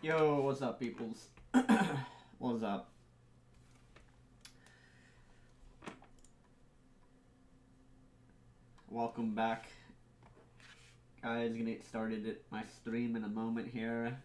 Yo, what's up, peoples? What's up? Welcome back. Guys, gonna get started at my stream in a moment here.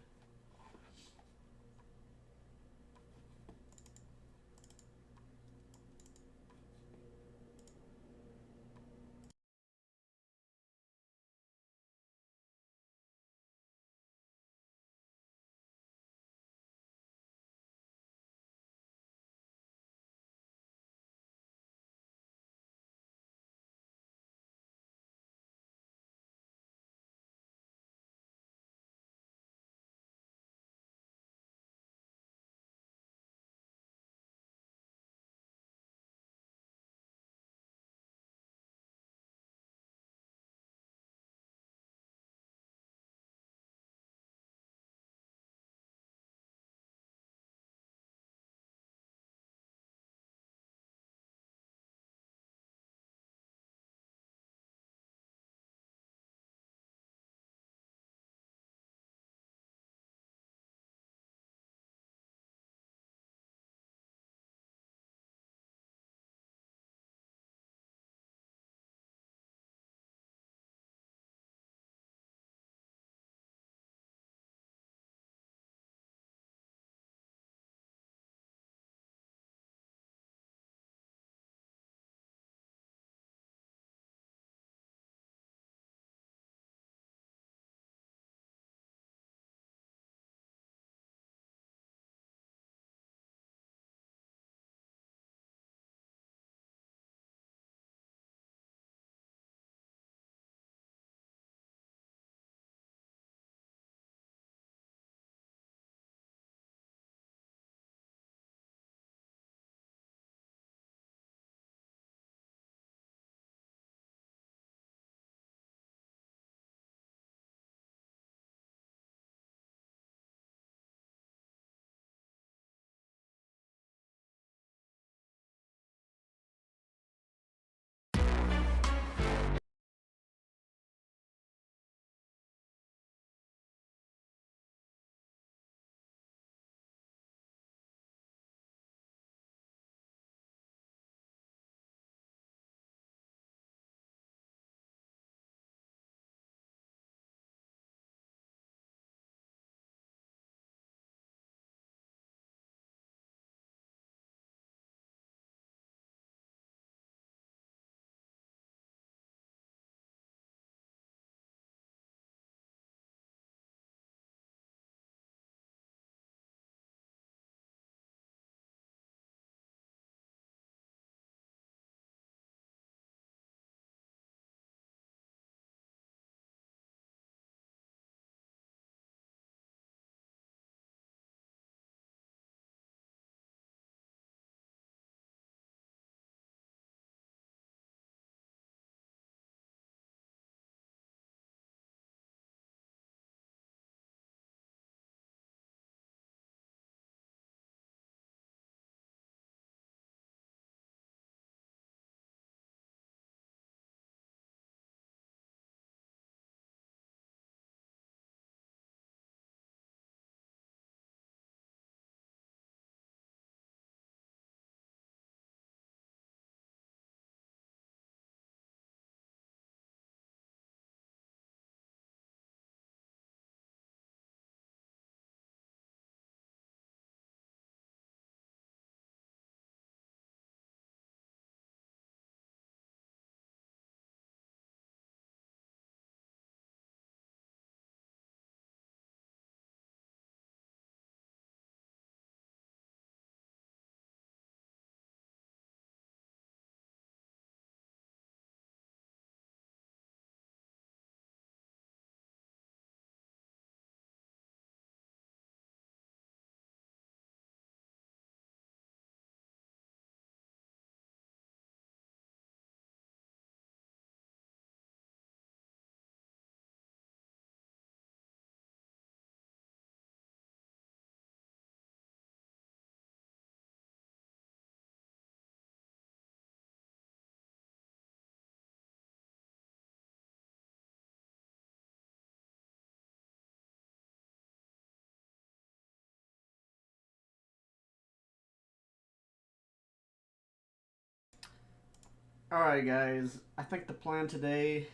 Alright guys, I think the plan today,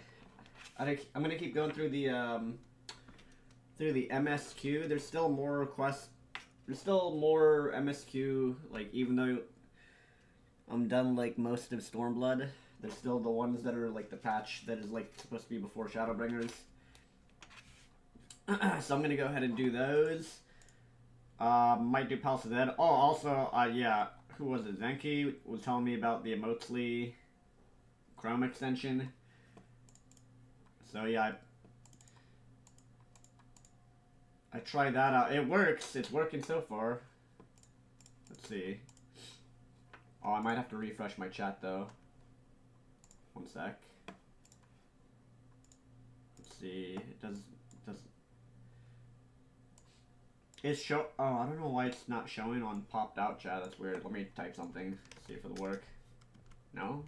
I'm gonna keep going through the MSQ. There's still more requests, there's still more MSQ, like even though I'm done like most of Stormblood, there's still the ones that are like the patch that is like supposed to be before Shadowbringers. So I'm gonna go ahead and do those. Might do Palace of the Dead. Oh, also, yeah, who was it? Zenki was telling me about the Emotely Chrome extension. So yeah, I tried that out. It works. It's working so far. Let's see. Oh, I might have to refresh my chat though. One sec. Let's see. It does. It's show. Oh, I don't know why it's not showing on popped out chat. That's weird. Let me type something. See if it'll work. No.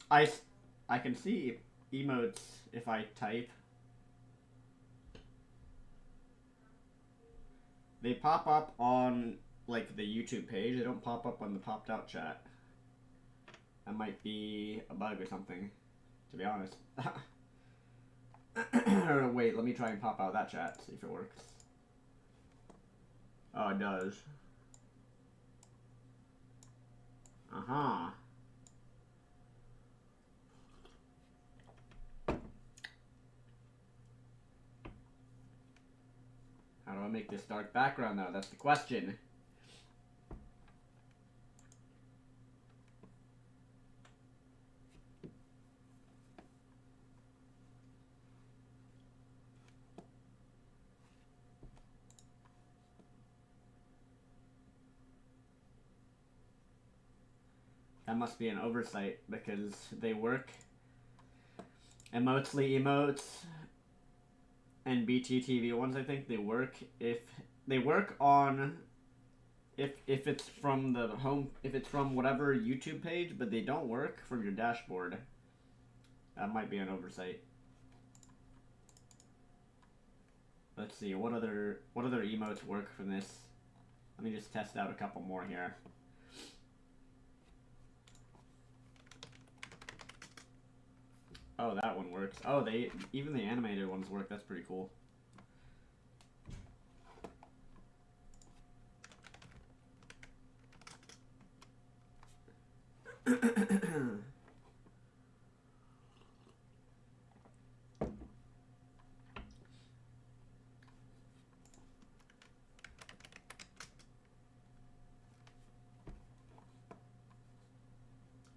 I can see emotes if I type. They pop up on like the YouTube page. They don't pop up on the popped out chat. That might be a bug or something, to be honest. Wait, let me try and pop out that chat, see if it works. Oh, it does. Uh-huh. How do I make this dark background, though? That's the question. That must be an oversight, because they work. Emotely emotes and BTTV ones, I think, they work if they work on if it's from the home, if it's from whatever YouTube page, but they don't work from your dashboard. That might be an oversight. Let's see, what other emotes work from this? Let me just test out a couple more here. Oh, that one works. Oh, even the animated ones work. That's pretty cool.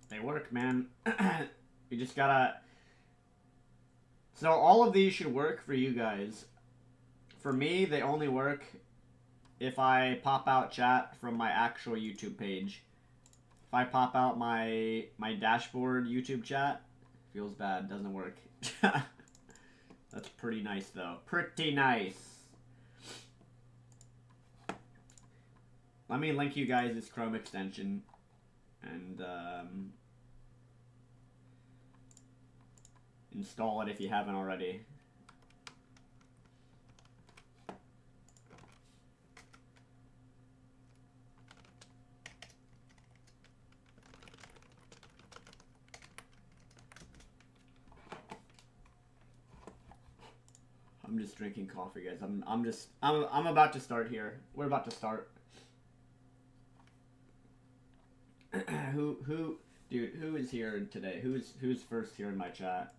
They work, man. You just gotta... So all of these should work for you guys. For me, they only work if I pop out chat from my actual YouTube page. If I pop out my dashboard YouTube chat, feels bad, doesn't work. That's pretty nice, though. Pretty nice. Let me link you guys this Chrome extension. And, install it if you haven't already. I'm just drinking coffee, guys. I'm about to start here. We're about to start. Dude, who is here today? Who's first here in my chat?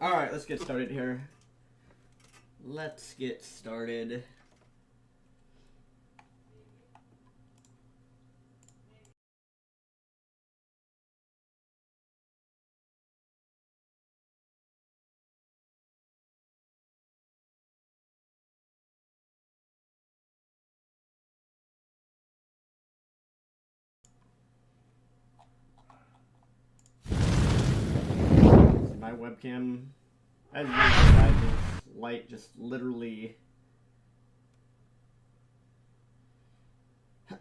Alright, let's get started here. Let's get started. My webcam, as usual, guys, this light just literally.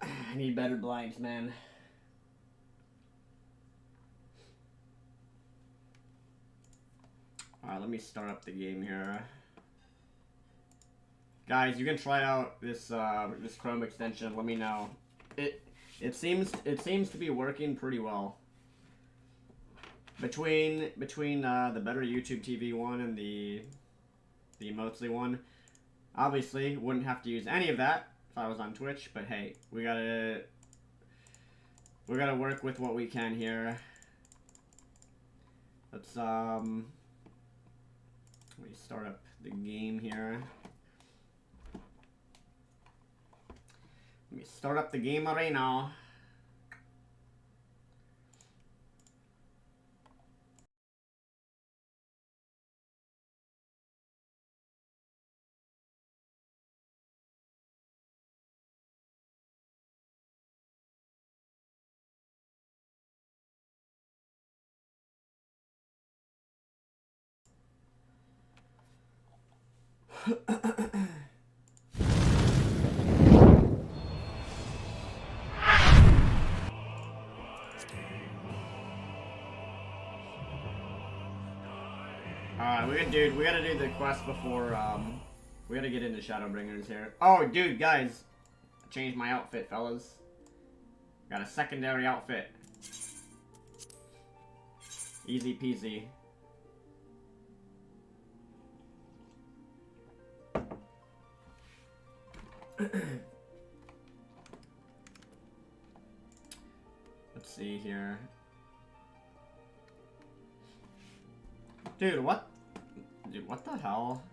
I need better blinds, man. Alright, let me start up the game here. Guys, you can try out this this Chrome extension. Let me know. It seems to be working pretty well. Between the better YouTube TV one and the mostly one, obviously wouldn't have to use any of that if I was on Twitch. But hey, we gotta work with what we can here. Let's let me start up the game here. Let me start up the game right now. Alright, we gotta do the quest before, we gotta get into Shadowbringers here. Oh, dude, guys, I changed my outfit, fellas. Got a secondary outfit. Easy peasy. Let's see here. Dude, what? Dude, what the hell?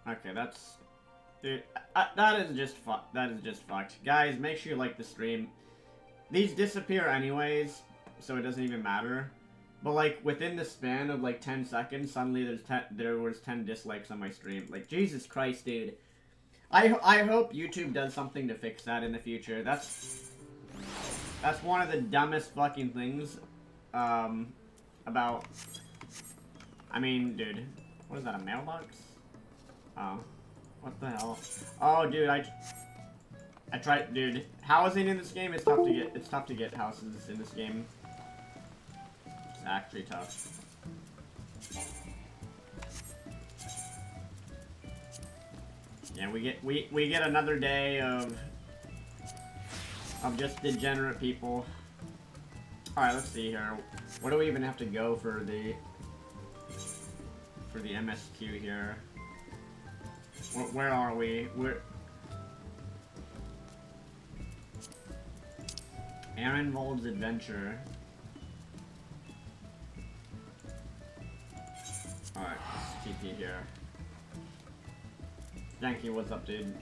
Okay, that's... Dude, that is just fucked. Guys, make sure you like the stream. These disappear anyways, so it doesn't even matter. But, like, within the span of, like, 10 seconds, suddenly there was 10 dislikes on my stream. Like, Jesus Christ, dude. I hope YouTube does something to fix that in the future. That's one of the dumbest fucking things, about... I mean, dude, what is that, a mailbox? Oh, what the hell? Oh, dude, I tried, dude, housing in this game is tough to get houses in this game. It's actually tough. Yeah, we get another day of just degenerate people. Alright, let's see here. What do we even have to go for the MSQ here? Where are we? Aaronvold's Adventure. Alright, TP here. Yankee, what's up, dude?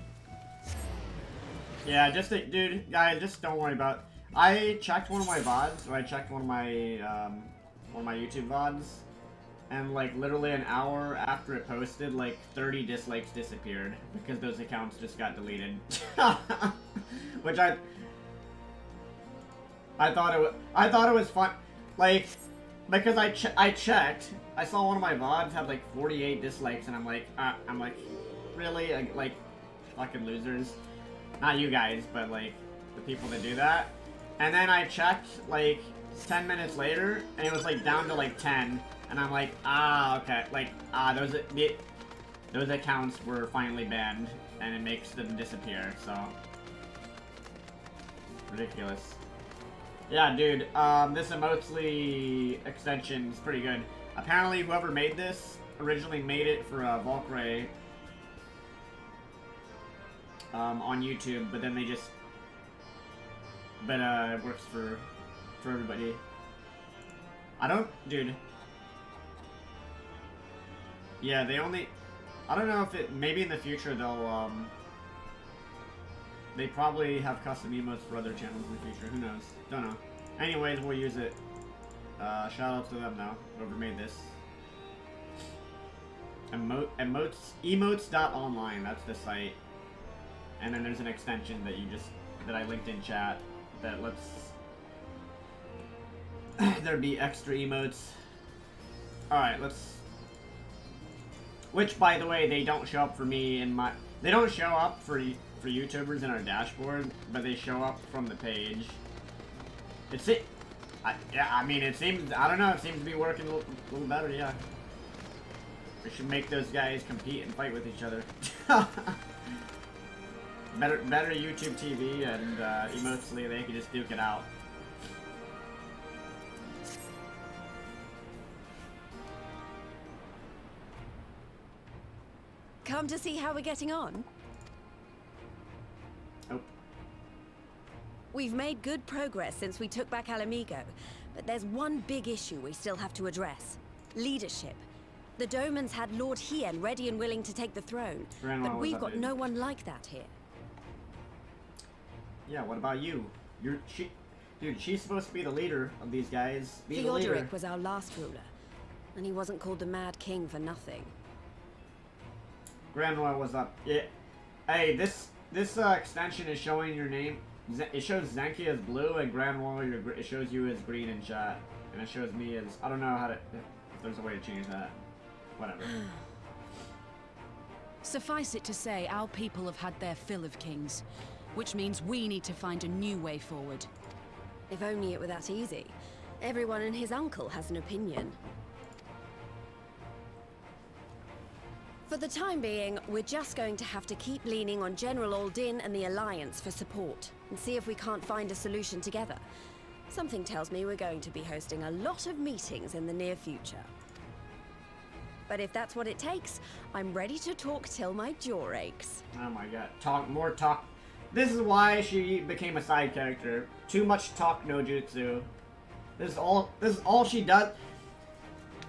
Yeah, dude, guys, just don't worry about. I checked one of my VODs, or I checked one of my YouTube VODs, and like literally an hour after it posted, like 30 dislikes disappeared because those accounts just got deleted. Which I thought it was fun, like, because I checked, I saw one of my VODs had like 48 dislikes, and I'm like, really? Like, fucking losers. Not you guys, but like the people that do that. And then I checked like 10 minutes later, and it was like down to like 10, and I'm like, okay, like, those accounts were finally banned, and it makes them disappear, so. Ridiculous. Yeah, dude, this Emotely extension is pretty good. Apparently, whoever made this originally made it for Valkyrie on YouTube, but then they just... But, it works for everybody. I don't... Dude. Yeah, they only... I don't know if it... Maybe in the future they'll, they probably have custom emotes for other channels in the future. Who knows? Don't know. Anyways, we'll use it. Shout out to them now, whoever made this. Emotes.online, that's the site. And then there's an extension that that I linked in chat that lets there be extra emotes. Alright, let's... Which, by the way, they don't show up for me in my... They don't show up for YouTubers in our dashboard, but they show up from the page. Yeah, I mean, it seems... I don't know, it seems to be working a little better, yeah. We should make those guys compete and fight with each other. better YouTube TV and emotes, they can just duke it out. Come to see how we're getting on? Oh. We've made good progress since we took back Alamigo, but there's one big issue we still have to address. Leadership. The Domans had Lord Hien ready and willing to take the throne, but we've got no one like that here. Yeah, what about you? Dude, she's supposed to be the leader of these guys. Theodoric was our last ruler, and he wasn't called the Mad King for nothing. Grand Royal was up. Yeah. Hey, this extension is showing your name. It shows Zenki as blue, and Grand Royal it shows you as green in chat, and it shows me as... I don't know how to... If there's a way to change that. Whatever. Suffice it to say, our people have had their fill of kings, which means we need to find a new way forward. If only it were that easy. Everyone and his uncle has an opinion. For the time being, we're just going to have to keep leaning on General Aldin and the Alliance for support, and see if we can't find a solution together. Something tells me we're going to be hosting a lot of meetings in the near future. But if that's what it takes, I'm ready to talk till my jaw aches. Oh my god. More talk. This is why she became a side character. Too much talk no jutsu. This is all she does.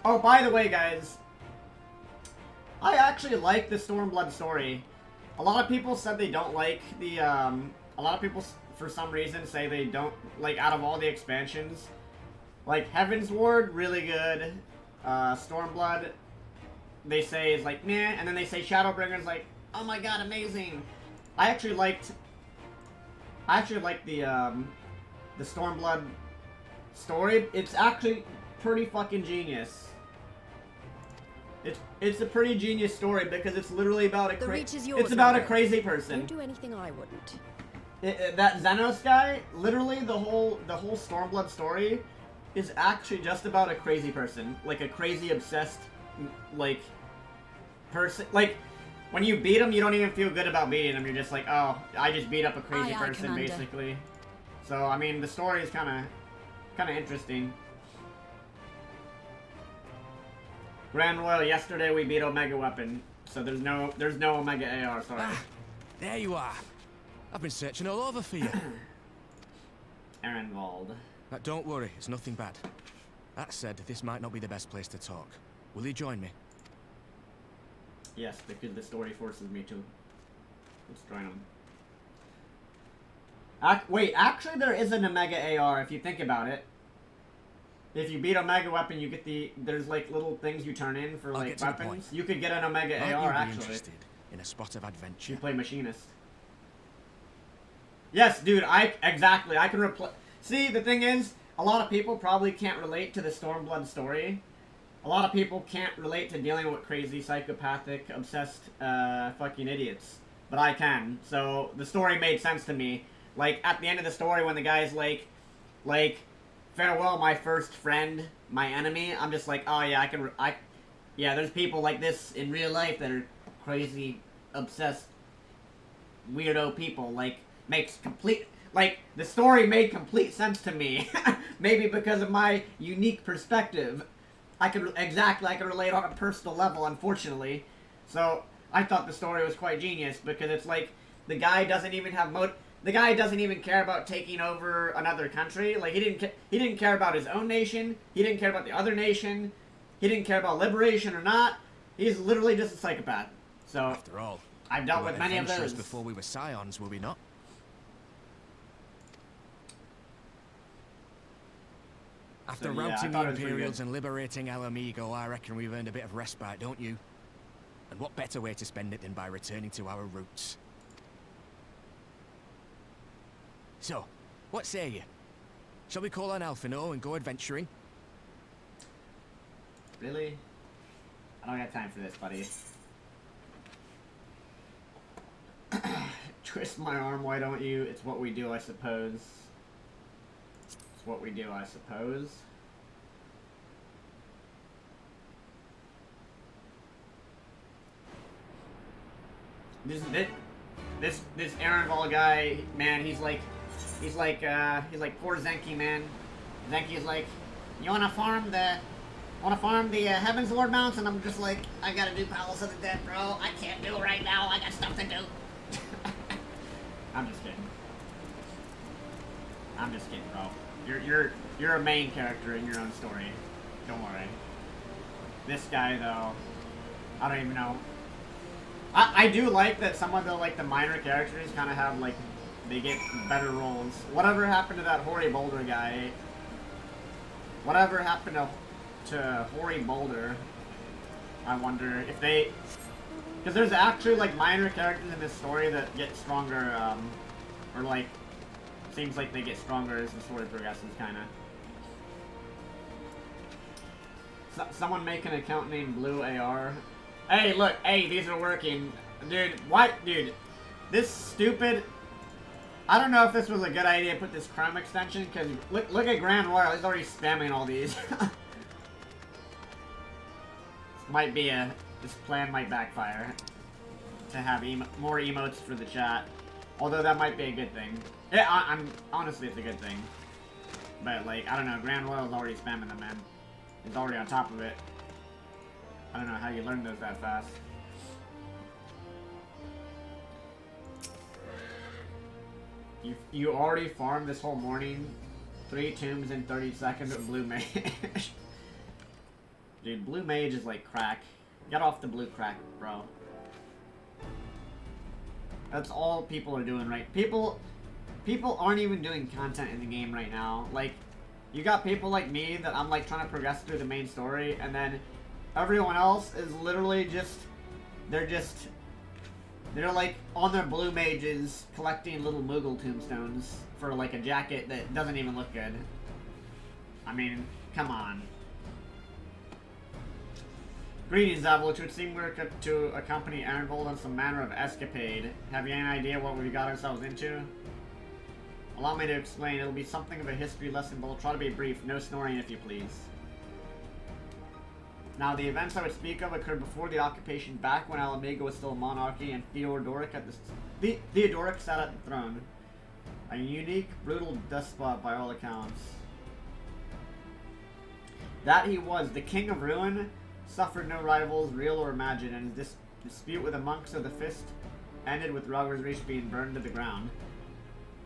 Oh, by the way, guys. I actually like the Stormblood story. A lot of people said they don't like the, a lot of people, for some reason, say they don't, like, out of all the expansions. Like, Heaven's Ward, really good. Stormblood, they say is like, meh, and then they say Shadowbringer's like, oh my god, amazing. I actually liked the Stormblood story. It's actually pretty fucking genius. It's a pretty genius story because it's literally about a crazy person. Don't do anything I wouldn't. That Xenos guy, literally the whole Stormblood story is actually just about a crazy person, like a crazy obsessed like person. Like when you beat him, you don't even feel good about beating him. You're just like, oh, I just beat up a crazy person, Commander. Basically. So I mean, the story is kind of interesting. Grand Royal, yesterday we beat Omega Weapon, so there's no Omega AR, sorry. Ah, there you are. I've been searching all over for you. Ehrenwald. Don't worry, it's nothing bad. That said, this might not be the best place to talk. Will you join me? Yes, because the story forces me to. Let's join them. Wait, actually there is an Omega AR if you think about it. If you beat Omega Weapon, you get there's like little things you turn in for like weapons. You could get an Omega AR actually. Interested in a spot of adventure? You play Machinist. Yes, dude, exactly. I can replace. See, the thing is, a lot of people probably can't relate to the Stormblood story. A lot of people can't relate to dealing with crazy, psychopathic, obsessed, fucking idiots. But I can. So, the story made sense to me. Like, at the end of the story, when the guy's like, farewell, my first friend, my enemy, I'm just like, oh yeah, yeah, there's people like this in real life that are crazy, obsessed, weirdo people. Like, the story made complete sense to me. Maybe because of my unique perspective. I could relate on a personal level, unfortunately. So, I thought the story was quite genius, because it's like, the guy doesn't even have the guy doesn't even care about taking over another country. Like, he didn't care about his own nation. He didn't care about the other nation. He didn't care about liberation or not. He's literally just a psychopath. So After all, I've dealt we were with many of adventurers those. before we were scions, were we not? After So, yeah, I routing thought the it was pretty Imperials good. and liberating Alamigo, I reckon we've earned a bit of respite, don't you? And what better way to spend it than by returning to our roots? So, what say you? Shall we call on Alphino and go adventuring? Really? I don't got time for this, buddy. Twist my arm, why don't you? It's what we do, I suppose. It's what we do, I suppose. This Aaronval guy, man, he's like poor Zenki, man. Zenki's like, you wanna farm the Heaven's Lord mounts? And I'm just like, I gotta do Palace of the Dead, bro. I can't do it right now. I got stuff to do. I'm just kidding. I'm just kidding, bro. You're a main character in your own story. Don't worry. This guy, though, I don't even know. I do like that some of the minor characters kind of have they get better roles. Whatever happened to that Hoary Boulder guy? Whatever happened to Hoary Boulder? I wonder if they, because there's actually minor characters in this story that get stronger, or seems like they get stronger as the story progresses, kind of. Someone make an account named Blue AR. Hey, look, hey, these are working. Dude, what? Dude, this stupid... I don't know if this was a good idea to put this Chrome extension, because look at Grand Royal, he's already spamming all these. This plan might backfire. To have more emotes for the chat. Although that might be a good thing. Yeah, honestly, it's a good thing. But, I don't know, Grand Royal's already spamming them, man. He's already on top of it. I don't know how you learn those that fast. You already farmed this whole morning. 3 tombs in 30 seconds with Blue Mage. Dude, Blue Mage is like crack. Get off the blue crack, bro. That's all people are doing, right? People aren't even doing content in the game right now. You got people like me that I'm trying to progress through the main story, and then everyone else is literally they're on their Blue Mages collecting little Moogle tombstones for a jacket that doesn't even look good. I mean, come on. Greetings, Avalanche. It would seem we're to accompany Aaronvold on some manner of escapade. Have you any idea what we got ourselves into? Allow me to explain. It'll be something of a history lesson, but I'll try to be brief. No snoring, if you please. Now, the events I would speak of occurred before the occupation, back when Alamigo was still a monarchy and Theodoric sat at the throne. A unique, brutal despot by all accounts. That he was, the King of Ruin, suffered no rivals, real or imagined, and his dispute with the monks of the Fist ended with Raugersreich being burned to the ground.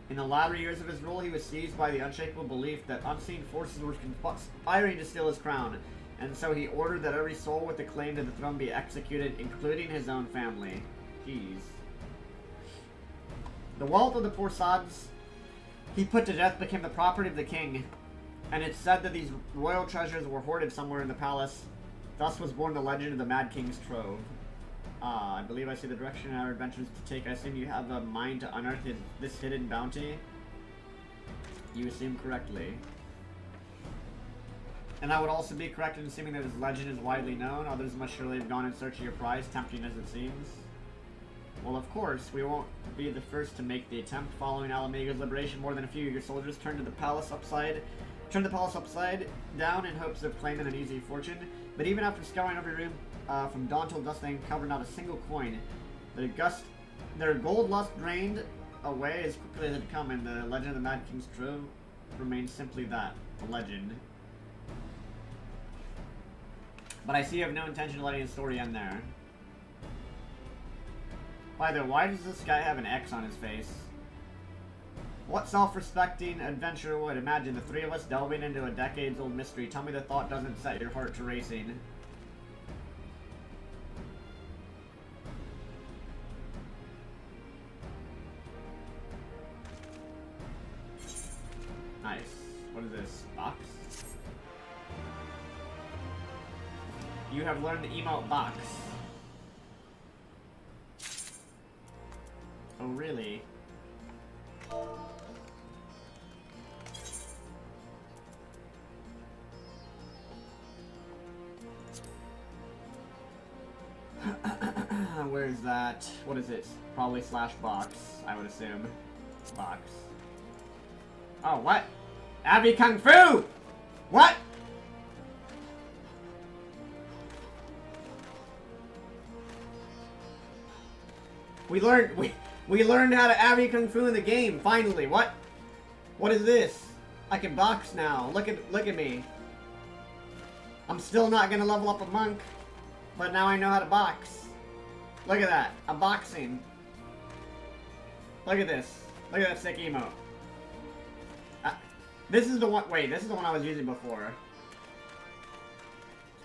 In the latter years of his rule, he was seized by the unshakable belief that unseen forces were conspiring to steal his crown, and so he ordered that every soul with a claim to the throne be executed, including his own family. Jeez. The wealth of the poor sods he put to death became the property of the king, and it's said that these royal treasures were hoarded somewhere in the palace. Thus was born the legend of the Mad King's Trove. I believe I see the direction our adventures to take. I assume you have a mind to unearth this hidden bounty. You assume correctly. And I would also be correct in assuming that this legend is widely known. Others must surely have gone in search of your prize, tempting as it seems. Well, of course, we won't be the first to make the attempt. Following Alamigo's liberation, more than a few of your soldiers turned the palace upside down in hopes of claiming an easy fortune. But even after scouring every room from dawn till dusk, they uncovered not a single coin. Their gold lust drained away as quickly as it had come, and the legend of the Mad King's Trove remains simply that, a legend. But I see you have no intention of letting the story end there. By the way, why does this guy have an X on his face? What self-respecting adventurer would imagine the three of us delving into a decades-old mystery? Tell me the thought doesn't set your heart to racing. is this? Box? You have learned the emote box. Oh, really? Where is that? What is it? Probably slash box, I would assume. Box. Oh, what? Avi Kung Fu! What? We learned how to Avi Kung Fu in the game, finally. What? What is this? I can box now. Look at me. I'm still not gonna level up a monk, but now I know how to box. Look at that. I'm boxing. Look at this. Look at that sick emote. This is the one. Wait, this is the one I was using before.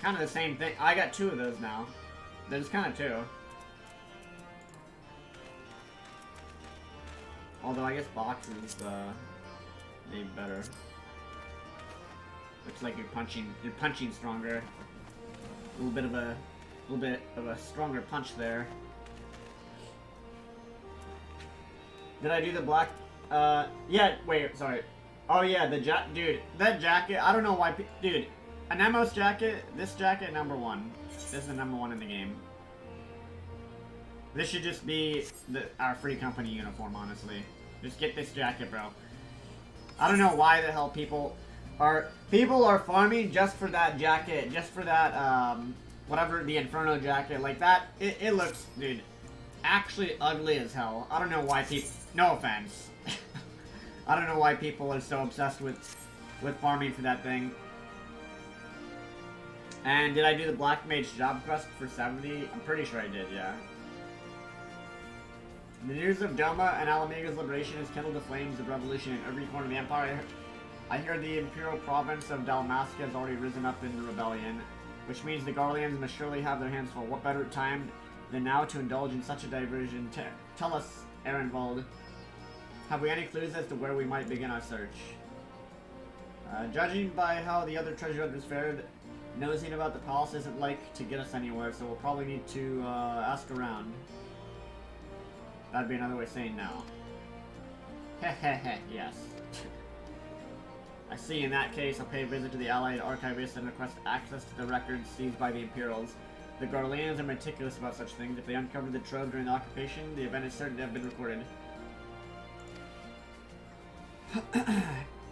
Kind of the same thing. I got 2 of those now. There's kind of 2. Although I guess box is maybe better. Looks like you're punching stronger. A little bit of a stronger punch there. Did I do the black? Yeah. Wait, sorry. Oh yeah, dude, that jacket. I don't know why, dude. An Emos jacket. This jacket, #1. This is the #1 in the game. This should just be our free company uniform, honestly. Just get this jacket, bro. I don't know why the hell people are farming just for that jacket, just for that whatever, the Inferno jacket, like that. It looks, dude, actually ugly as hell. I don't know why people. No offense. I don't know why people are so obsessed with farming for that thing. And did I do the Blackmage job quest for 70? I'm pretty sure I did, yeah. The news of Doma and Alamega's liberation has kindled the flames of revolution in every corner of the Empire. I hear the Imperial province of Dalmasca has already risen up in the rebellion, which means the Garleans must surely have their hands full. What better time than now to indulge in such a diversion? Tell us, Ehrenwald, have we any clues as to where we might begin our search? Judging by how the other treasure hunters fared, nosing about the palace isn't like to get us anywhere, so we'll probably need to ask around. That'd be another way of saying no. Hehehe, yes. I see. In that case, I'll pay a visit to the Allied Archivists and request access to the records seized by the Imperials. The Garleans are meticulous about such things. If they uncovered the trove during the occupation, the event is certain to have been recorded.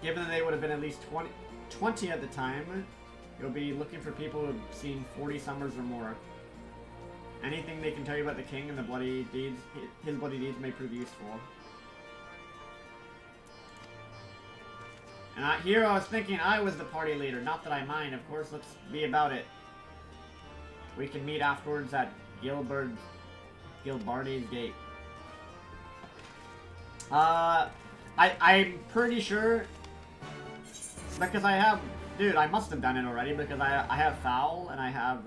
Given that they would have been at least 20 at the time, you'll be looking for people who have seen 40 summers or more. Anything they can tell you about the king and the bloody deeds, his bloody deeds may prove useful. And here I was thinking I was the party leader. Not that I mind, of course. Let's be about it. We can meet afterwards at Gilbardy's Gate. I'm pretty sure, because I have, dude, I must have done it already because I have Foul and I have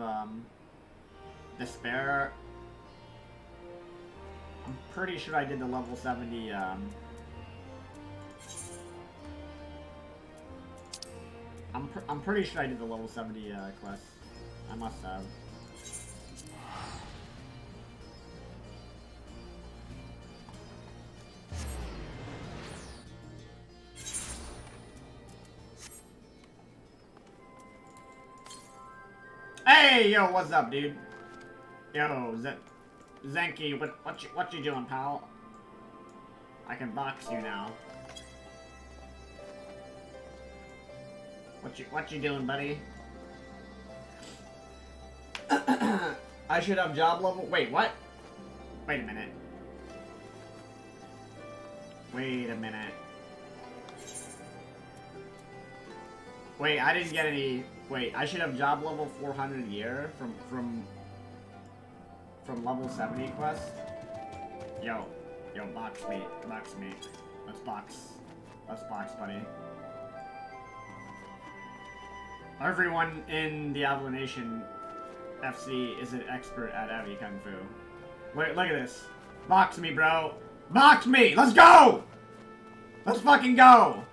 Despair. I'm pretty sure I did the level 70. I'm pretty sure I did the level 70 quest. I must have. Hey, yo, what's up, dude? Yo, Zenki, what you doing, pal? I can box you now. What you doing, buddy? I should have job level. Wait, what? Wait a minute. Wait a minute. Wait, I didn't get any. Wait, I should have job level 400 a year from level 70 quest. Yo, box me. Let's box, buddy. Everyone in the Avila Nation FC is an expert at Avi Kung Fu. Wait, look at this. Box me, bro. Box me! Let's go! Let's fucking go!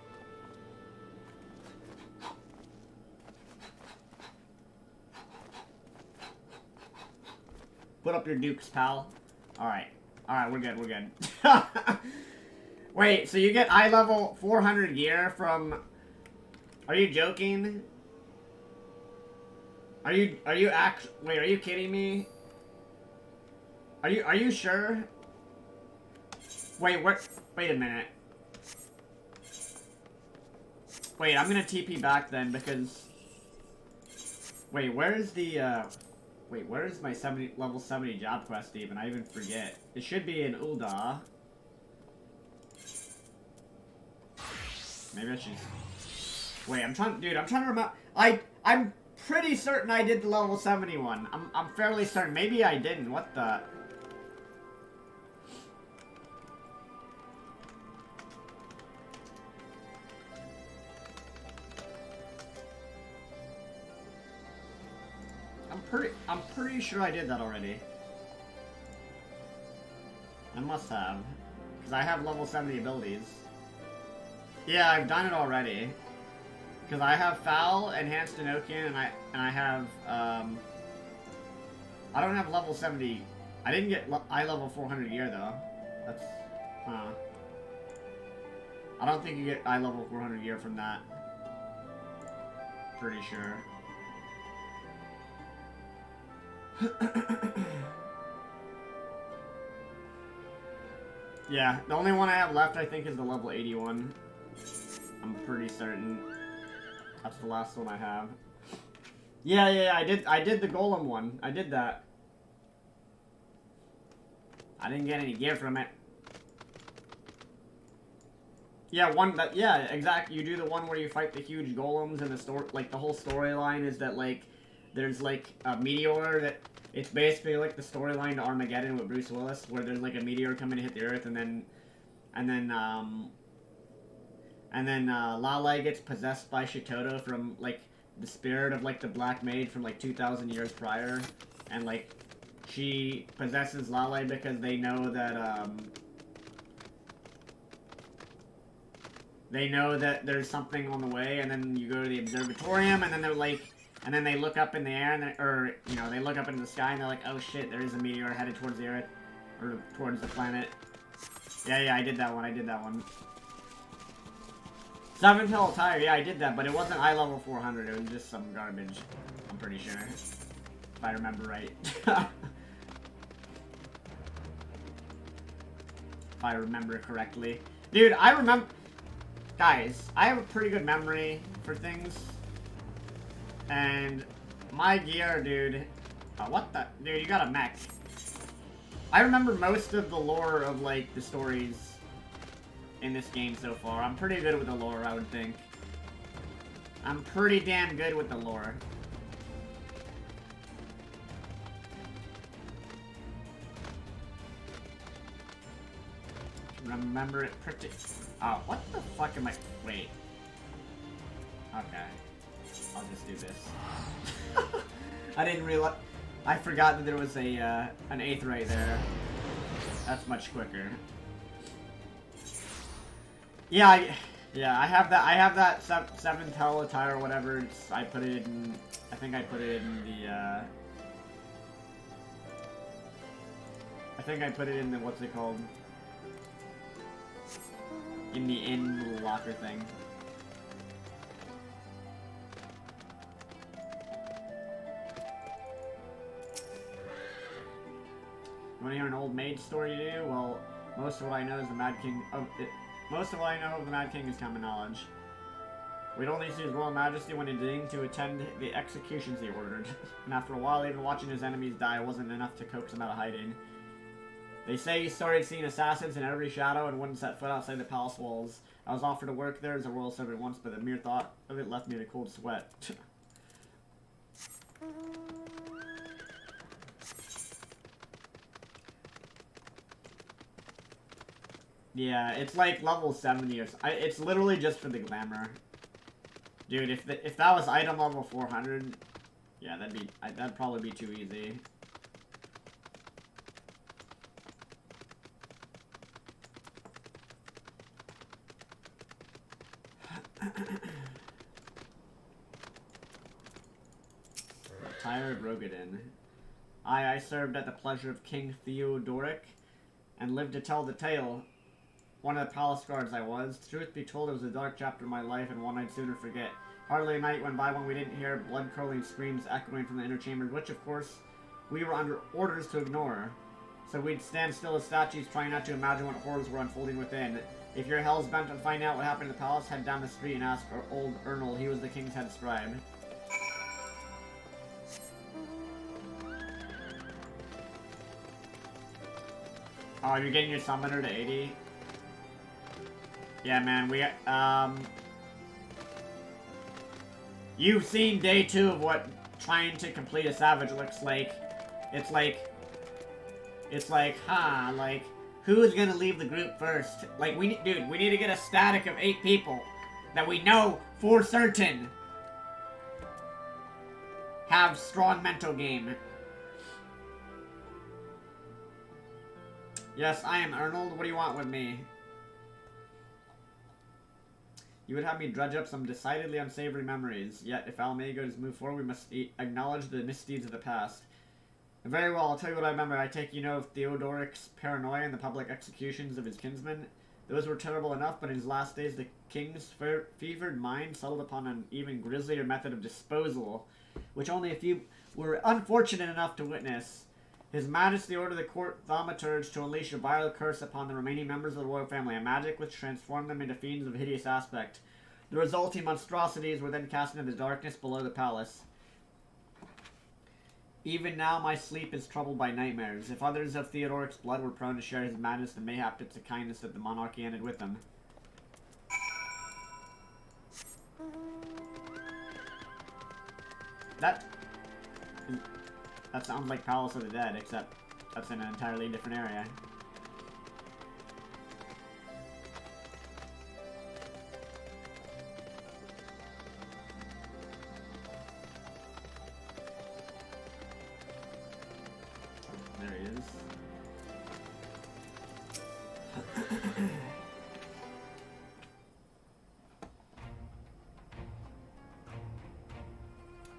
Put up your dukes, pal. Alright. Alright, we're good, we're good. Wait, so you get eye level 400 gear from... Are you joking? Are you wait, are you kidding me? Are you sure? Wait, wait a minute. Wait, I'm gonna TP back then because... Wait, where's the, Wait, where is my level 70 job quest even? I even forget. It should be in Ul'dah. Maybe I should... Wait, I'm trying to remember... I'm pretty certain I did the level 71. I'm fairly certain. Maybe I didn't. What the... I'm pretty sure I did that already. I must have. Because I have level 70 abilities. Yeah, I've done it already. Because I have Foul, Enhanced Enochian, and I have, I don't have level 70. I didn't get eye level 400 gear, though. That's, I don't think you get eye level 400 gear from that. Pretty sure. Yeah, the only one I have left, I think, is the level 81. I'm pretty certain. That's the last one I have. Yeah, I did the golem one. I did that. I didn't get any gear from it. Yeah, yeah, exactly. You do the one where you fight the huge golems, and the story, like, the whole storyline is that, like, there's, like, a meteor that... It's basically like the storyline to Armageddon with Bruce Willis, where there's, like, a meteor coming to hit the Earth, and then Lalai gets possessed by Shitoto from, like, the spirit of, like, the Blackmage from, like, 2,000 years prior. And, like, she possesses Lalai because they know that there's something on the way, and then you go to the observatorium, and then they're, like... And then they look up in the air, and they look up into the sky, and they're like, oh shit, there is a meteor headed towards the Earth. Or towards the planet. Yeah, I did that one. 7th Hell Tire, yeah, I did that, but it wasn't eye level 400, it was just some garbage. I'm pretty sure. If I remember right. If I remember correctly. Dude, I remember... Guys, I have a pretty good memory for things. And my gear, dude... what the... Dude, you got a mech. I remember most of the lore of, like, the stories in this game so far. I'm pretty good with the lore, I would think. I'm pretty damn good with the lore. Remember it pretty... Oh, what the fuck am I... Wait. Okay. I'll just do this. I didn't realize... I forgot that there was a, an 8th right there. That's much quicker. Yeah, I have that 7th Hell attire or whatever. I put it in... I think I put it in the, I think I put it in the... What's it called? In the little locker thing. You want to hear an old maid story to do? Well, most of what I know is the Mad King. Most of what I know of the Mad King is common knowledge. We'd only see his Royal Majesty when needing to attend the executions he ordered, and after a while, even watching his enemies die wasn't enough to coax him out of hiding. They say he started seeing assassins in every shadow and wouldn't set foot outside the palace walls. I was offered to work there as a royal servant once, but the mere thought of it left me in a cold sweat. Yeah, it's like level 70 or so. It's literally just for the glamour. Dude, if that was item level 400, yeah, that'd probably be too easy. Tired Rogadin. I served at the pleasure of King Theodoric, and lived to tell the tale. One of the palace guards I was. Truth be told, it was a dark chapter of my life, and one I'd sooner forget. Hardly a night went by when we didn't hear blood-curdling screams echoing from the inner chambers, which, of course, we were under orders to ignore. So we'd stand still as statues, trying not to imagine what horrors were unfolding within. If you're hell's bent on finding out what happened in the palace, head down the street and ask old Ernald. He was the king's head scribe. Oh, you're getting your summoner to 80? Yeah, man, you've seen day 2 of what trying to complete a savage looks like. It's like, who's gonna leave the group first? Like, we need to get a static of 8 people that we know for certain have strong mental game. Yes, I am Arnold. What do you want with me? You would have me dredge up some decidedly unsavory memories. Yet, if aviMago is moved forward, we must acknowledge the misdeeds of the past. Very well, I'll tell you what I remember. I take you know of Theodoric's paranoia and the public executions of his kinsmen. Those were terrible enough, but in his last days, the king's fevered mind settled upon an even grislier method of disposal, which only a few were unfortunate enough to witness. His Majesty ordered the court thaumaturge to unleash a vile curse upon the remaining members of the royal family, a magic which transformed them into fiends of hideous aspect. The resulting monstrosities were then cast into the darkness below the palace. Even now my sleep is troubled by nightmares. If others of Theodoric's blood were prone to share his madness, then mayhap it's a kindness that the monarchy ended with them. That sounds like Palace of the Dead, except that's in an entirely different area. There he is.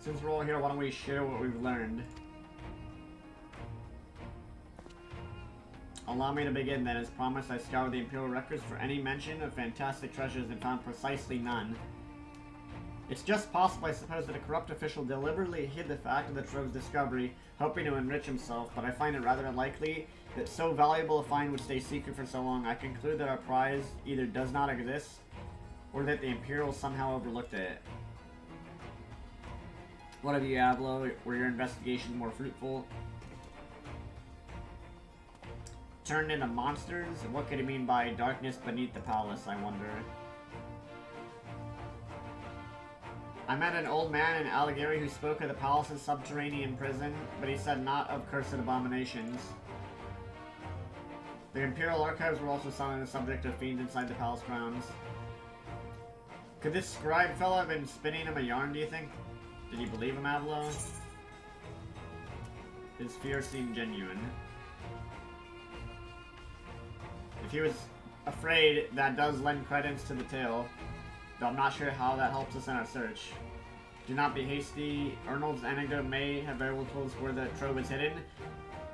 Since we're all here, why don't we share what we've learned? Allow me to begin then. As promised, I scoured the Imperial records for any mention of fantastic treasures and found precisely none. It's just possible, I suppose, that a corrupt official deliberately hid the fact of the trove's discovery, hoping to enrich himself, but I find it rather unlikely that so valuable a find would stay secret for so long. I conclude that our prize either does not exist, or that the Imperials somehow overlooked it. What of you, Avlo? Were your investigations more fruitful? Turned into monsters? What could he mean by darkness beneath the palace, I wonder? I met an old man in Allegheny who spoke of the palace's subterranean prison, but he said not of cursed abominations. The Imperial archives were also selling the subject of fiends inside the palace grounds. Could this scribe fellow have been spinning him a yarn, do you think? Did he believe him, Avlo? His fear seemed genuine. If he was afraid, that does lend credence to the tale, though I'm not sure how that helps us in our search. Do not be hasty. Arnold's anecdote may have very well told us where the trove is hidden,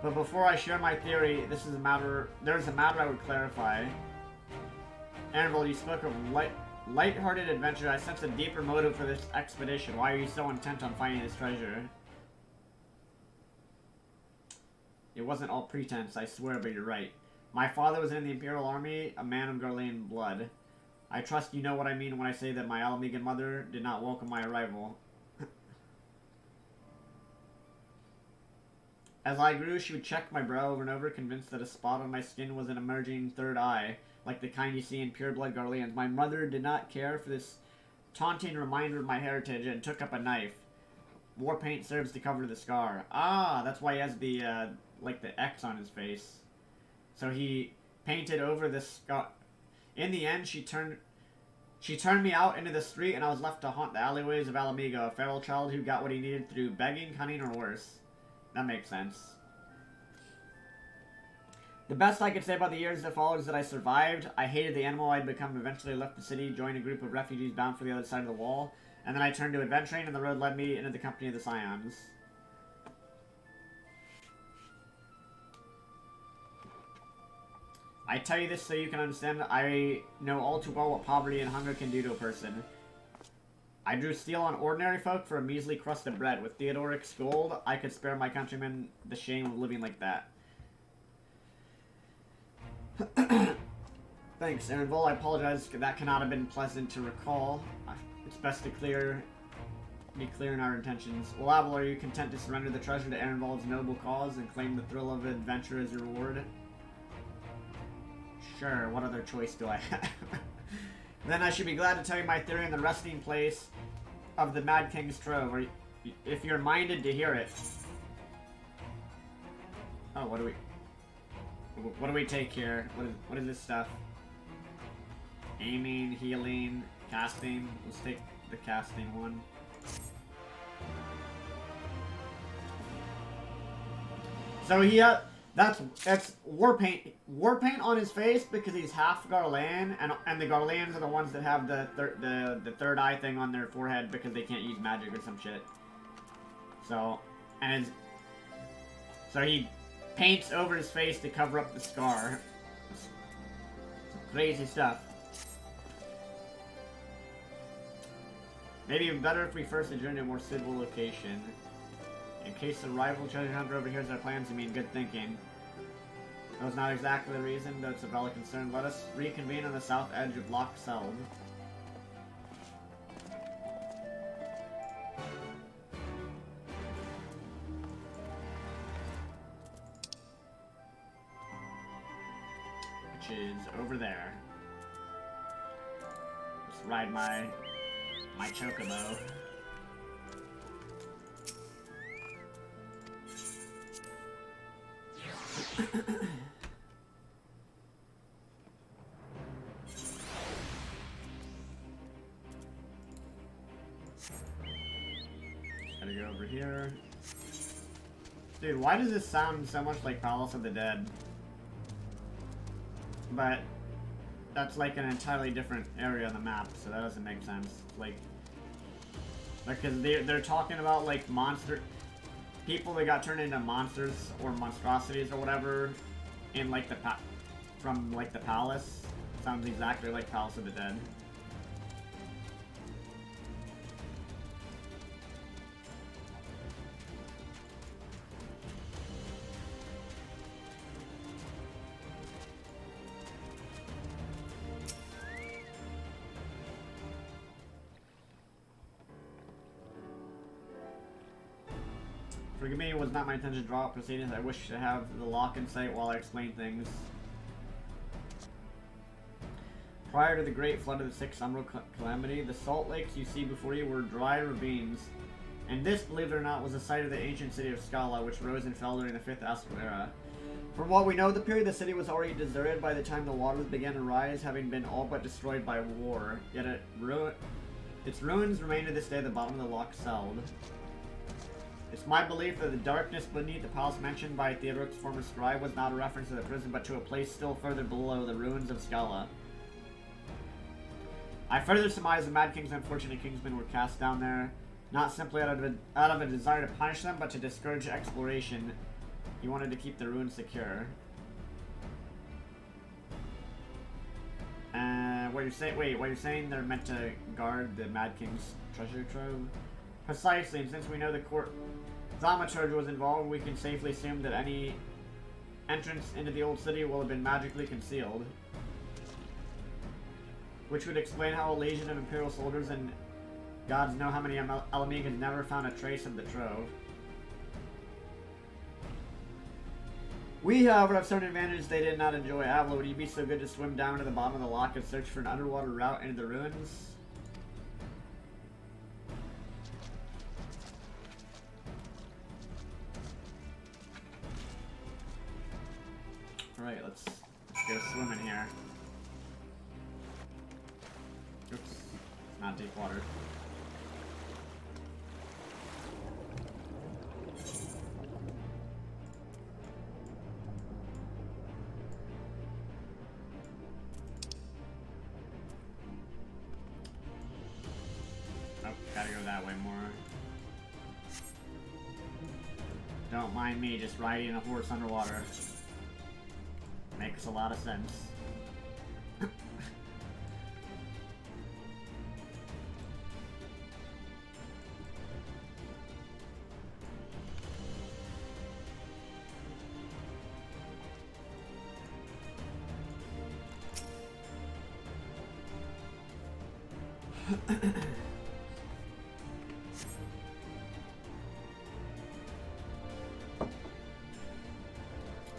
but before I share my theory, there's a matter I would clarify. Anvil, you spoke of light-hearted adventure. I sense a deeper motive for this expedition. Why are you so intent on finding this treasure? It wasn't all pretense, I swear, but you're right. My father was in the Imperial Army, a man of Garlean blood. I trust you know what I mean when I say that my Alamegan mother did not welcome my arrival. As I grew, she would check my brow over and over, convinced that a spot on my skin was an emerging third eye, like the kind you see in pure-blood Garleans. My mother did not care for this taunting reminder of my heritage and took up a knife. War paint serves to cover the scar. Ah, that's why he has the, like the X on his face. So he painted over the scar. In the end, she turned me out into the street, and I was left to haunt the alleyways of aviMago, a feral child who got what he needed through begging, cunning, or worse. That makes sense. The best I could say about the years that followed is that I survived. I hated the animal I'd become, eventually left the city, joined a group of refugees bound for the other side of the wall, and then I turned to adventuring, and the road led me into the company of the Scions. I tell you this so you can understand. I know all too well what poverty and hunger can do to a person. I drew steel on ordinary folk for a measly crust of bread. With Theodoric's gold, I could spare my countrymen the shame of living like that. Thanks, Aaronville. I apologize. That cannot have been pleasant to recall. It's best to be clear in our intentions. Olavel, are you content to surrender the treasure to Aaronville's noble cause and claim the thrill of adventure as your reward? Sure, what other choice do I have? Then I should be glad to tell you my theory on the resting place of the Mad King's trove, or if you're minded to hear it. Oh, what do we take here? What is this stuff? Aiming, healing, casting. Let's take the casting one. So that's war paint on his face because he's half Garlean, and the Garleans are the ones that have the third eye thing on their forehead because they can't use magic or some shit. So he paints over his face to cover up the scar. Some crazy stuff. Maybe even better if we first adjourn to a more suitable location. In case the rival treasure hunter overhears our plans, you mean good thinking. That was not exactly the reason, though it's a valid concern. Let us reconvene on the south edge of Loch Seld. Which is over there. Let's ride my chocobo. Gotta go over here. Dude, why does this sound so much like Palace of the Dead? But that's like an entirely different area on the map, so that doesn't make sense. Like because they're talking about like people that got turned into monsters or monstrosities or whatever in like from like the palace. Sounds exactly like Palace of the Dead. Forgive me, it was not my intention to draw up proceedings. I wish to have the lock in sight while I explain things. Prior to the great flood of the Sixth Umbral Calamity, the salt lakes you see before you were dry ravines. And this, believe it or not, was the site of the ancient city of Scala, which rose and fell during the 5th Astral Era. From what we know of the period, the city was already deserted by the time the waters began to rise, having been all but destroyed by war. Yet its ruins remain to this day at the bottom of the Loch Seld. It's my belief that the darkness beneath the palace mentioned by Theodoric's former scribe was not a reference to the prison, but to a place still further below, the ruins of Scala. I further surmise the Mad King's unfortunate kingsmen were cast down there, not simply out of a desire to punish them, but to discourage exploration. He wanted to keep the ruins secure. What you're saying? Wait, what you're saying? They're meant to guard the Mad King's treasure trove? Precisely, and since we know the court thaumaturge was involved, we can safely assume that any entrance into the old city will have been magically concealed. Which would explain how a legion of Imperial soldiers and gods know how many Alamegans never found a trace of the trove. We, however, have certain advantages they did not enjoy. Avila, would you be so good to swim down to the bottom of the loch and search for an underwater route into the ruins? Alright, let's go swimming here. Oops, it's not deep water. Oh, gotta go that way more. Don't mind me just riding a horse underwater. Makes a lot of sense.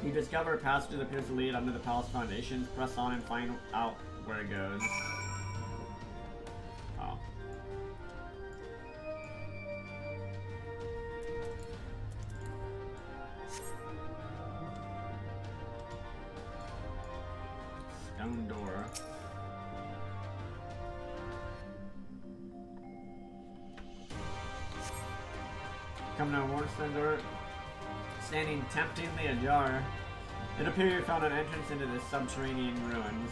You discover a passage that appears to lead under the palace foundations. Press on and find out where it goes. Oh. Stone door. Come to a Warstone door. Standing temptingly ajar, it appears you found an entrance into the subterranean ruins.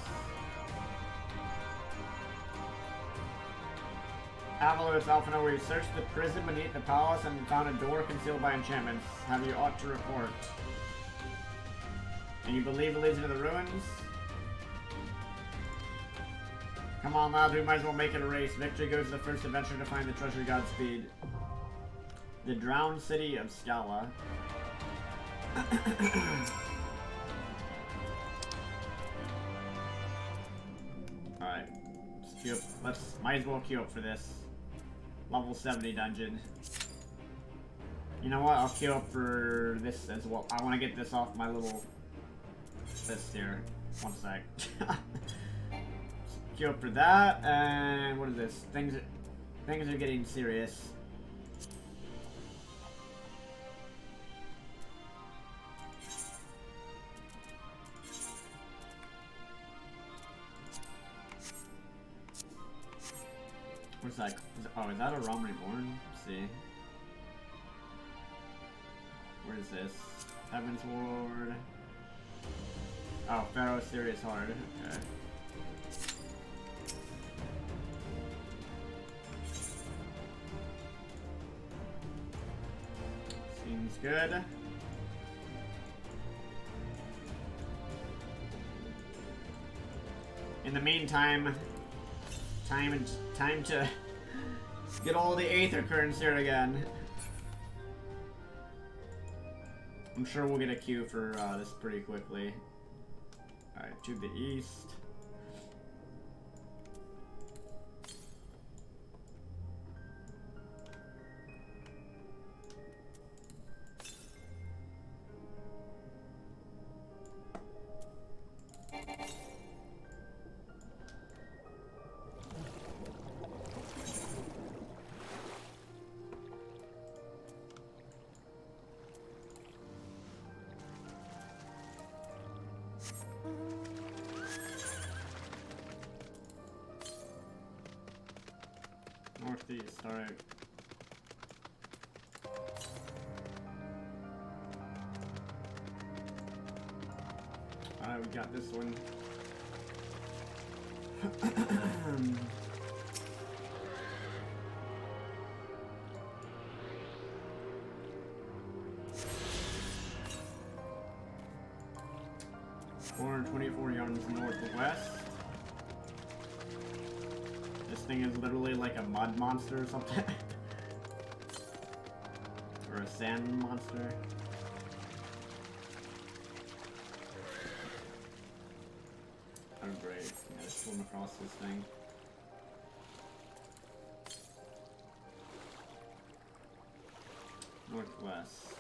Avalos Alpha know where you searched the prison beneath the palace and found a door concealed by enchantments. Have you aught to report? And you believe it leads into the ruins? Come on, lads, we might as well make it a race. Victory goes to the first adventurer to find the treasure. Godspeed. The drowned city of Scala. Alright. Might as well queue up for this. Level 70 dungeon. You know what? I'll queue up for this as well. I want to get this off my little list here. One sec. Queue up for that, and what is this? Things are getting serious. What's that? Oh, is that a Realm Reborn? Let's see. Where is this? Heaven's Ward. Oh, Pharaoh Serious Hard. Okay. Seems good. In the meantime, time to get all the Aether Currents here again. I'm sure we'll get a queue for this pretty quickly. Alright, to the east. Northeast, alright. Alright, we got this one. $424 yards northwest. This thing is literally like a mud monster or something. Or a sand monster. Oh great, I gotta swim across this thing. Northwest.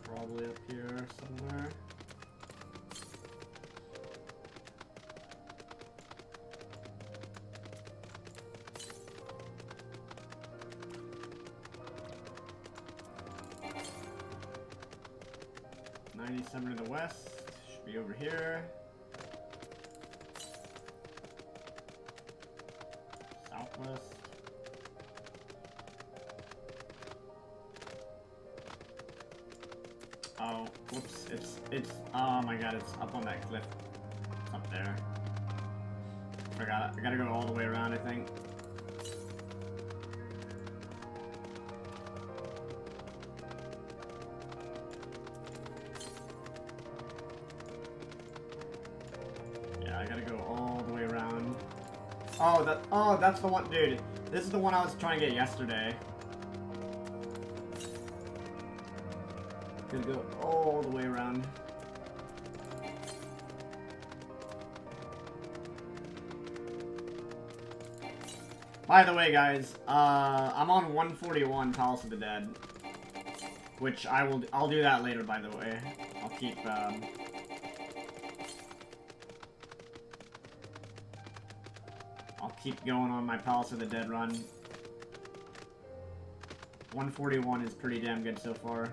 Probably up here somewhere. $97 to the west. Should be over here. Southwest. Oh, whoops. It's, oh my god, it's up on that cliff. It's up there. Forgot it. I gotta go all the way around, I think. Yeah, I gotta go all the way around. Oh, that's the one, dude. This is the one I was trying to get yesterday. Gonna go all the way around. By the way, guys, I'm on 141 Palace of the Dead, which I'll do that later. By the way, I'll keep going on my Palace of the Dead run. 141 is pretty damn good so far.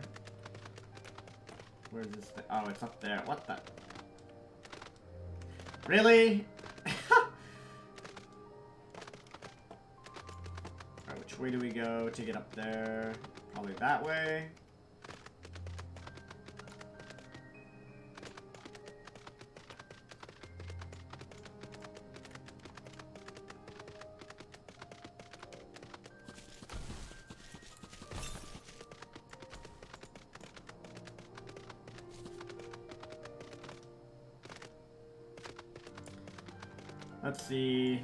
Where's this thing? Oh, it's up there. What the? Really? Alright, which way do we go to get up there? Probably that way. Let's see.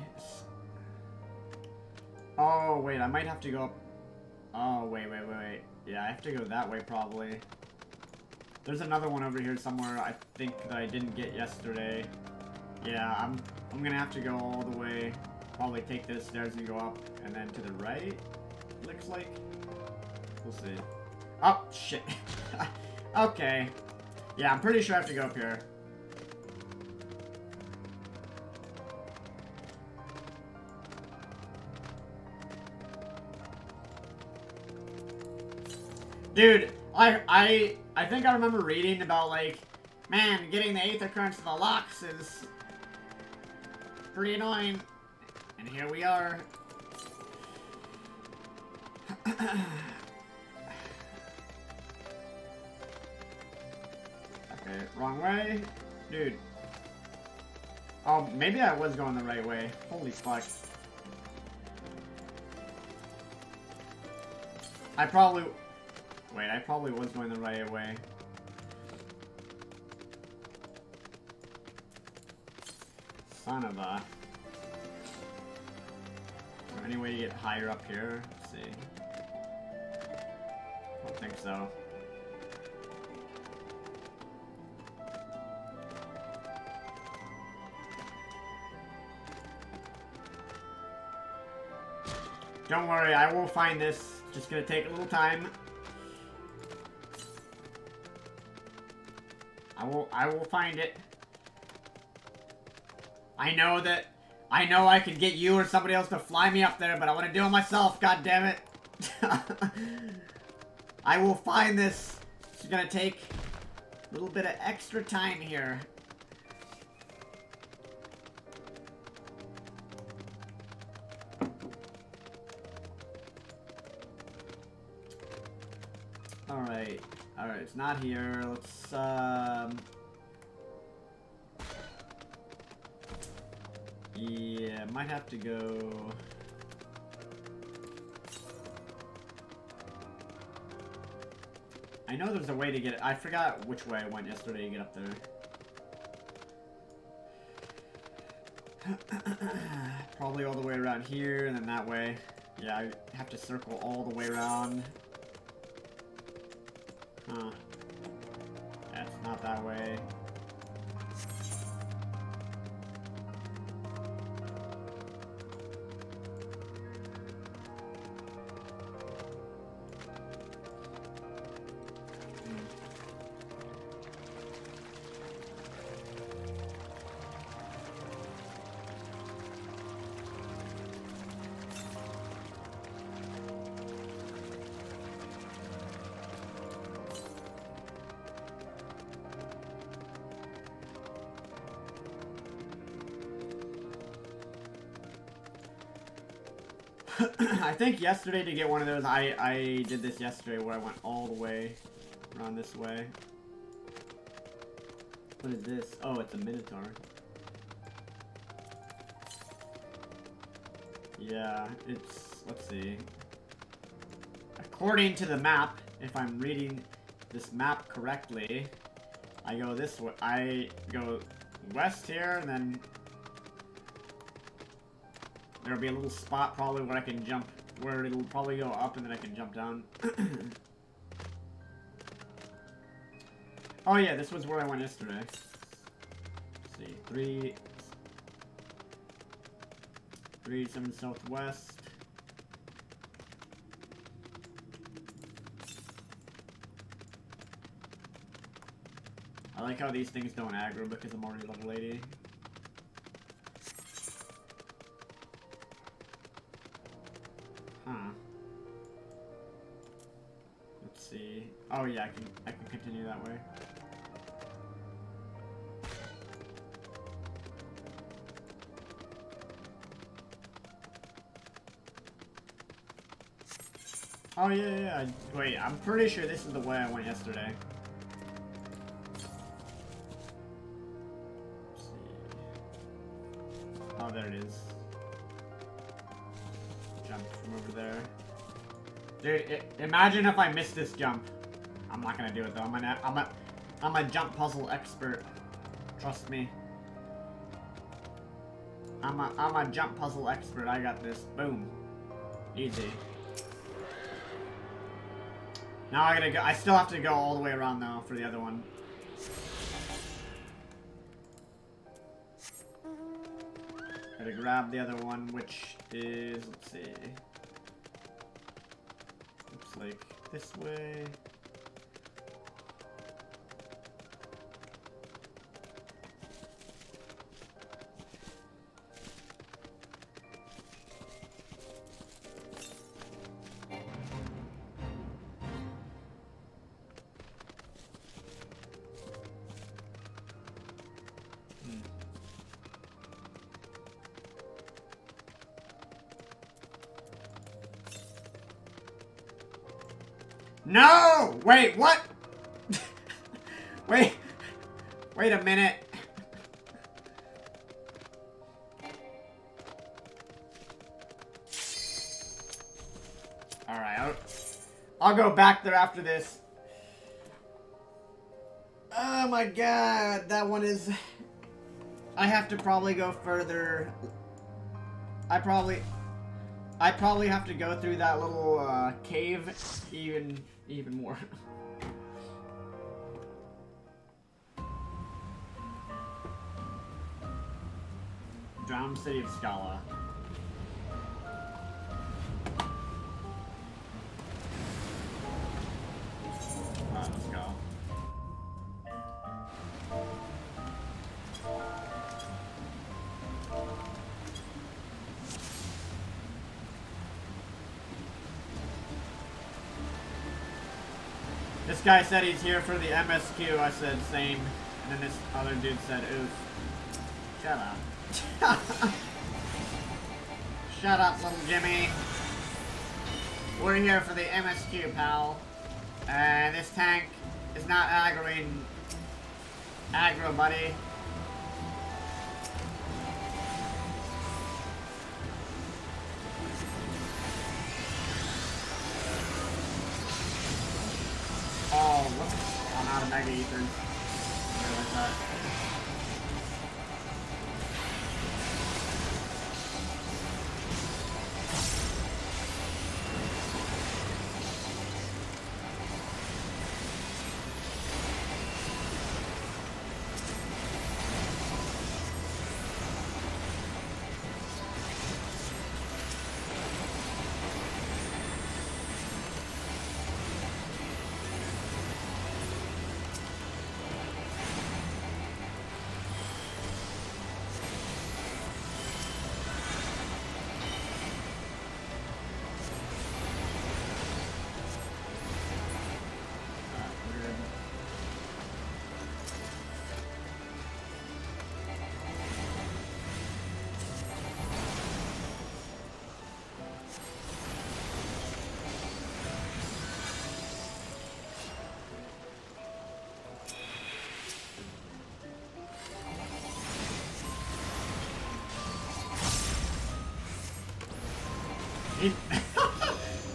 Oh, wait, I might have to go up. Oh, wait. Yeah, I have to go that way, probably. There's another one over here somewhere, I think, that I didn't get yesterday. Yeah, I'm gonna have to go all the way. Probably take the stairs and go up, and then to the right, looks like. We'll see. Oh, shit. Okay. Yeah, I'm pretty sure I have to go up here. Dude, I think I remember reading about, like, man, getting the Aether Currents to the locks is pretty annoying. And here we are. Okay, wrong way. Dude. Oh, maybe I was going the right way. Holy fuck. I probably was going the right way. Son of a... Is there any way to get higher up here? Let's see. I don't think so. Don't worry, I will find this. Just gonna take a little time. I will find it. I know I could get you or somebody else to fly me up there, but I want to do it myself, god damn it. I will find this. It's gonna take a little bit of extra time here. Alright, it's not here. Let's, yeah, might have to go... I know there's a way to get it. I forgot which way I went yesterday to get up there. Probably all the way around here, and then that way. Yeah, I have to circle all the way around. Huh. That's not that way. I think yesterday to get one of those, I did this yesterday where I went all the way around this way. What is this? Oh, it's a Minotaur. Yeah, it's... let's see. According to the map, if I'm reading this map correctly, I go this way. I go west here, and then there'll be a little spot probably where I can jump, where it'll probably go up, and then I can jump down. Oh yeah, this was where I went yesterday. Let's see, 337 southwest. I like how these things don't aggro because I'm already level 80. Huh. Let's see. Oh yeah, I can continue that way. Oh yeah. Wait, I'm pretty sure this is the way I went yesterday. Let's see. Oh, there it is. Jump from over there. Dude, imagine if I missed this jump. I'm not gonna do it though. I'm a jump puzzle expert. Trust me. I'm a jump puzzle expert. I got this. Boom. Easy. Now I gotta go. I still have to go all the way around though for the other one. Gotta grab the other one, which is, let's see. Looks like this way. No! Wait, what? Wait a minute. Alright, I'll go back there after this. Oh my god, that one is... I have to probably go further. I probably have to go through that little cave even more. Drowned City of Scala. Alright, let's go. This guy said he's here for the MSQ. I said same. And then this other dude said oof. Shut up. Shut up, little Jimmy. We're here for the MSQ, pal. And this tank is not aggroing. Aggro, buddy. Oh, whoops. I'm out of Mega Ethers. Where was that?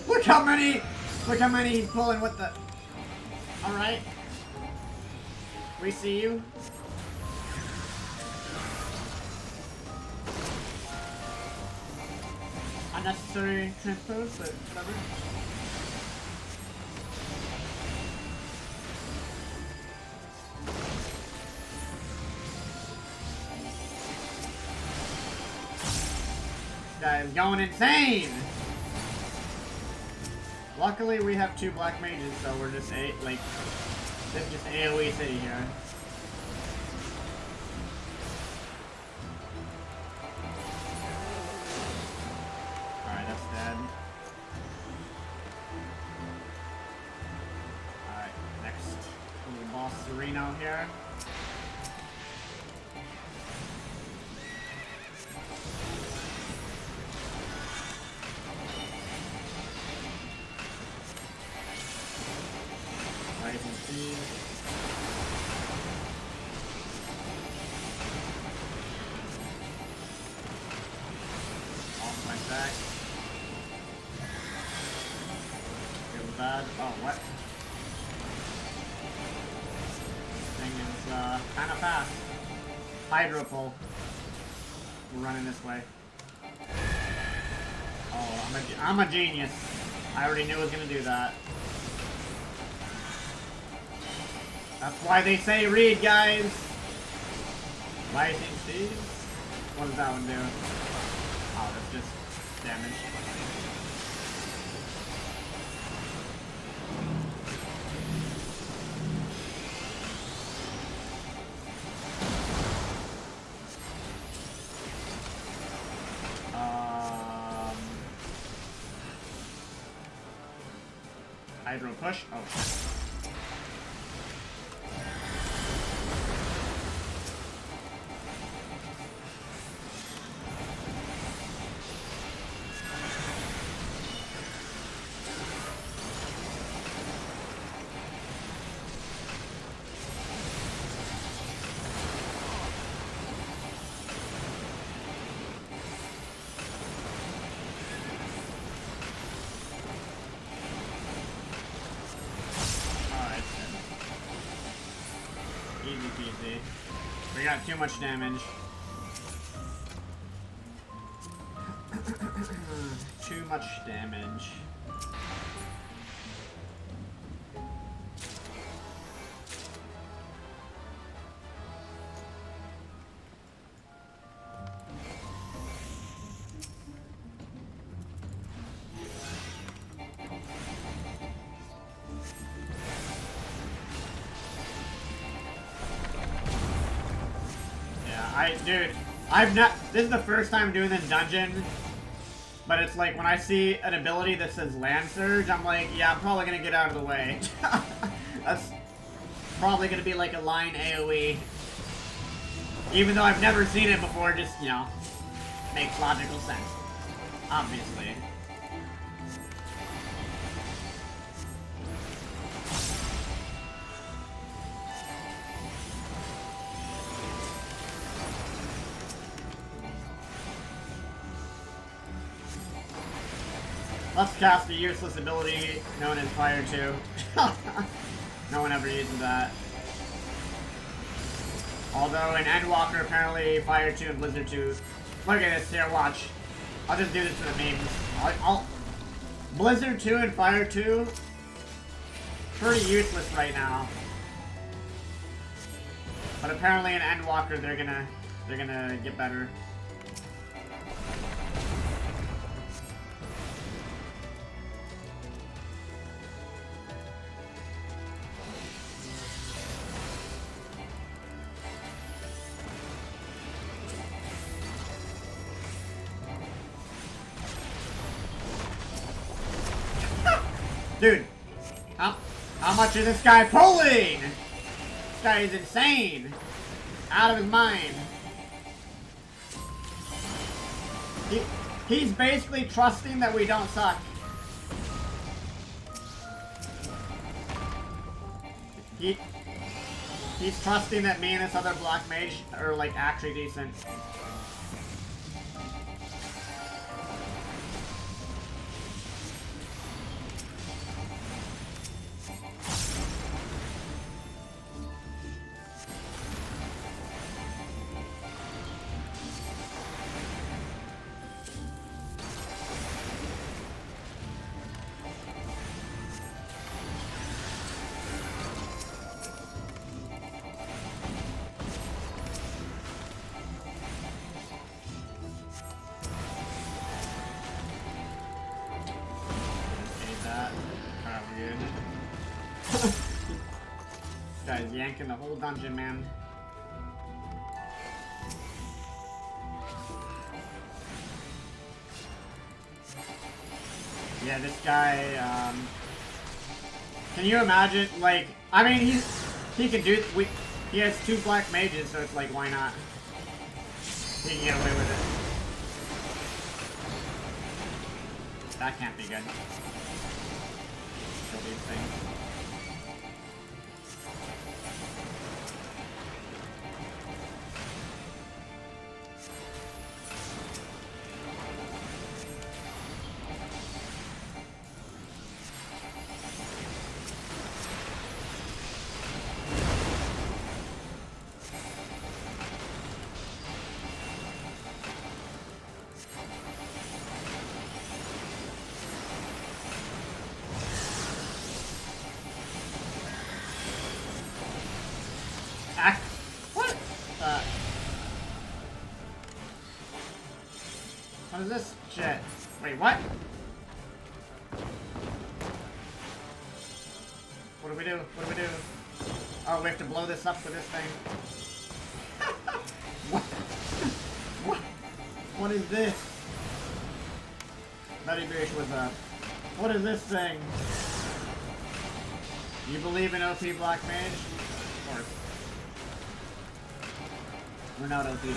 Look how many he's pulling. What the? All right. We see you. Unnecessary transpose, but whatever. This guy is going insane! Luckily, we have 2 black mages, so we're just this is just AoE city here. Alright, that's dead. Alright, next little boss Sereno here. Off my back. Feels bad. Oh, what? Thing is kind of fast. Hydro pull. We're running this way. Oh, I'm a genius. I already knew it was gonna do that. That's why they say read, guys! Rising Seas? What does that one do? Oh, that's just damage. Hydro push? Oh, shit. Easy peasy. We got too much damage. Too much damage. Dude, this is the first time doing this dungeon, but it's like when I see an ability that says Land Surge, I'm like, yeah, I'm probably gonna get out of the way. That's probably gonna be like a line AoE. Even though I've never seen it before, just, you know, makes logical sense. Obviously. Let's cast a useless ability known as Fire 2. No one ever uses that. Although in Endwalker, apparently Fire 2 and Blizzard 2. Look at this here, watch. I'll just do this for the memes. Blizzard 2 and Fire 2, pretty useless right now. But apparently in Endwalker, they're gonna get better. Dude, how much is this guy pulling? This guy is insane. Out of his mind. He's basically trusting that we don't suck. He's trusting that me and this other black mage are like actually decent. Guy's yanking the whole dungeon, man. Yeah, this guy, can you imagine, like, I mean, he can do, he has 2 black mages, so it's like, why not? He can get away with it. That can't be good. Kill these things. What? What is this shit? Wait, what? What do we do? What do we do? Oh, we have to blow this up with this thing. What? What? What is this? Betty Beach was up. What is this thing? You believe in OP Blackmage? Of course. We're not OP though.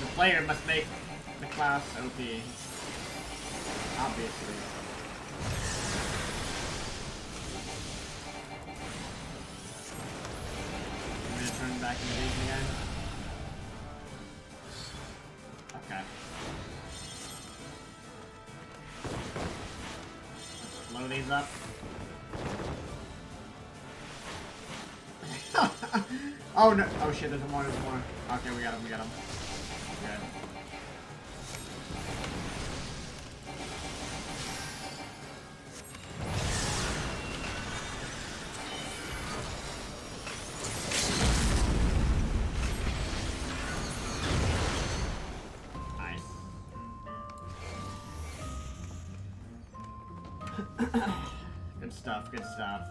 The player must make the class OP. Obviously. I'm gonna turn back into these again. Okay. Let's blow these up. Oh no! Oh shit! There's more. There's more. Okay, we got him. We got him. Good. Nice. Good stuff. Good stuff.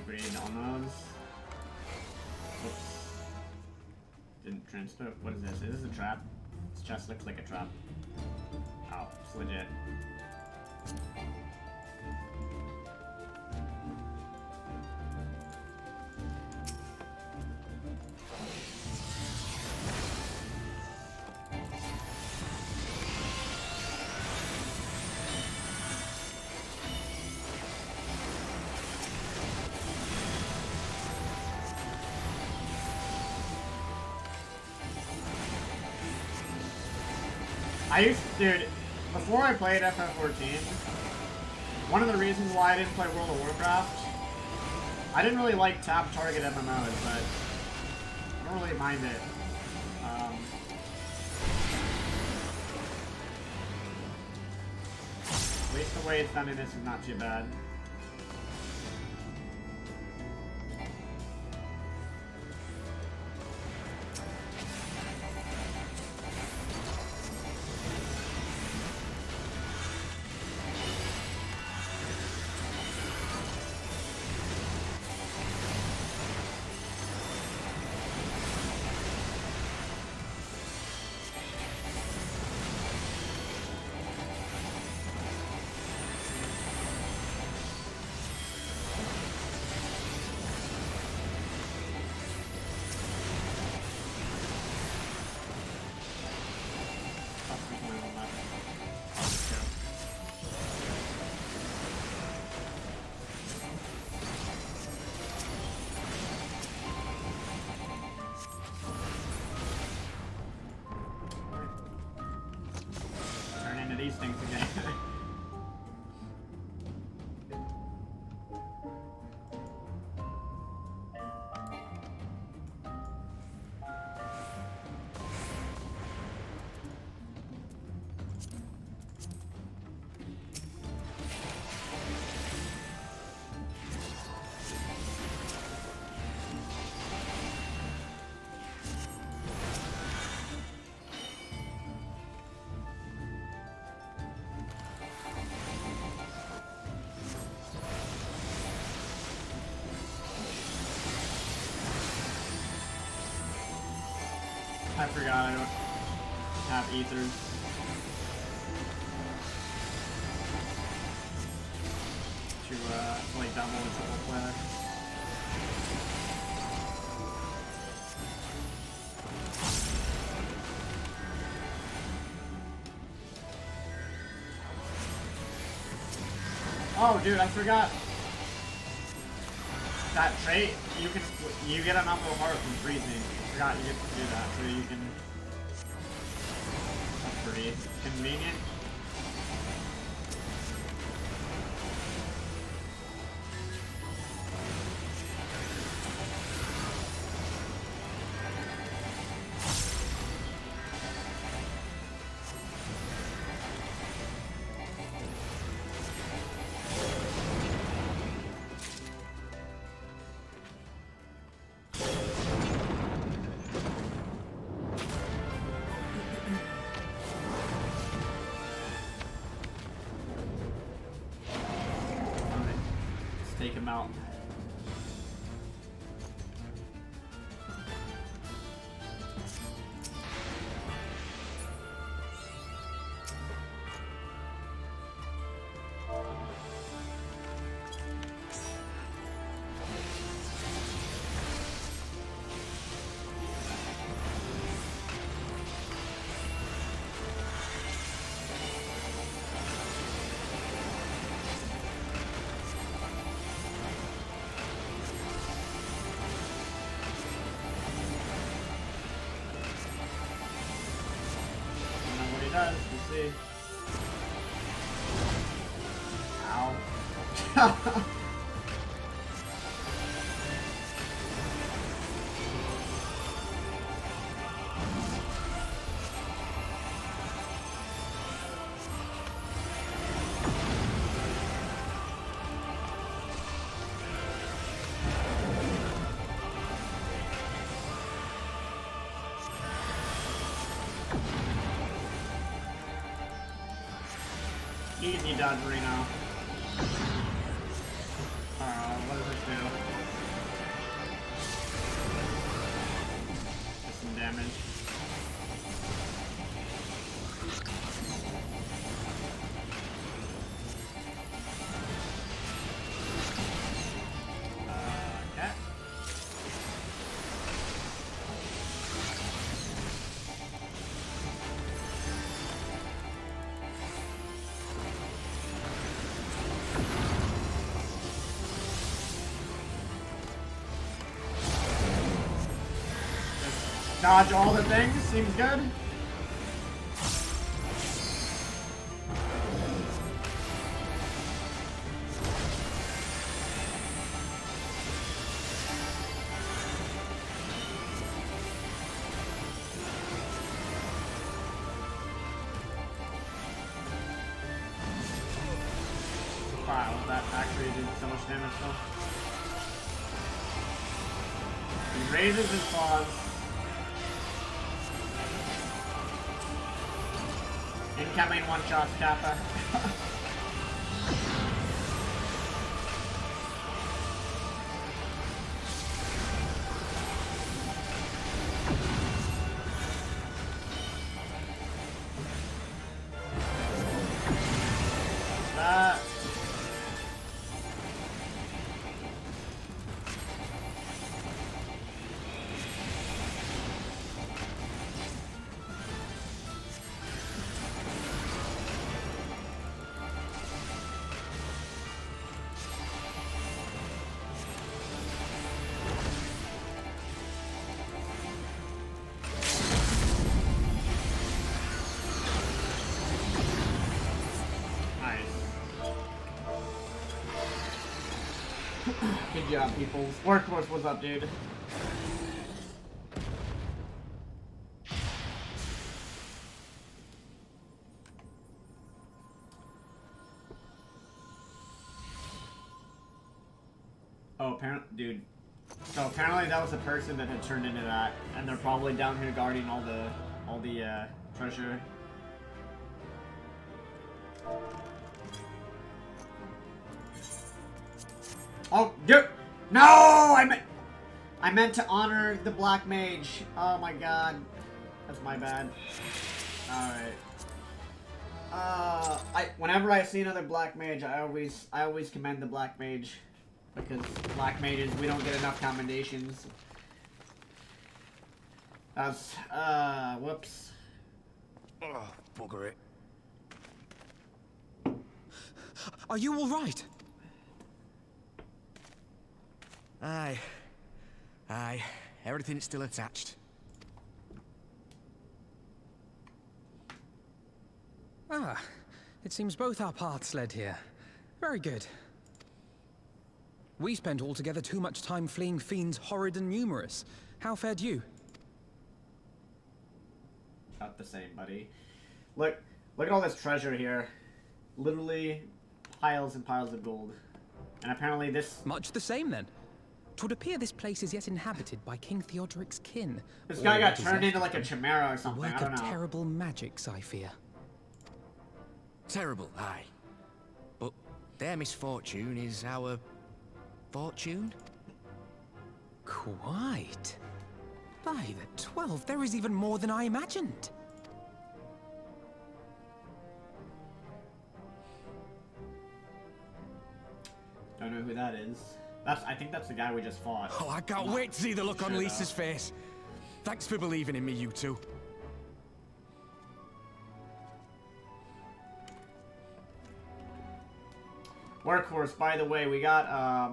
Great, almost. Whoops. Didn't transfer. What is this? Is this a trap? This just looks like a trap. Oh, it's legit. Dude, before I played FF14, one of the reasons why I didn't play World of Warcraft, I didn't really like tab target MMOs, but I don't really mind it. At least the way it's done in this is not too bad. These things again. I forgot I don't have ethers. To like double and triple player. Oh, dude, I forgot. That trait, you get an upper heart from freezing. I forgot you get to do that, so you can. That's pretty convenient. Take him out. We'll see. Ow. Easy dodge Reno. What does this do? Just some damage. Okay. Dodge all the things, seems good. Wow, that actually did so much damage though. He raises his claws. Incoming one-shot Kappa. That. Good job, people. Workhorse, what's up, dude? Oh, apparently, dude. So apparently that was a person that had turned into that, and they're probably down here guarding all the treasure. Oh, dude! No! I meant to honor the Blackmage. Oh my god. That's my bad. Alright. Whenever I see another Blackmage, I always commend the Blackmage. Because Blackmages, we don't get enough commendations. That's, whoops. Oh, bugger it. Are you all right? Aye. Aye. Everything's still attached. Ah, it seems both our paths led here. Very good. We spent altogether too much time fleeing fiends horrid and numerous. How fared you? Not the same, buddy. Look at all this treasure here. Literally piles and piles of gold. And apparently this... Much the same, then. 'Twould appear this place is yet inhabited by King Theodoric's kin. This guy got what is turned left into like a of them. chimera or The something, work I don't of know. terrible magics, I fear. Terrible, aye. But their misfortune is our fortune? Quite. By the 12, there is even more than I imagined. Don't know who that is. I think that's the guy we just fought. Oh, I can't wait to see the look on Lisa's face. Thanks for believing in me, you two. Workhorse, by the way, we got,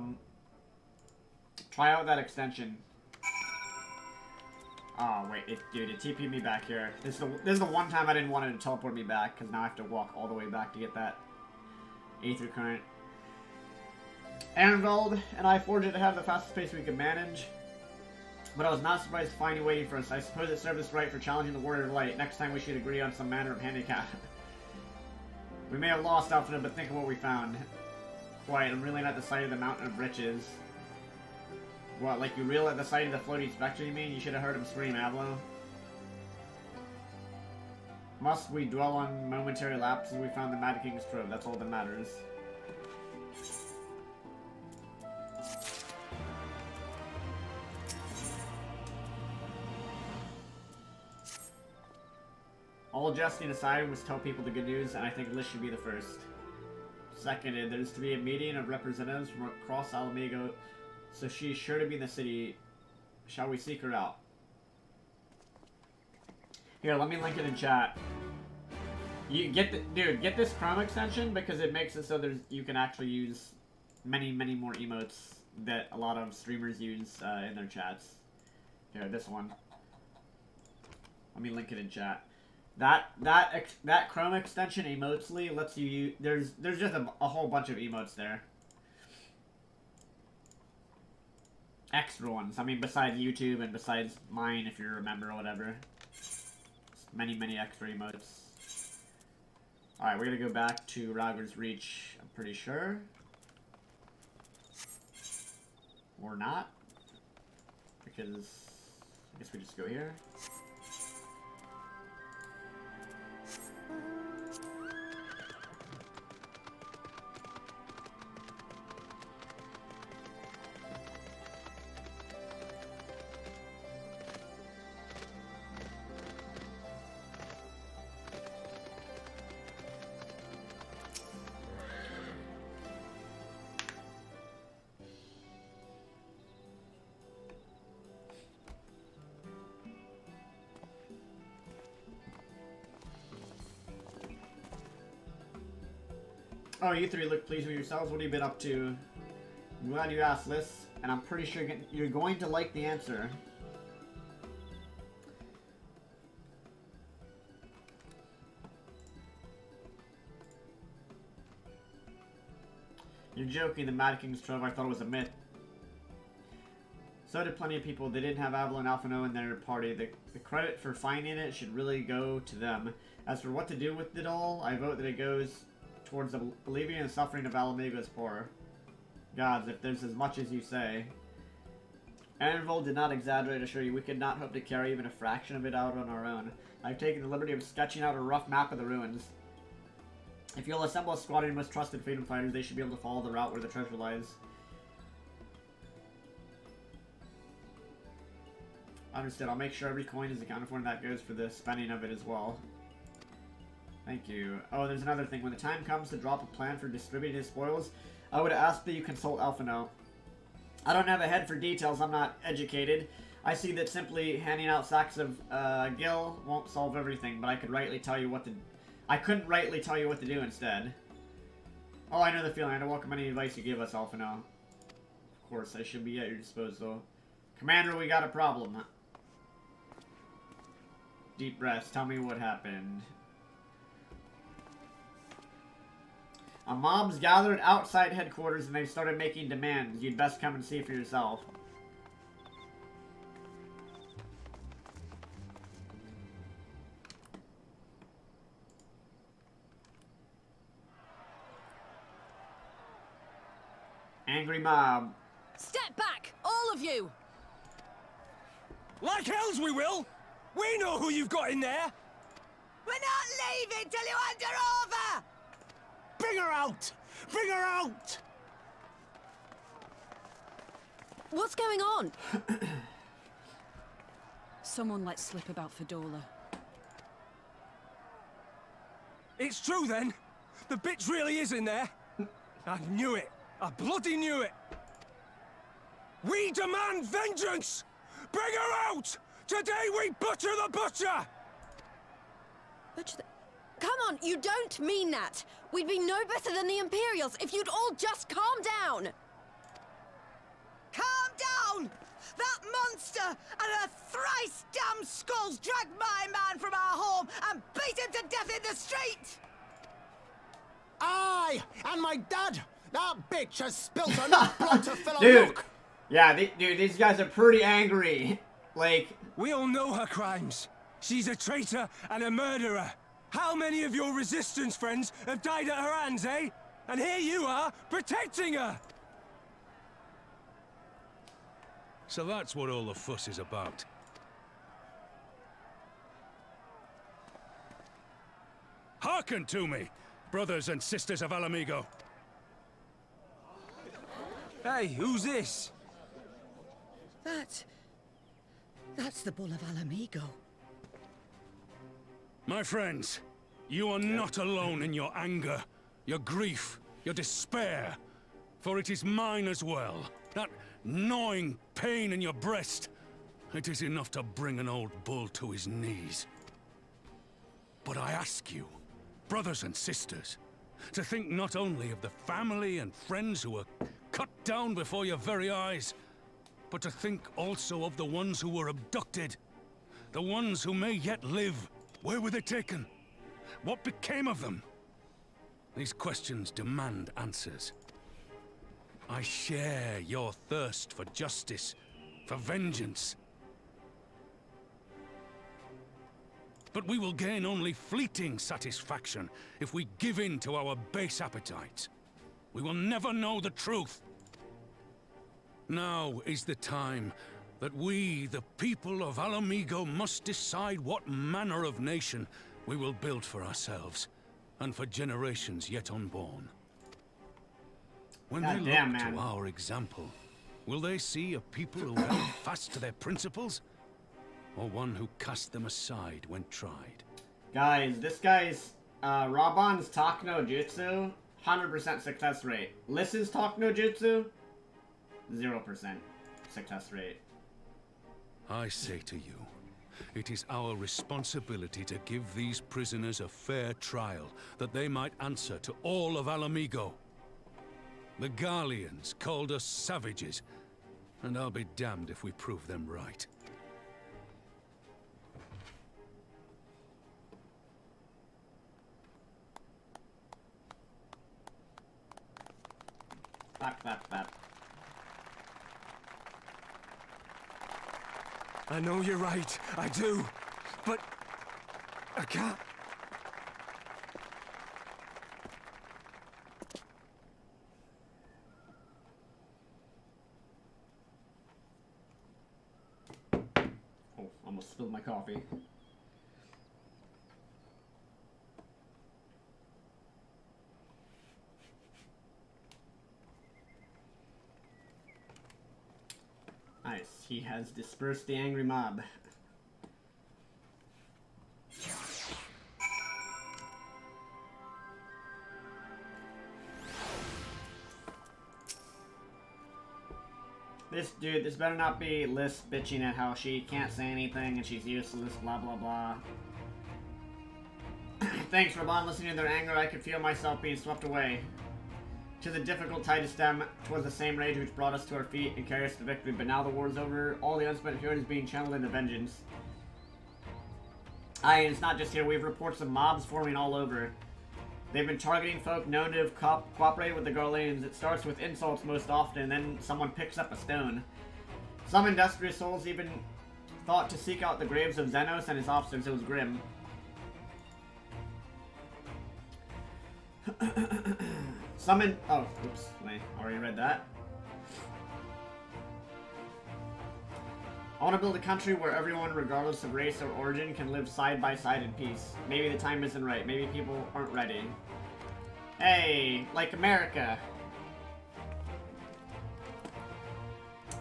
try out that extension. Oh, wait, dude, it TP'd me back here. This is the one time I didn't want it to teleport me back, because now I have to walk all the way back to get that Aether Current. Anveld and I forged it to have the fastest pace we could manage, but I was not surprised to find you waiting for us. I suppose it served us right for challenging the Warrior of Light. Next time we should agree on some manner of handicap. We may have lost Alpha, but think of what we found. Quite, I'm reeling at the sight of the mountain of riches. What, like you reel at the sight of the floating spectre, you mean? You should have heard him scream, Avlo. Must we dwell on momentary lapses? We found the Mad King's trove. That's all that matters. All jesting aside, we must tell people the good news, and I think Liz should be the first. Seconded, there's to be a meeting of representatives from across Alamigo, so she's sure to be in the city. Shall we seek her out? Here, let me link it in chat. You get get this Chrome extension because it makes it so you can actually use many more emotes that a lot of streamers use in their chats. Here, this one. Let me link it in chat. That Chrome extension Emotesly lets you use, there's just a whole bunch of emotes there. Extra ones. I mean, besides YouTube and besides mine, if you remember or whatever. Just many extra emotes. Alright, we're gonna go back to Raggar's Reach, I'm pretty sure. Or not. Because I guess we just go here. Oh, you three look pleased with yourselves. What have you been up to? I'm glad you asked, Liz, and I'm pretty sure you're going to like the answer. You're joking, the Mad King's Trove, I thought it was a myth. So did plenty of people. They didn't have Avalon Alphano in their party. The credit for finding it should really go to them. As for what to do with it all, I vote that it goes towards the believing and suffering of Alamigo's poor. Gods, if there's as much as you say. Anvil did not exaggerate, assure you. We could not hope to carry even a fraction of it out on our own. I've taken the liberty of sketching out a rough map of the ruins. If you'll assemble a squad of your most trusted freedom fighters, they should be able to follow the route where the treasure lies. Understood. I'll make sure every coin is accounted for and that goes for the spending of it as well. Thank you. Oh, there's another thing. When the time comes to drop a plan for distributing his spoils, I would ask that you consult Alphino. I don't have a head for details. I'm not educated. I see that simply handing out sacks of gil won't solve everything, but I could rightly tell you what to... I couldn't rightly tell you what to do instead. Oh, I know the feeling. I don't welcome any advice you give us, Alphino. Of course, I should be at your disposal. Commander, we got a problem. Deep breaths. Tell me what happened. A mob's gathered outside headquarters and they've started making demands. You'd best come and see for yourself. Angry mob. Step back, all of you! Like hells we will! We know who you've got in there! We're not leaving till you hand her over! Bring her out! Bring her out! What's going on? Someone let slip about Fedora. It's true then! The bitch really is in there! I knew it! I bloody knew it! We demand vengeance! Bring her out! Today we butcher the butcher! Come on, you don't mean that! We'd be no better than the Imperials if you'd all just calm down! Calm down! That monster and her thrice damned skulls dragged my man from our home and beat him to death in the street! Aye! And my dad! That bitch has spilt enough blood to fill a Dude! book! Yeah, dude, these guys are pretty angry. Like... We all know her crimes. She's a traitor and a murderer. How many of your resistance friends have died at her hands, eh? And here you are, protecting her! So that's what all the fuss is about. Hearken to me, brothers and sisters of Alamigo. Hey, who's this? That's the Bull of Alamigo. My friends, you are not alone in your anger, your grief, your despair, for it is mine as well. That gnawing pain in your breast, it is enough to bring an old bull to his knees. But I ask you, brothers and sisters, to think not only of the family and friends who were cut down before your very eyes, but to think also of the ones who were abducted, the ones who may yet live. Where were they taken? What became of them? These questions demand answers. I share your thirst for justice, for vengeance. But we will gain only fleeting satisfaction if we give in to our base appetites. We will never know the truth. Now is the time that we, the people of Alamigo, must decide what manner of nation we will build for ourselves, and for generations yet unborn. When they look to our example, will they see a people who held fast to their principles, or one who cast them aside when tried? Guys, this guy's, Raban's Talk no Jutsu, 100% success rate. Lys's Talk no Jutsu, 0% success rate. I say to you, it is our responsibility to give these prisoners a fair trial, that they might answer to all of Alamigo. The Garleans called us savages, and I'll be damned if we prove them right. Clap, clap, clap. I know you're right, I do, but I can't. Oh, almost spilled my coffee. Nice. He has dispersed the angry mob. This better not be Liz bitching at how she can't say anything and she's useless, blah blah blah. Thanks, Raban. Listening to their anger, I could feel myself being swept away. 'Tis a difficult tide to stem. 'Twas the same rage which brought us to our feet and carried us to victory, but now the war's over. All the unspent fury is being channeled into vengeance. Aye, and it's not just here. We have reports of mobs forming all over. They've been targeting folk known to have cooperated with the Garleans. It starts with insults most often, and then someone picks up a stone. Some industrious souls even thought to seek out the graves of Xenos and his officers. It was grim. Oh, oops, I already read that. I want to build a country where everyone, regardless of race or origin, can live side by side in peace. Maybe the time isn't right. Maybe people aren't ready. Hey, like America.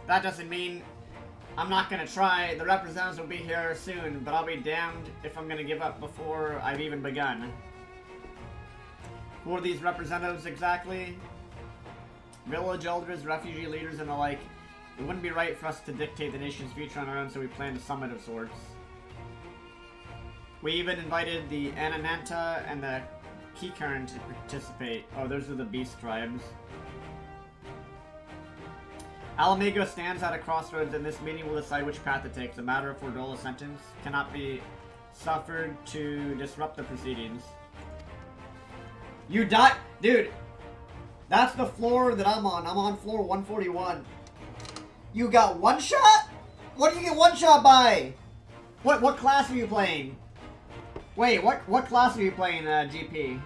That doesn't mean I'm not gonna try. The representatives will be here soon, but I'll be damned if I'm gonna give up before I've even begun. Who are these representatives exactly? Village elders, refugee leaders, and the like. It wouldn't be right for us to dictate the nation's future on our own, so we planned a summit of sorts. We even invited the Anananta and the Kikaran to participate. Oh, those are the beast tribes. Alamigo stands at a crossroads, and this meeting will decide which path it takes. A matter of Fordola's sentence cannot be suffered to disrupt the proceedings. You die, dude. That's the floor that I'm on. I'm on floor 141. You got one shot? What do you get one shot by? What class are you playing? Wait, what class are you playing, GP?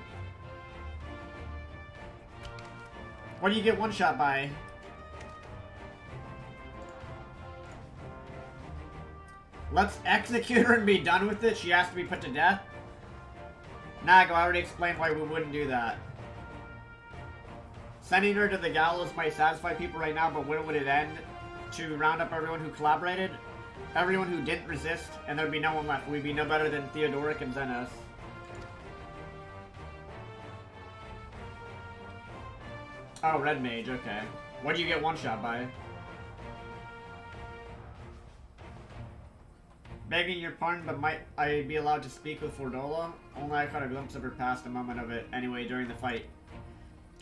What do you get one shot by? Let's execute her and be done with it. She has to be put to death. Nago, I already explained why we wouldn't do that. Sending her to the gallows might satisfy people right now, but where would it end? To round up everyone who collaborated, everyone who didn't resist, and there'd be no one left. We'd be no better than Theodoric and Xenos. Oh, Red Mage, okay. What do you get one shot by? Begging your pardon, but might I be allowed to speak with Fordola? Only I caught a glimpse of her past, a moment of it, anyway, during the fight.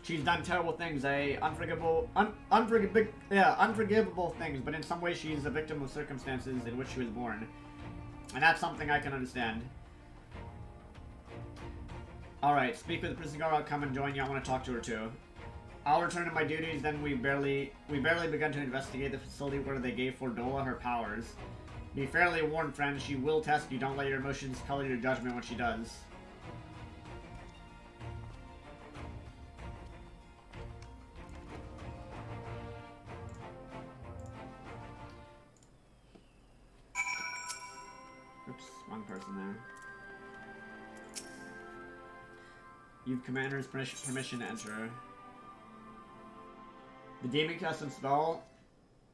She's done terrible things, unforgivable things, but in some ways she's a victim of circumstances in which she was born. And that's something I can understand. Alright, speak with the prison guard, I'll come and join you, I want to talk to her too. I'll return to my duties, then we barely begun to investigate the facility where they gave Fordola her powers. Be fairly warned, friend, she will test you, don't let your emotions color your judgment when she does. Oops, wrong person there. You've commander's permission to enter. The demon custom spell?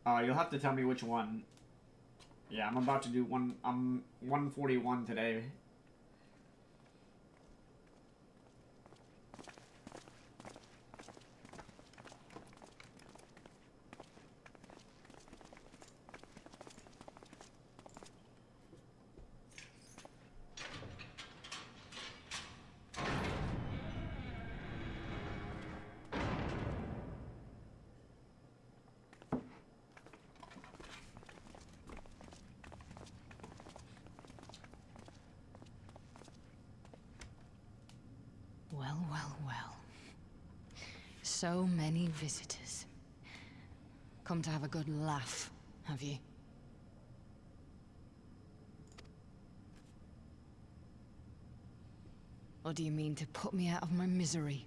You'll have to tell me which one. Yeah, I'm about to do 141 today. Well, well, well. So many visitors. Come to have a good laugh, have you? Or do you mean to put me out of my misery?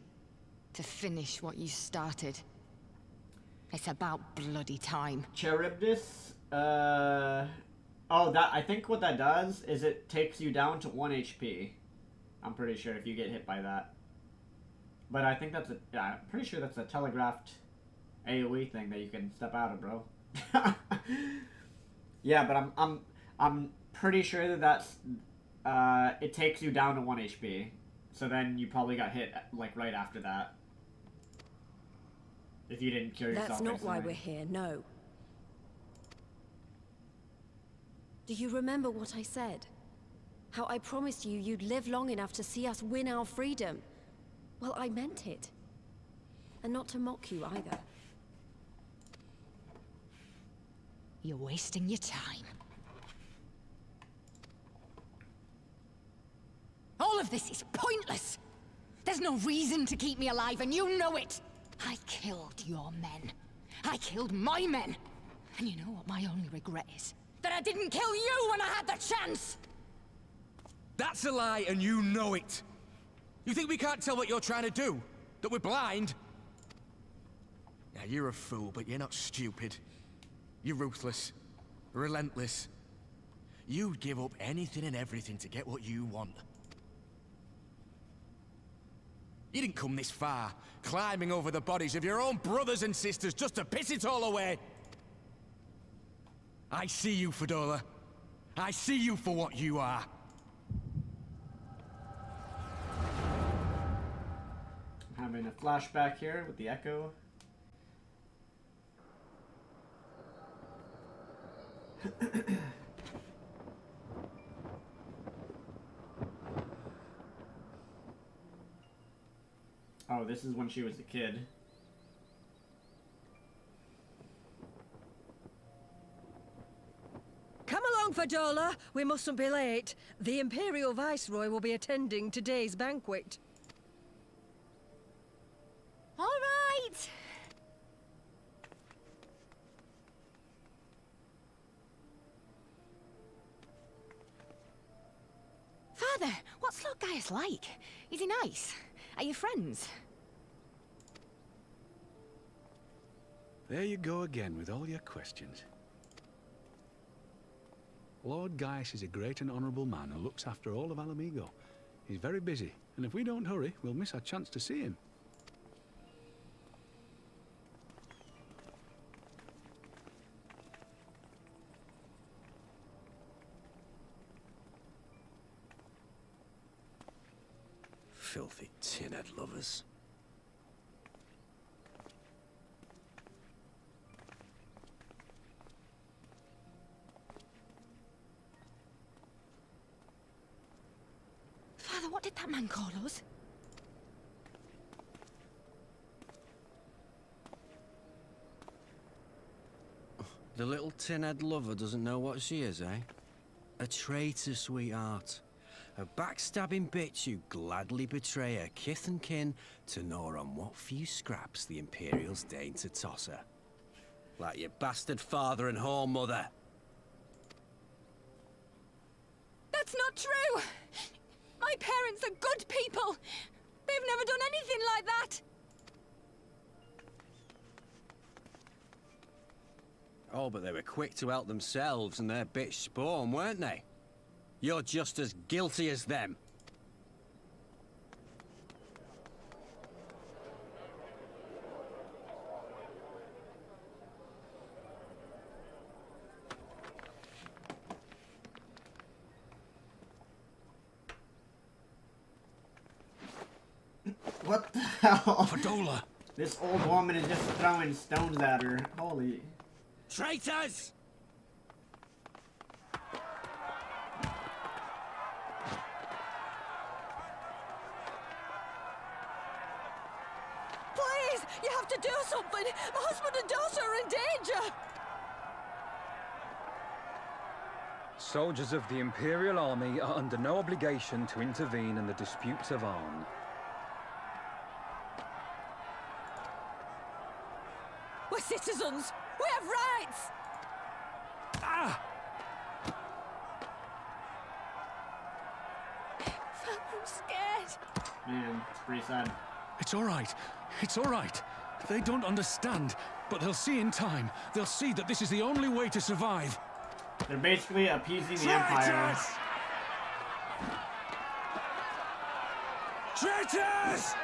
To finish what you started? It's about bloody time. Charybdis, oh, I think what that does is it takes you down to 1 HP. I'm pretty sure if you get hit by that. But I think that's I'm pretty sure that's a telegraphed AoE thing that you can step out of, bro. Yeah, but I'm pretty sure that that's it takes you down to 1 HP. So then you probably got hit like right after that. If you didn't kill yourself. That's not instantly. why we're here, no. Do you remember what I said? How I promised you you'd live long enough to see us win our freedom? Well, I meant it. And not to mock you either. You're wasting your time. All of this is pointless. There's no reason to keep me alive, and you know it. I killed your men. I killed my men. And you know what my only regret is? That I didn't kill you when I had the chance! That's a lie, and you know it. You think we can't tell what you're trying to do? That we're blind? Now, you're a fool, but you're not stupid. You're ruthless. Relentless. You'd give up anything and everything to get what you want. You didn't come this far, climbing over the bodies of your own brothers and sisters just to piss it all away. I see you, Fedora. I see you for what you are. Having a flashback here with the echo. Oh, this is when she was a kid. Come along, Fedora. We mustn't be late. The Imperial Viceroy will be attending today's banquet. All right! Father, what's Lord Gaius like? Is he nice? Are you friends? There you go again with all your questions. Lord Gaius is a great and honourable man who looks after all of Alamigo. He's very busy, and if we don't hurry, we'll miss our chance to see him. Filthy tin-head lovers. Father, what did that man call us? The little tin-head lover doesn't know what she is, eh? A traitor, sweetheart. A backstabbing bitch who'd gladly betray her kith and kin to gnaw on what few scraps the Imperials deign to toss her. Like your bastard father and whore mother. That's not true! My parents are good people! They've never done anything like that! Oh, but they were quick to help themselves and their bitch spawn, weren't they? You're just as guilty as them. What the hell? Fedora! This old woman is just throwing stones at her. Holy. Traitors! Please, you have to do something. My husband and daughter are in danger. Soldiers of the Imperial Army are under no obligation to intervene in the disputes of Arn. We're citizens. We have rights. Ah! I'm scared. Man, it's pretty sad. It's all right. It's all right. They don't understand, but they'll see in time. They'll see that this is the only way to survive. They're basically appeasing the Empire. Traitors!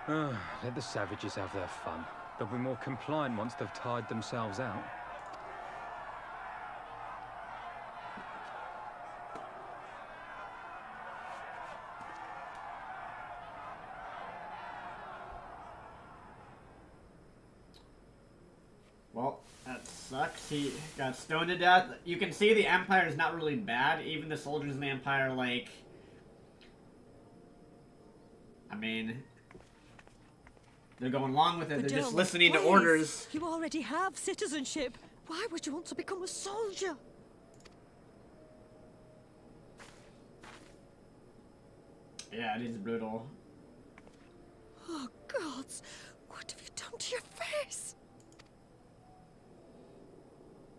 Let the savages have their fun. They'll be more compliant once they've tired themselves out. Well, that sucks. He got stoned to death. You can see the Empire is not really bad. Even the soldiers in the Empire, like... I mean... They're going along with it. They're just listening to orders. You already have citizenship. Why would you want to become a soldier? Yeah, it is brutal. Oh, gods. What have you done to your face?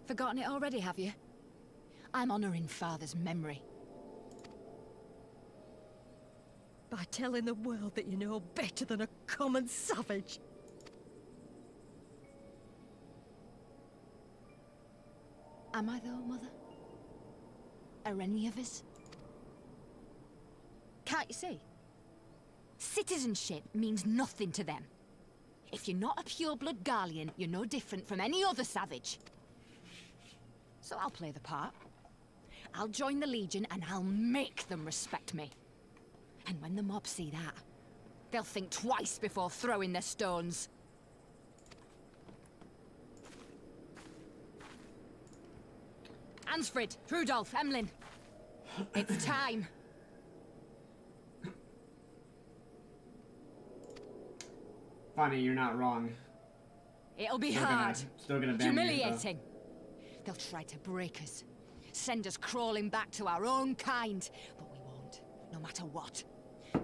Forgotten it already, have you? I'm honoring Father's memory. By telling the world that you know better than a common savage. Am I though, Mother? Are any of us? Can't you see? Citizenship means nothing to them. If you're not a pure-blood Garlean, you're no different from any other savage. So I'll play the part. I'll join the Legion and I'll make them respect me. And when the mob see that, they'll think twice before throwing their stones. Ansfrid, Rudolph, Emlyn. It's time. Funny, you're not wrong. It'll be Still hard. still gonna ban me, humiliating. They'll try to break us. Send us crawling back to our own kind. But we won't, no matter what.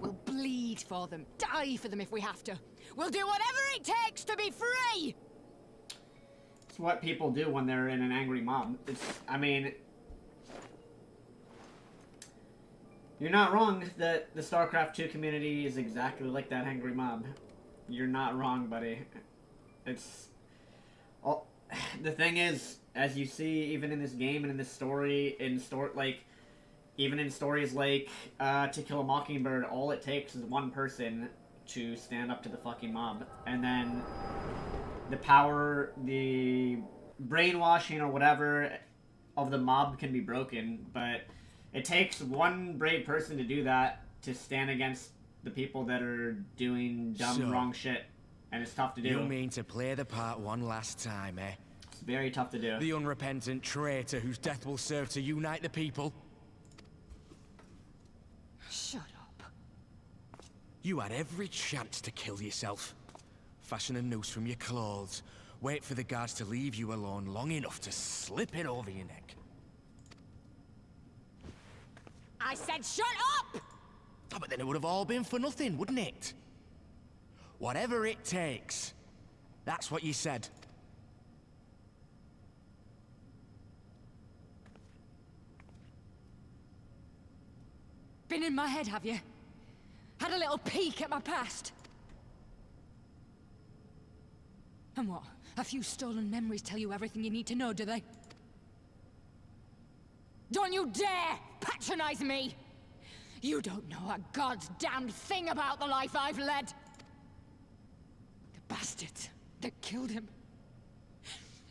We'll bleed for them, die for them if we have to. We'll do whatever it takes to be free! It's what people do when they're in an angry mob. I mean... You're not wrong that the StarCraft 2 community is exactly like that angry mob. You're not wrong, buddy. It's... Oh, the thing is, as you see, even in this game and in this story, even in stories like To Kill a Mockingbird, all it takes is one person to stand up to the fucking mob. And then the power, the brainwashing or whatever of the mob can be broken. But it takes one brave person to do that, to stand against the people that are doing dumb, wrong shit. And it's tough to do. You mean to play the part one last time, eh? It's very tough to do. The unrepentant traitor whose death will serve to unite the people? Shut up. You had every chance to kill yourself. Fashion a noose from your clothes. Wait for the guards to leave you alone long enough to slip it over your neck. I said shut up! Oh, but then it would have all been for nothing, wouldn't it? Whatever it takes. That's what you said. Been in my head, have you? Had a little peek at my past? And what? A few stolen memories tell you everything you need to know, do they? Don't you dare patronize me! You don't know a god's damned thing about the life I've led! The bastards that killed him.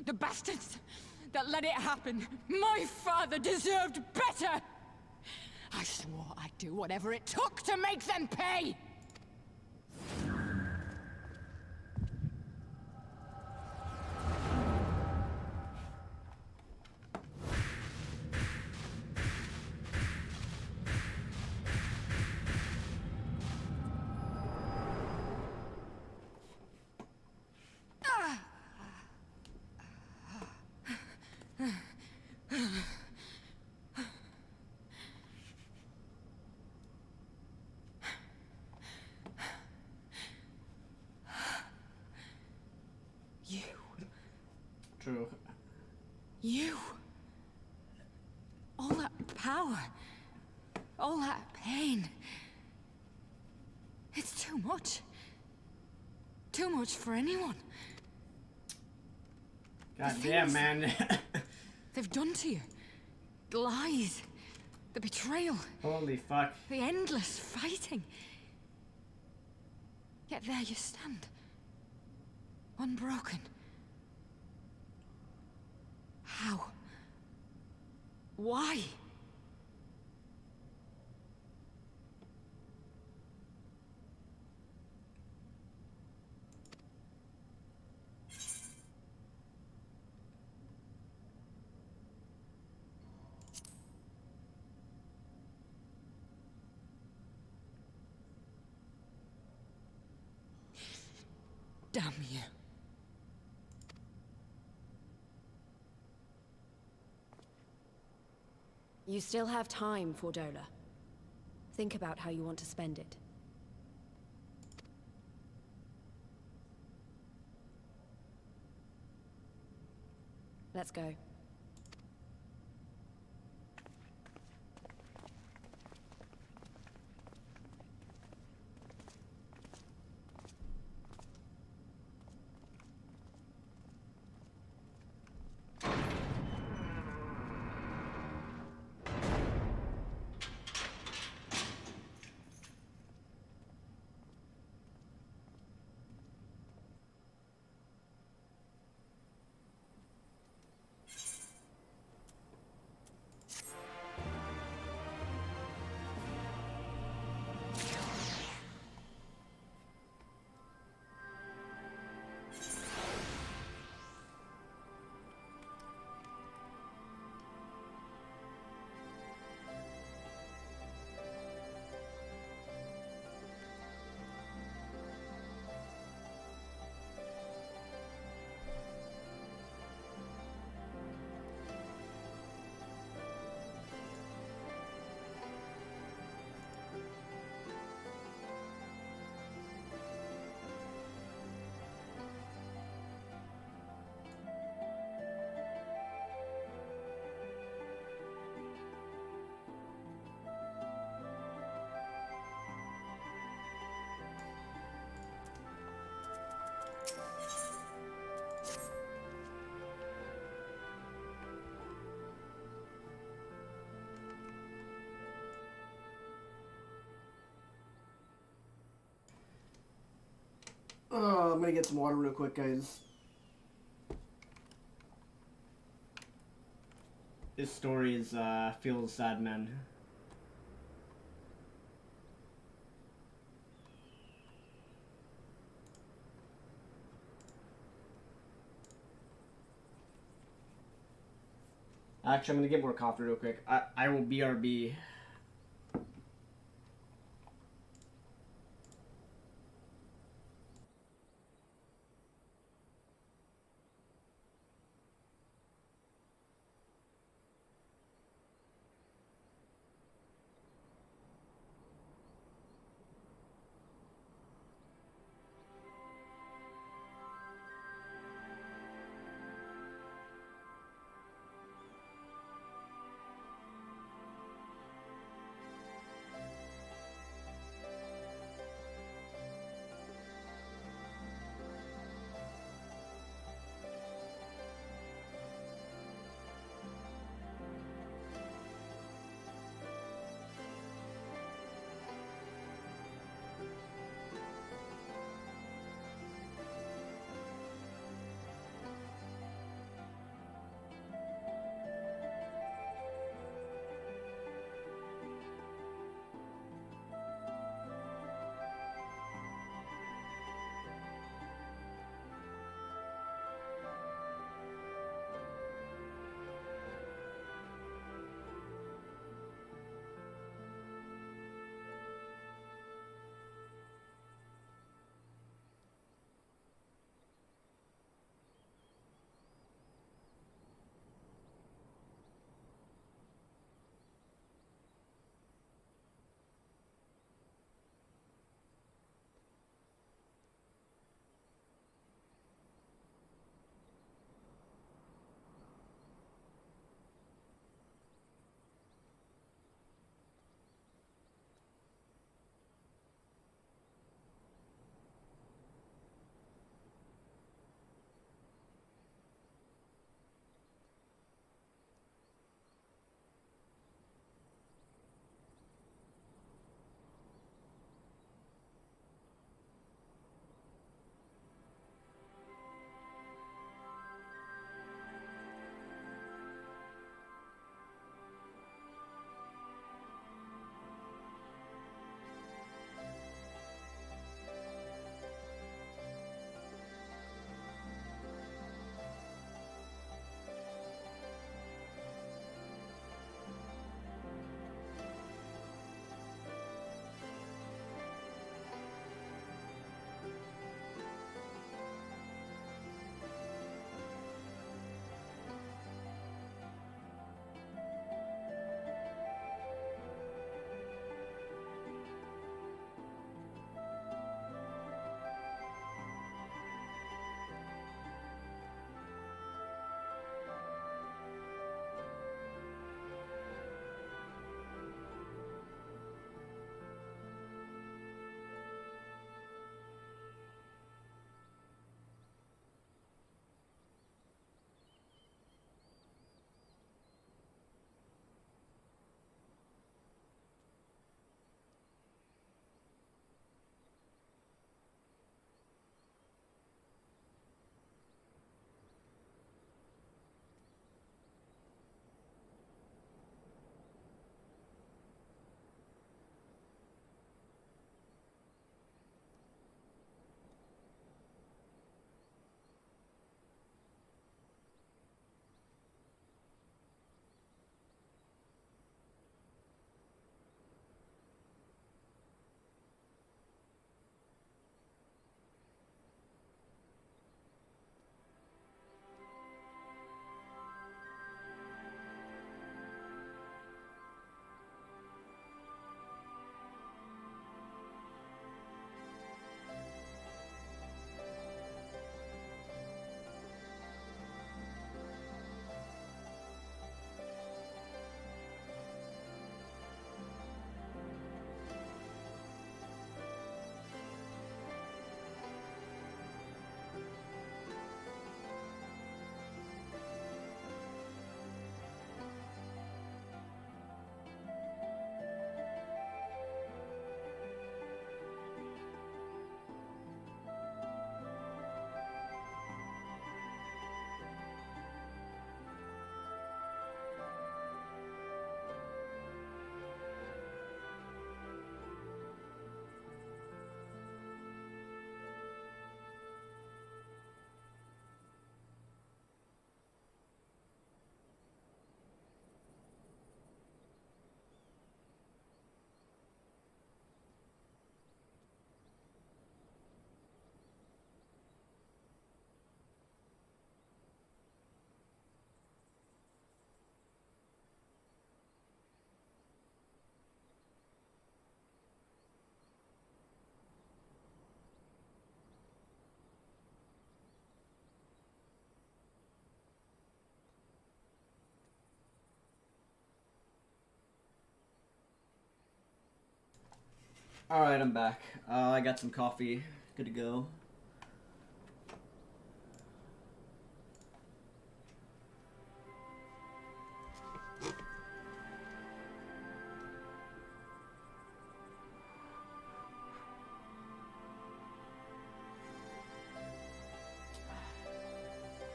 The bastards that let it happen. My father deserved better! I swore I'd do whatever it took to make them pay! True. You! All that power, all that pain. It's too much. Too much for anyone. God damn, man. They've done to you. The lies, the betrayal. Holy fuck. The endless fighting. Yet there you stand. Unbroken. How? Why? Damn you. You still have time, Fordola. Think about how you want to spend it. Let's go. I'm gonna get some water real quick, guys. This story is, feels sad, man. Actually, I'm gonna get more coffee real quick. I will BRB. Alright, I'm back. I got some coffee. Good to go.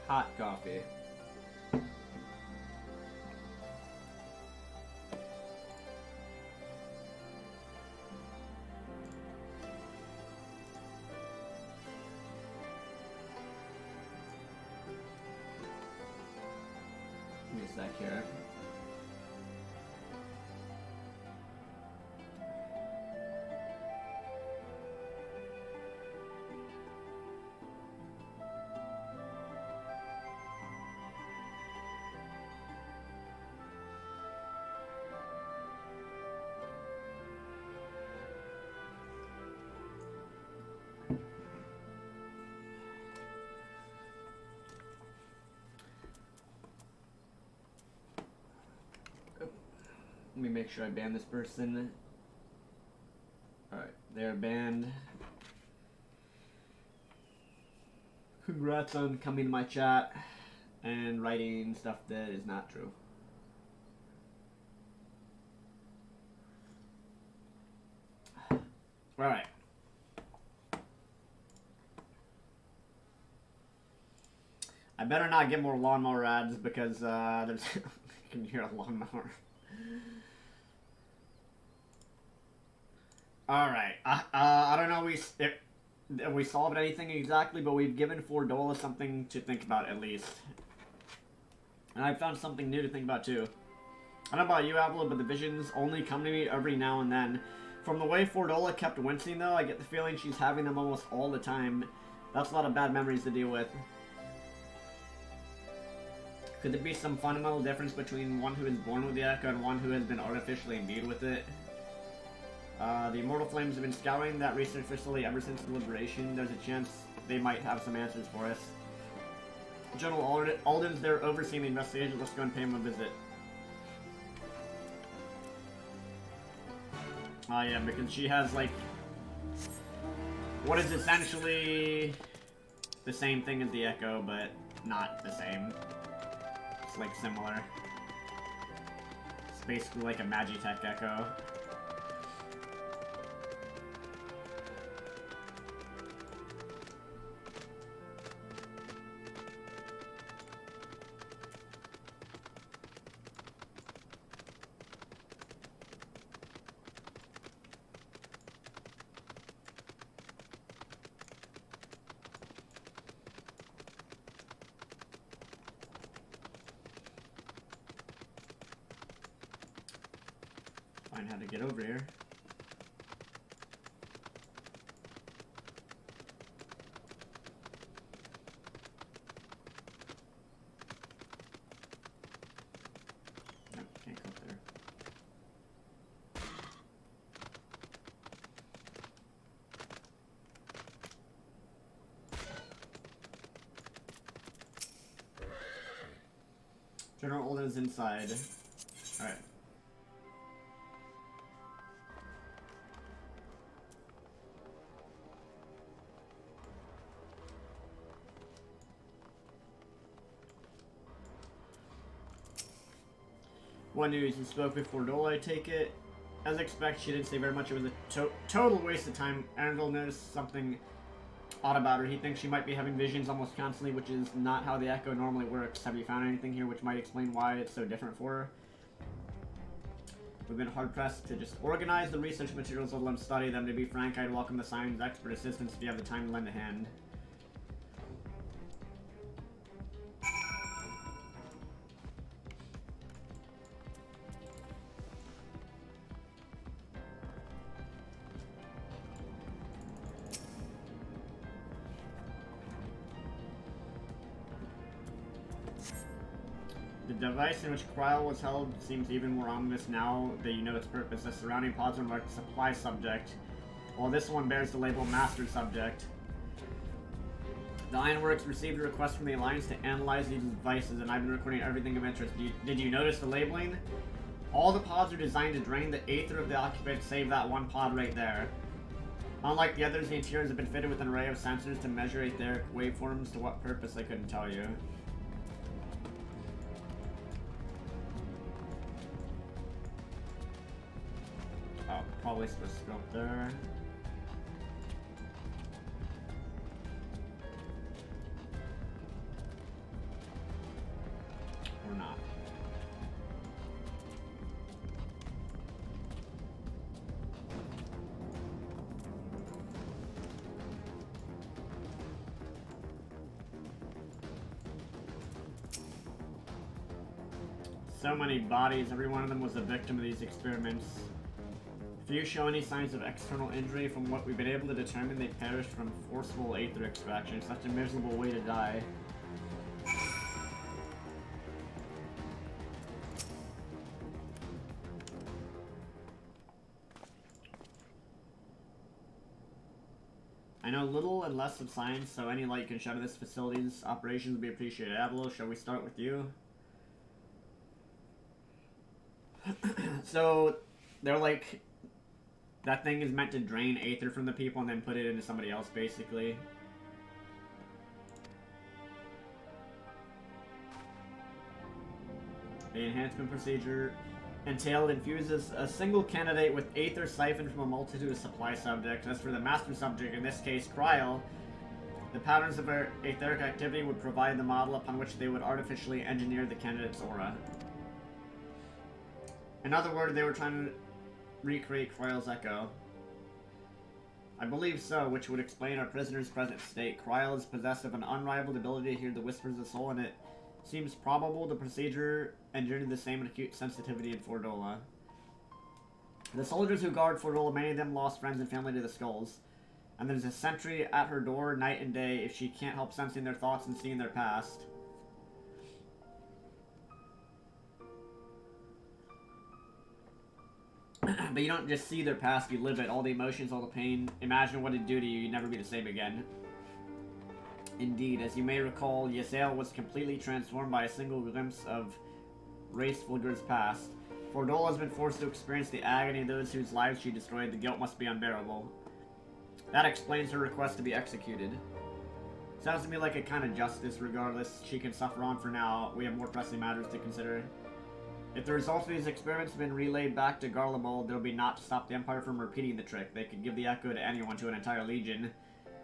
Hot coffee. Give me a sec here. Let me make sure I ban this person. Alright, they're banned. Congrats on coming to my chat and writing stuff that is not true. Alright. I better not get more lawnmower ads because there's you can hear a lawnmower. Alright, I don't know if we solved anything exactly, but we've given Fordola something to think about at least. And I found something new to think about too. I don't know about you, Avila, but the visions only come to me every now and then. From the way Fordola kept wincing though, I get the feeling she's having them almost all the time. That's a lot of bad memories to deal with. Could there be some fundamental difference between one who is born with the Echo and one who has been artificially imbued with it? The Immortal Flames have been scouring that research facility ever since the Liberation. There's a chance they might have some answers for us. General Alden's there overseeing the investigation. Let's go and pay him a visit. Oh yeah, because she has like what is essentially the same thing as the Echo, but not the same. It's like similar. It's basically like a Magitech Echo. Find how to get over here. Nope, can't go up there. General Olden's inside. Alright. One news, you spoke with Fordola, I take it. As expected, she didn't say very much. It was a total waste of time. Arendelle noticed something odd about her. He thinks she might be having visions almost constantly, which is not how the Echo normally works. Have you found anything here which might explain why it's so different for her? We've been hard-pressed to just organize the research materials, let them study them. To be frank, I'd welcome the science expert assistance if you have the time to lend a hand. The device in which Cryle was held seems even more ominous now that you know its purpose. The surrounding pods are marked supply subject, while this one bears the label master subject. The Ironworks received a request from the Alliance to analyze these devices, and I've been recording everything of interest. Did you notice the labeling? All the pods are designed to drain the aether of the occupant, save that one pod right there. Unlike the others, the interiors have been fitted with an array of sensors to measure etheric waveforms. To what purpose, I couldn't tell you. Oh, probably supposed to go up there. Or not. So many bodies, every one of them was a victim of these experiments. Few show any signs of external injury. From what we've been able to determine, they perished from forceful aether extraction. Such a miserable way to die. I know little and less of science, so any light you can shed on this facility's operations would be appreciated. Avilo, shall we start with you? So, they're like, that thing is meant to drain aether from the people and then put it into somebody else, basically. The enhancement procedure entailed infuses a single candidate with aether siphoned from a multitude of supply subjects. As for the master subject, in this case, Kryl, the patterns of their etheric activity would provide the model upon which they would artificially engineer the candidate's aura. In other words, they were trying to recreate Kryl's echo. I believe so, which would explain our prisoner's present state. Kryl is possessed of an unrivaled ability to hear the whispers of the soul, and it seems probable the procedure engendered the same acute sensitivity in Fordola. The soldiers who guard Fordola, many of them lost friends and family to the skulls, and there's a sentry at her door night and day if she can't help sensing their thoughts and seeing their past. But you don't just see their past, you live it. All the emotions, all the pain. Imagine what it'd do to you, you'd never be the same again. Indeed, as you may recall, Ysael was completely transformed by a single glimpse of Race Fulgur's past. Fordola has been forced to experience the agony of those whose lives she destroyed. The guilt must be unbearable. That explains her request to be executed. Sounds to me like a kind of justice. Regardless, she can suffer on for now. We have more pressing matters to consider. If the results of these experiments have been relayed back to Garlemald, there will be naught to stop the Empire from repeating the trick. They could give the echo to anyone, to an entire legion.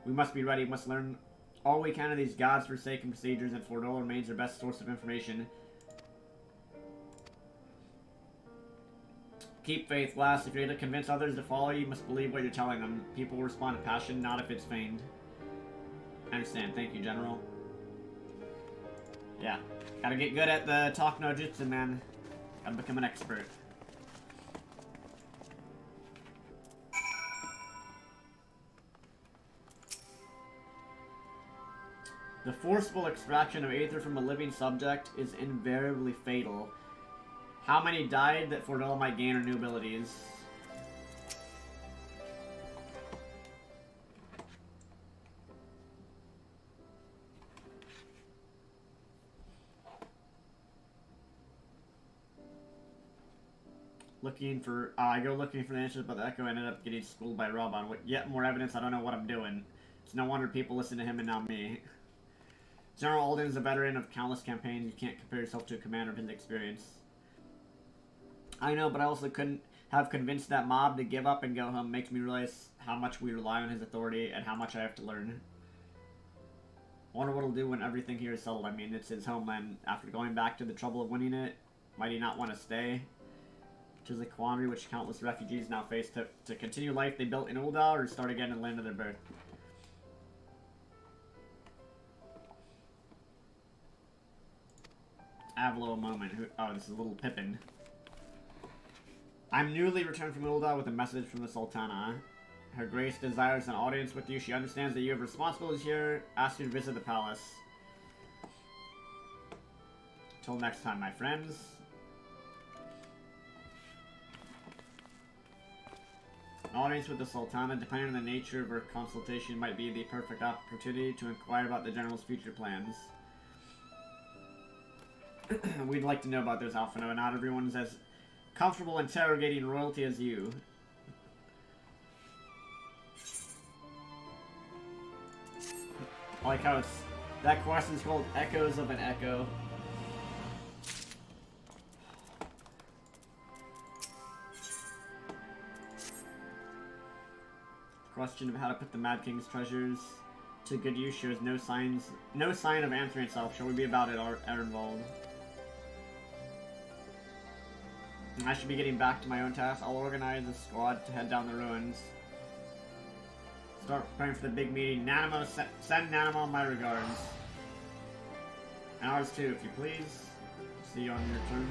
We must be ready, we must learn all we can of these gods-forsaken procedures, and Fordola remains our best source of information. Keep faith, lass. If you're to convince others to follow you, you must believe what you're telling them. People will respond to passion, not if it's feigned. I understand. Thank you, General. Yeah. Gotta get good at the talk no jutsu, man. Gotta become an expert. The forceful extraction of aether from a living subject is invariably fatal. How many died that Fordola might gain her new abilities? I go looking for the answers, but the echo ended up getting schooled by Robon. With yet more evidence, I don't know what I'm doing. It's no wonder people listen to him and not me. General Alden is a veteran of countless campaigns. You can't compare yourself to a commander of his experience. I know, but I also couldn't have convinced that mob to give up and go home. Makes me realize how much we rely on his authority and how much I have to learn. I wonder what he'll do when everything here is settled. I mean, it's his homeland. After going back to the trouble of winning it, might he not want to stay? Which is a quandary which countless refugees now face to continue life they built in Ul'dah or start again in the land of their birth. Avilo moment. Oh, this is little Pippin. I'm newly returned from Ul'dah with a message from the Sultana. Her Grace desires an audience with you. She understands that you have responsibilities here. Ask you to visit the palace. Till next time, my friends. An audience with the Sultana, depending on the nature of her consultation, might be the perfect opportunity to inquire about the General's future plans. We'd like to know about those, Alphino. Not everyone's as comfortable interrogating royalty as you. I like how it's, that quest is called Echoes of an Echo. Question of how to put the Mad King's treasures to good use shows no sign of answering itself. Shall we be about it, Ehrenwald? I should be getting back to my own task. I'll organize a squad to head down the ruins. Start preparing for the big meeting. Nanimo, send Nanimo my regards. And ours too, if you please. See you on your turn.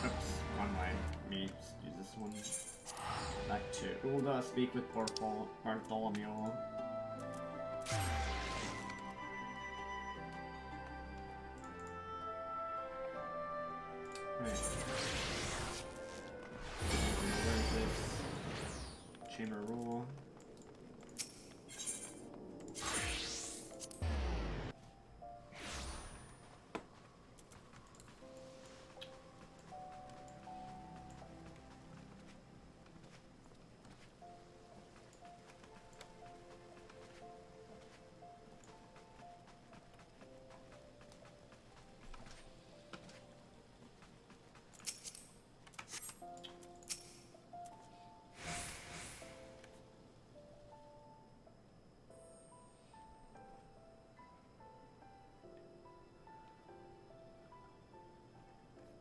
Oops, wrong way. Me, just use this one. Back to Ulda, speak with Bartholomew. Right. Where's this? Chamber rule.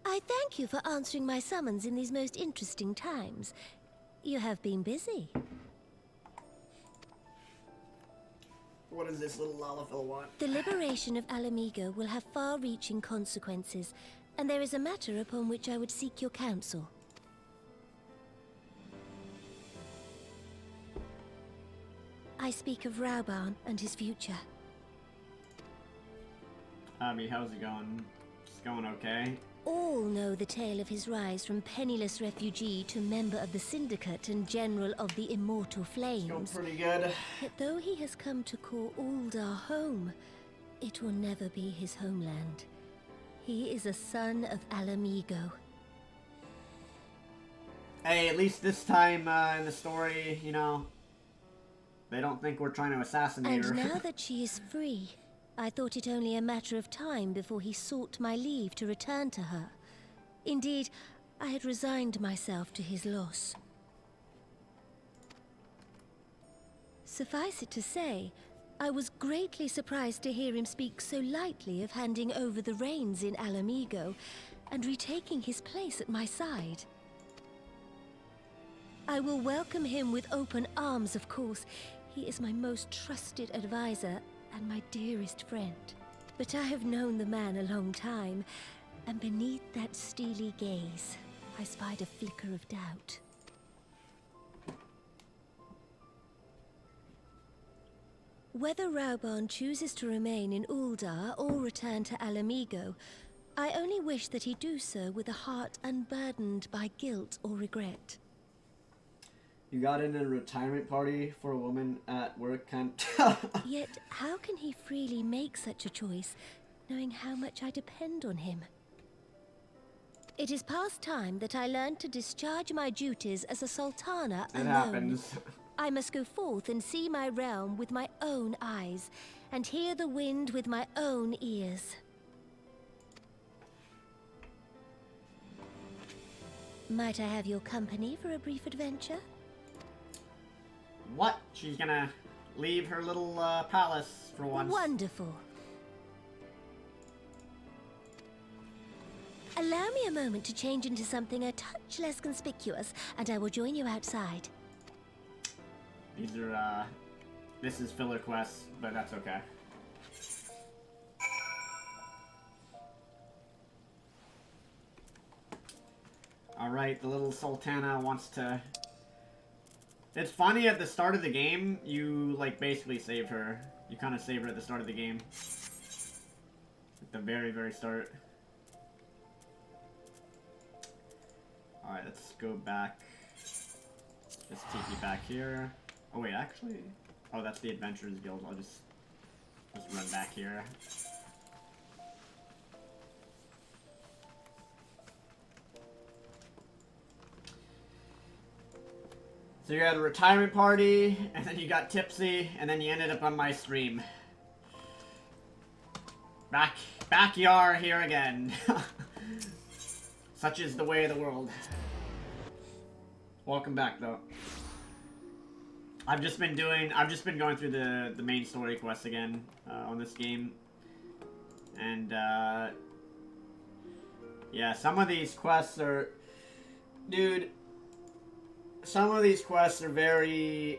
I thank you for answering my summons in these most interesting times. You have been busy. What does this little Lalafell want? The liberation of Alamigo will have far-reaching consequences, and there is a matter upon which I would seek your counsel. I speak of Rauban and his future. Abby, how's it going? It's going okay. All know the tale of his rise from penniless refugee to member of the Syndicate and General of the Immortal Flames. It's going pretty good. Yet though he has come to call Uldar home, it will never be his homeland. He is a son of Alamigo. Hey, at least this time in the story, you know, they don't think we're trying to assassinate her. And now that she is free, I thought it only a matter of time before he sought my leave to return to her. Indeed, I had resigned myself to his loss. Suffice it to say, I was greatly surprised to hear him speak so lightly of handing over the reins in Alamigo and retaking his place at my side. I will welcome him with open arms, of course. He is my most trusted advisor and my dearest friend. But I have known the man a long time, and beneath that steely gaze, I spied a flicker of doubt. Whether Rauban chooses to remain in Uldar or return to Alamigo, I only wish that he do so with a heart unburdened by guilt or regret. You got in a retirement party for a woman at work, Yet, how can he freely make such a choice, knowing how much I depend on him? It is past time that I learned to discharge my duties as a sultana alone. It happens. I must go forth and see my realm with my own eyes, and hear the wind with my own ears. Might I have your company for a brief adventure? What? She's gonna leave her little palace for once. Wonderful. Allow me a moment to change into something a touch less conspicuous, and I will join you outside. These are, this is filler quests, but that's okay. Alright, the little Sultana wants to... It's funny, at the start of the game, you, like, basically save her. You kind of save her at the start of the game. At the very, very start. Alright, let's go back. Just TP back here. Oh wait, actually... Oh, that's the Adventurers Guild. I'll just run back here. So you had a retirement party, and then you got tipsy, and then you ended up on my stream. Back you are here again. Such is the way of the world. Welcome back, though. I've just been going through the main story quests again on this game, and yeah, some of these quests are, dude. Some of these quests are very,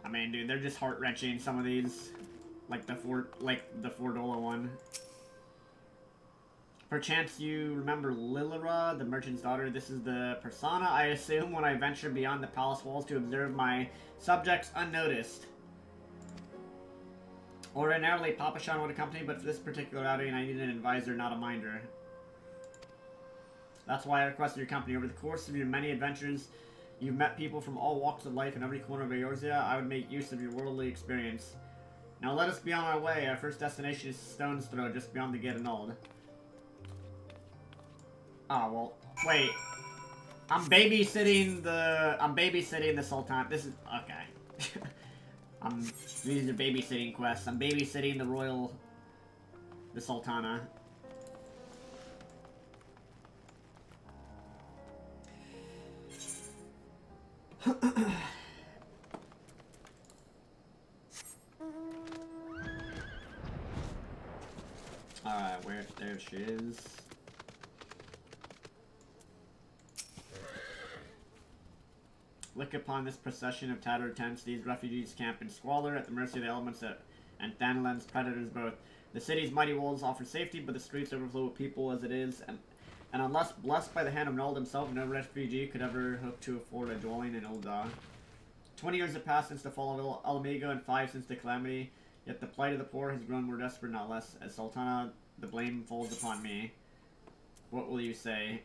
I mean, dude, they're just heart-wrenching. Some of these, like the $4 one. Perchance you remember Lilira, the merchant's daughter. This is the persona I assume when I venture beyond the palace walls to observe my subjects unnoticed. Ordinarily, Papa Shan would accompany, but for this particular outing, I need an advisor, not a minder. That's why I requested your company. Over the course of your many adventures, you've met people from all walks of life in every corner of Eorzea. I would make use of your worldly experience. Now let us be on our way. Our first destination is Stone's Throw, just beyond the Gate of Nuld. Oh, well, wait. I'm babysitting the Sultan. This is, okay. These are babysitting quests. I'm babysitting the Sultana. Alright, there she is. Look upon this procession of tattered tents. These refugees camp in squalor at the mercy of the elements and Thanalan's predators both. The city's mighty walls offer safety, but the streets overflow with people as it is, and unless blessed by the hand of Nuld himself, no refugee could ever hope to afford a dwelling in Ul'dah. 20 years have passed since the fall of Alamigo and 5 since the calamity, yet the plight of the poor has grown more desperate, not less. As Sultana, the blame falls upon me. What will you say?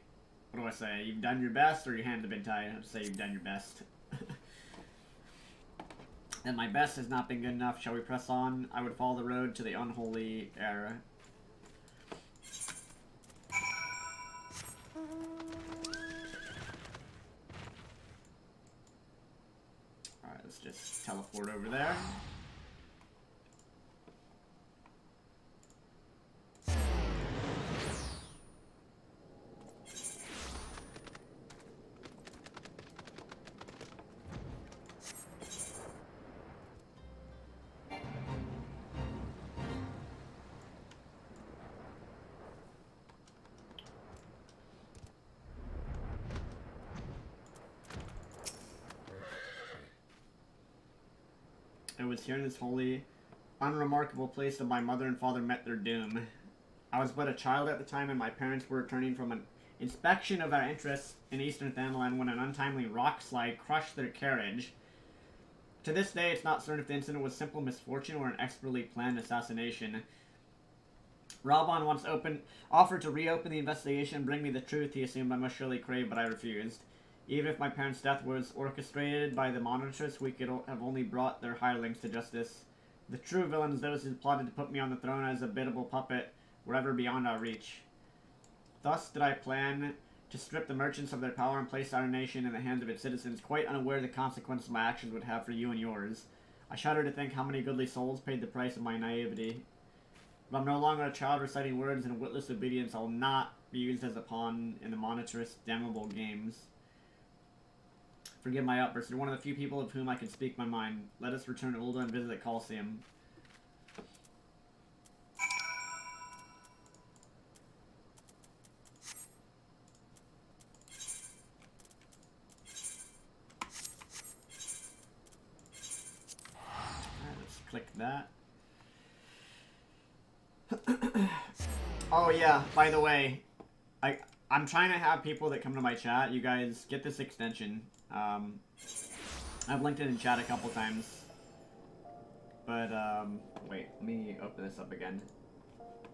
What do I say? You've done your best, or your hands have been tied? I'd say you've done your best. And my best has not been good enough. Shall we press on? I would follow the road to the unholy era. Alright, let's just teleport over there. It was here in this holy, unremarkable place that my mother and father met their doom. I was but a child at the time, and my parents were returning from an inspection of our interests in eastern Thanalan when an untimely rock slide crushed their carriage. To this day, it's not certain if the incident was simple misfortune or an expertly planned assassination. Raban once offered to reopen the investigation and bring me the truth he assumed I must surely crave, but I refused. Even if my parents' death was orchestrated by the Monitress, we could have only brought their hirelings to justice. The true villains, those who plotted to put me on the throne as a biddable puppet, were ever beyond our reach. Thus did I plan to strip the merchants of their power and place our nation in the hands of its citizens, quite unaware the consequences my actions would have for you and yours. I shudder to think how many goodly souls paid the price of my naivety. But I'm no longer a child reciting words, and witless obedience I will not be used as a pawn in the Monitress' damnable games. Forgive my outburst. You're one of the few people of whom I can speak my mind. Let us return to Ul'dah and visit the Colosseum. Alright, let's click that. Oh yeah, by the way, I'm trying to have people that come to my chat. You guys get this extension. I've linked it in chat a couple times, but wait, let me open this up again.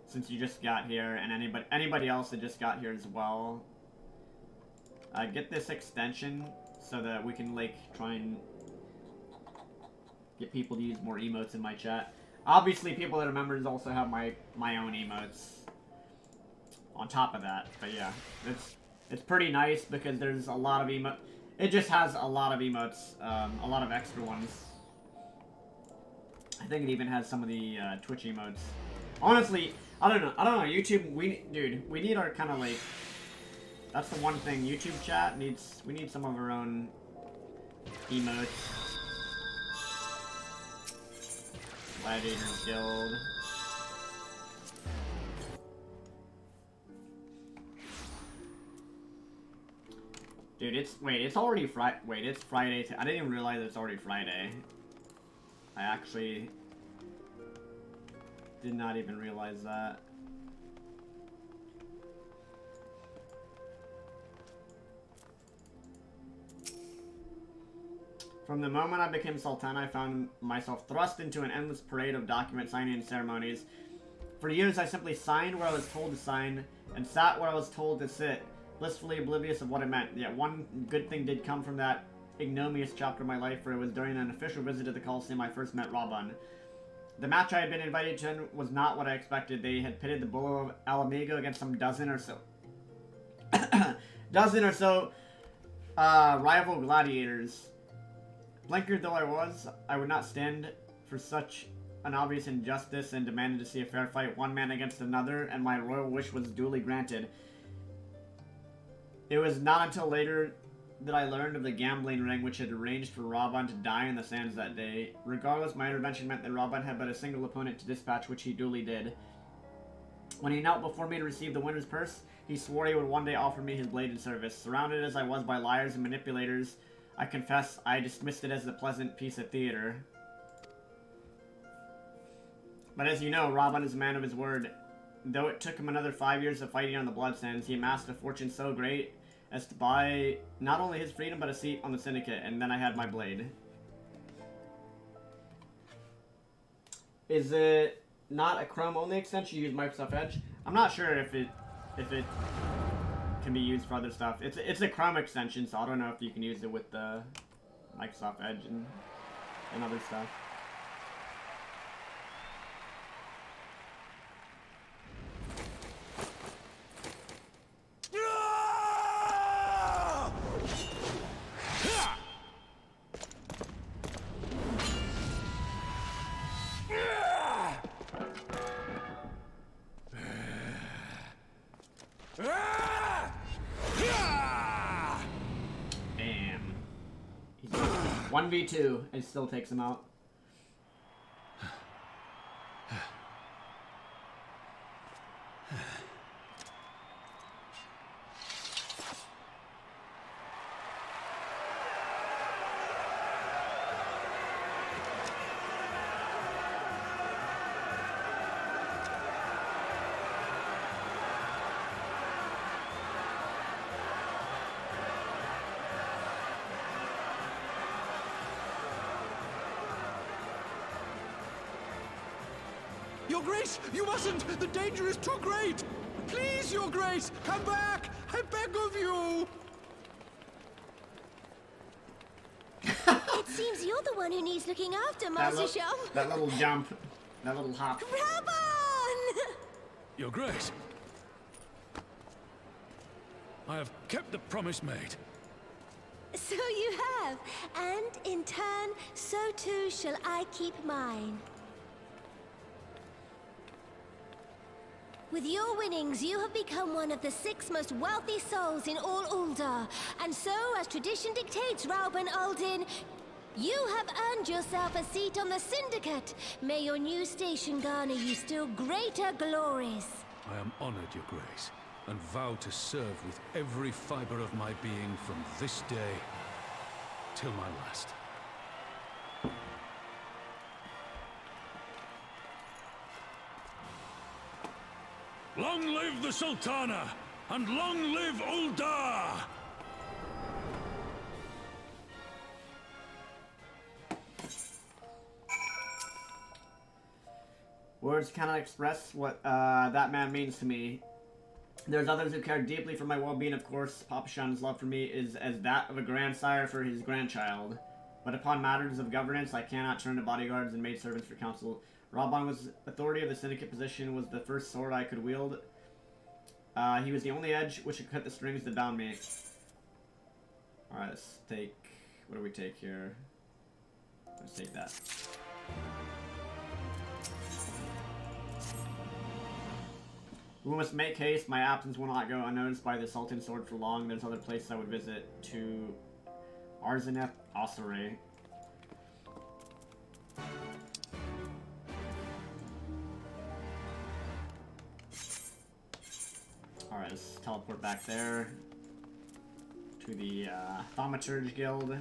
Since you just got here, and anybody else that just got here as well, get this extension so that we can like try and get people to use more emotes in my chat. Obviously, people that are members also have my own emotes on top of that, but yeah, it's pretty nice because there's a lot of It just has a lot of emotes, a lot of extra ones. I think it even has some of the Twitch emotes. Honestly, I don't know. YouTube, we need our kind of like. That's the one thing. YouTube chat needs. We need some of our own emotes. Gladiators Guild. Dude, it's already Friday. Wait, it's Friday. I didn't even realize it's already Friday. I actually did not even realize that. From the moment I became Sultan, I found myself thrust into an endless parade of document signing and ceremonies. For years, I simply signed where I was told to sign, and sat where I was told to sit, blissfully oblivious of what it meant. Yet one good thing did come from that ignominious chapter of my life, for it was during an official visit to the Coliseum I first met Raban. The match I had been invited to was not what I expected. They had pitted the Bull of Alamigo against some dozen or so rival gladiators. Blinkered though I was, I would not stand for such an obvious injustice and demanded to see a fair fight, one man against another, and my royal wish was duly granted. It was not until later that I learned of the gambling ring which had arranged for Raban to die in the sands that day. Regardless, my intervention meant that Raban had but a single opponent to dispatch, which he duly did. When he knelt before me to receive the winner's purse, he swore he would one day offer me his bladed service. Surrounded as I was by liars and manipulators, I confess I dismissed it as a pleasant piece of theater. But as you know, Raban is a man of his word. Though it took him another 5 years of fighting on the blood sands, he amassed a fortune so great as to buy not only his freedom but a seat on the syndicate, and then I had my blade. Is it not a Chrome-only extension? You use Microsoft Edge? I'm not sure if it can be used for other stuff. It's a Chrome extension, so I don't know if you can use it with the Microsoft Edge and other stuff. Damn. He's 1v2 and still takes him out. Your Grace, you mustn't! The danger is too great! Please, Your Grace, come back! I beg of you! It seems you're the one who needs looking after, Master Sham. That little jump. That little hop. Raban! Your Grace, I have kept the promise made. So you have, and in turn, so too shall I keep mine. With your winnings, you have become one of the 6 most wealthy souls in all Ul'dah. And so, as tradition dictates, Rauben Aldin, you have earned yourself a seat on the Syndicate. May your new station garner you still greater glories. I am honored, Your Grace, and vow to serve with every fiber of my being from this day till my last. Long live the Sultana, and long live Ul'dah! Words cannot express what that man means to me. There's others who care deeply for my well-being, of course. Papa Shan's love for me is as that of a grandsire for his grandchild. But upon matters of governance, I cannot turn to bodyguards and maidservants for counsel. Raban was authority of the Syndicate position, was the first sword I could wield. He was the only edge which could cut the strings that bound me. Alright, let's take... What do we take here? Let's take that. We must make haste. My absence will not go unnoticed by the Sultan's sword for long. There's other places I would visit. To Arzeneth Osere. Alright, let's teleport back there. To the Thaumaturge Guild.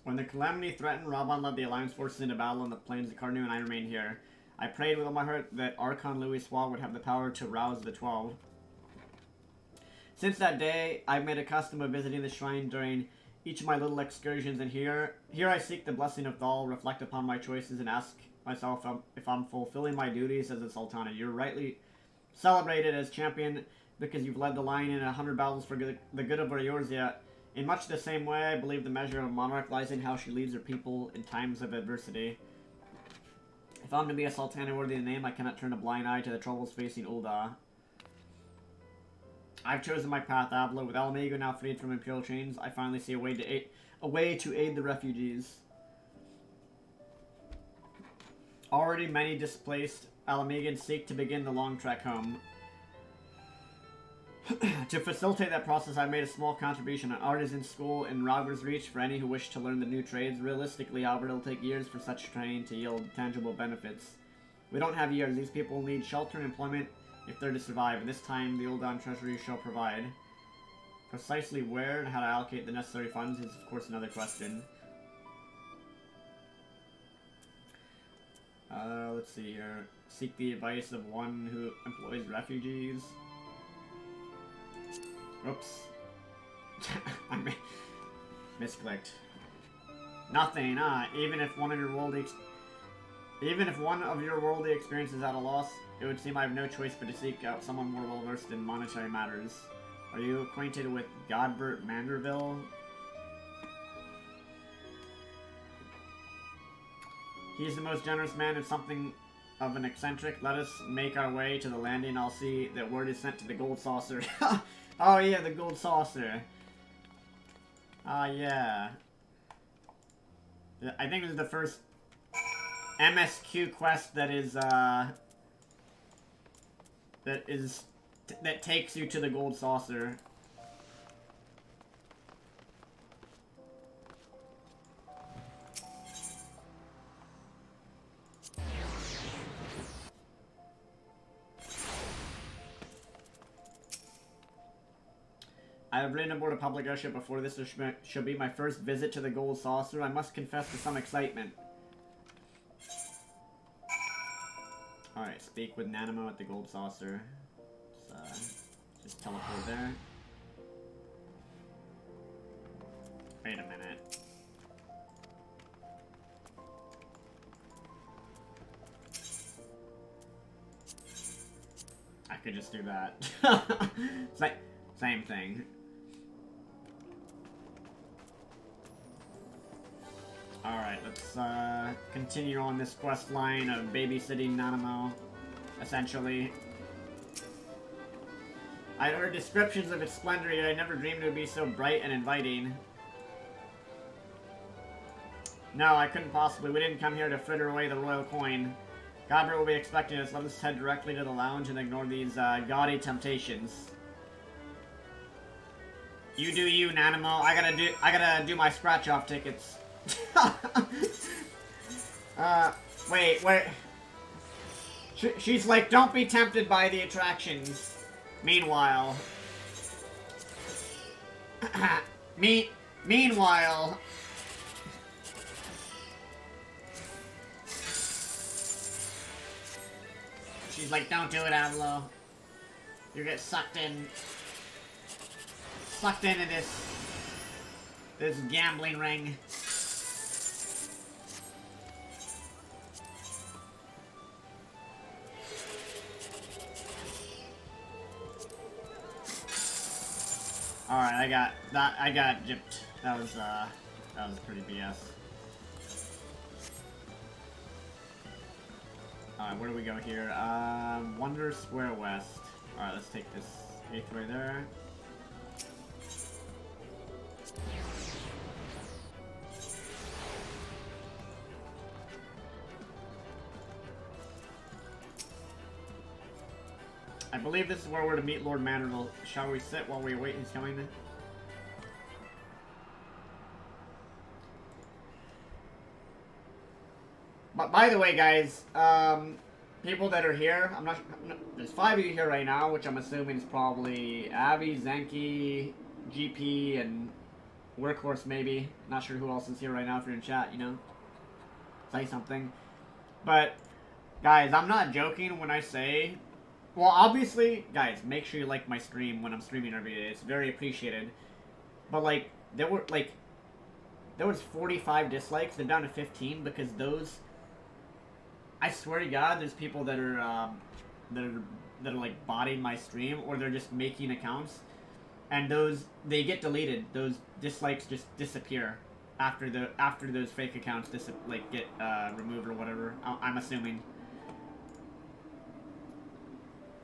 When the calamity threatened, Raban led the Alliance forces into battle on the plains of Carnu, and I remained here. I prayed with all my heart that Archon Louis Soir would have the power to rouse the 12. Since that day, I've made a custom of visiting the shrine during each of my little excursions, and here I seek the blessing of Thal, reflect upon my choices, and ask myself if I'm fulfilling my duties as a Sultana. You're rightly celebrated as champion because you've led the line in 100 battles for the good of Eorzea. In much the same way, I believe the measure of a monarch lies in how she leads her people in times of adversity. If I'm to be a Sultana worthy of the name, I cannot turn a blind eye to the troubles facing Ul'dah. I've chosen my path, Avila. With Alamigo now freed from imperial chains, I finally see a way to aid the refugees. Already many displaced Alamegans seek to begin the long trek home. To facilitate that process, I made a small contribution, an artisan school in Rogger's Reach for any who wish to learn the new trades. Realistically, however, it'll take years for such training to yield tangible benefits. We don't have years. These people need shelter and employment if they're to survive, and this time the Ul'dah treasury shall provide. Precisely where and how to allocate the necessary funds is, of course, another question. Let's see here. Seek the advice of one who employs refugees. Oops. I misclicked. Nothing, even if one of your worldly experiences is at a loss, it would seem I have no choice but to seek out someone more well versed in monetary matters. Are you acquainted with Godbert Manderville? He is the most generous man and something of an eccentric. Let us make our way to the landing. I'll see that word is sent to the gold saucer. Oh yeah, the gold saucer. Yeah. I think this is the first MSQ quest that takes you to the gold saucer. I have ridden aboard a public airship before. This shall be my first visit to the Gold Saucer. I must confess to some excitement. Alright, speak with Nanimo at the Gold Saucer. Let's, just teleport there. Wait a minute. I could just do that. Same thing. Alright, let's continue on this quest line of babysitting Nanimo, essentially. I'd heard descriptions of its splendor, yet I never dreamed it would be so bright and inviting. No, I couldn't possibly. We didn't come here to fritter away the royal coin. Godbert will be expecting us. Let us head directly to the lounge and ignore these gaudy temptations. You do you, Nanimo. I gotta do my scratch-off tickets. Wait. She's like, don't be tempted by the attractions. Meanwhile... Meanwhile... She's like, don't do it, Avilo. You get sucked into this gambling ring. Alright, I got that. I got gypped. That was pretty BS. Alright, where do we go here? Wonder Square West. Alright, let's take this 8th way there. I believe this is where we're to meet Lord Manderville. Shall we sit while we wait his coming? But by the way, guys, people that are here, there's 5 of you here right now, which I'm assuming is probably Avi, Zenki, GP, and Workhorse maybe. Not sure who else is here right now. If you're in chat, you know, say something. But guys, I'm not joking when I say, well, obviously, guys, make sure you like my stream when I'm streaming every day. It's very appreciated. But like, there was 45 dislikes. They're down to 15 because those. I swear to God, there's people that are like botting my stream, or they're just making accounts, and they get deleted. Those dislikes just disappear after those fake accounts get removed or whatever. I'm assuming.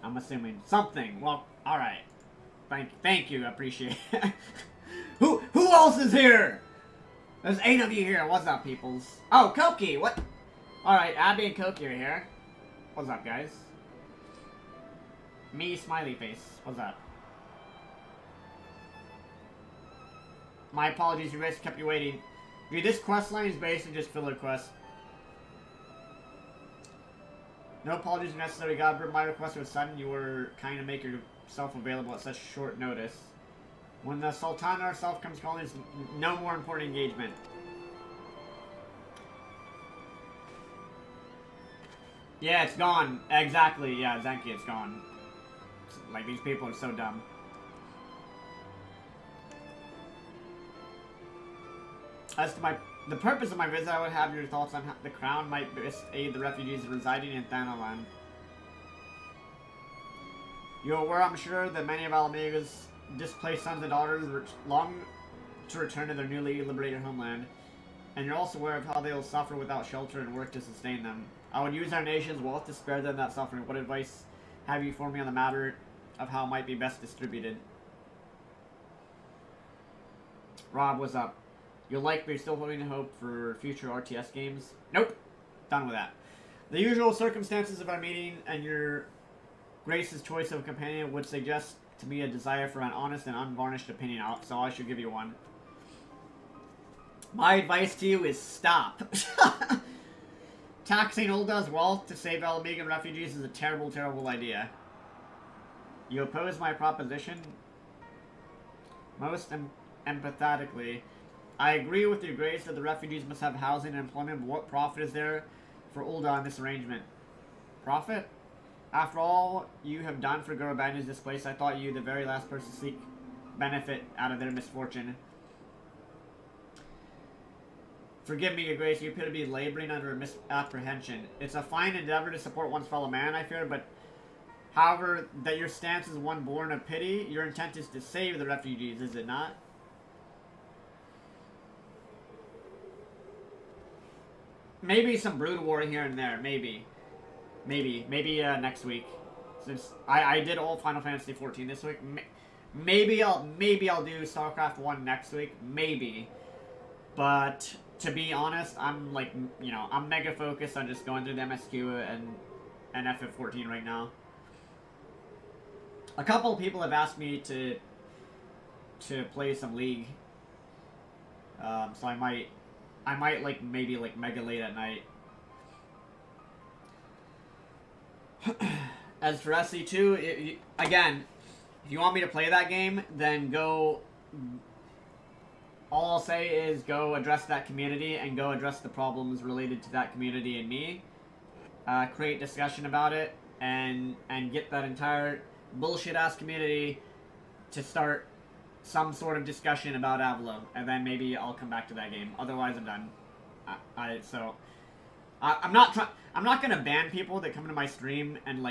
I'm assuming something. Well, all right. Thank you. I appreciate it. Who else is here? There's 8 of you here. What's up, peoples? Oh, Koki. What? All right, Abby and Koki are here. What's up, guys? Me, smiley face. What's up? My apologies. You guys kept you waiting. Dude, this quest line is basically just filler quest. No apologies are necessary, God. My request was sudden. You were kind to make yourself available at such short notice. When the Sultana herself comes calling, there's no more important engagement. Yeah, it's gone. Exactly. Yeah, Zenki, it's gone. Like, these people are so dumb. As to the purpose of my visit, I would have your thoughts on how the Crown might best aid the refugees residing in Thanalan. You're aware, I'm sure, that many of Alamega's displaced sons and daughters long to return to their newly liberated homeland. And you're also aware of how they will suffer without shelter and work to sustain them. I would use our nation's wealth to spare them that suffering. What advice have you for me on the matter of how it might be best distributed? Rob, what's up? You'll like, but you're still holding hope for future RTS games? Nope. Done with that. The usual circumstances of our meeting and your Grace's choice of a companion would suggest to me a desire for an honest and unvarnished opinion, so I should give you one. My advice to you is stop. Taxing Ulda's wealth to save Alamegan refugees is a terrible, terrible idea. You oppose my proposition? Most empathetically, I agree with your Grace that the refugees must have housing and employment, but what profit is there for Ulda in this arrangement? Profit? After all you have done for Gurabani's displaced, I thought you the very last person to seek benefit out of their misfortune. Forgive me, your Grace, you appear to be laboring under a misapprehension. It's a fine endeavor to support one's fellow man, I fear, but however, that your stance is one born of pity, your intent is to save the refugees, is it not? Maybe some Brood War here and there, maybe. Maybe next week. Since I did all Final Fantasy XIV this week, maybe I'll do StarCraft 1 next week, maybe. But to be honest, I'm like, I'm mega focused on just going through the MSQ and FF14 right now. A couple of people have asked me to play some League. So I might maybe mega late at night. As for SC2, again, if you want me to play that game, then go. All I'll say is go address that community and go address the problems related to that community and me. Create discussion about it and get that entire bullshit ass community to start some sort of discussion about Avilo, and then maybe I'll come back to that game. Otherwise, I'm done. I'm not gonna ban people that come to my stream and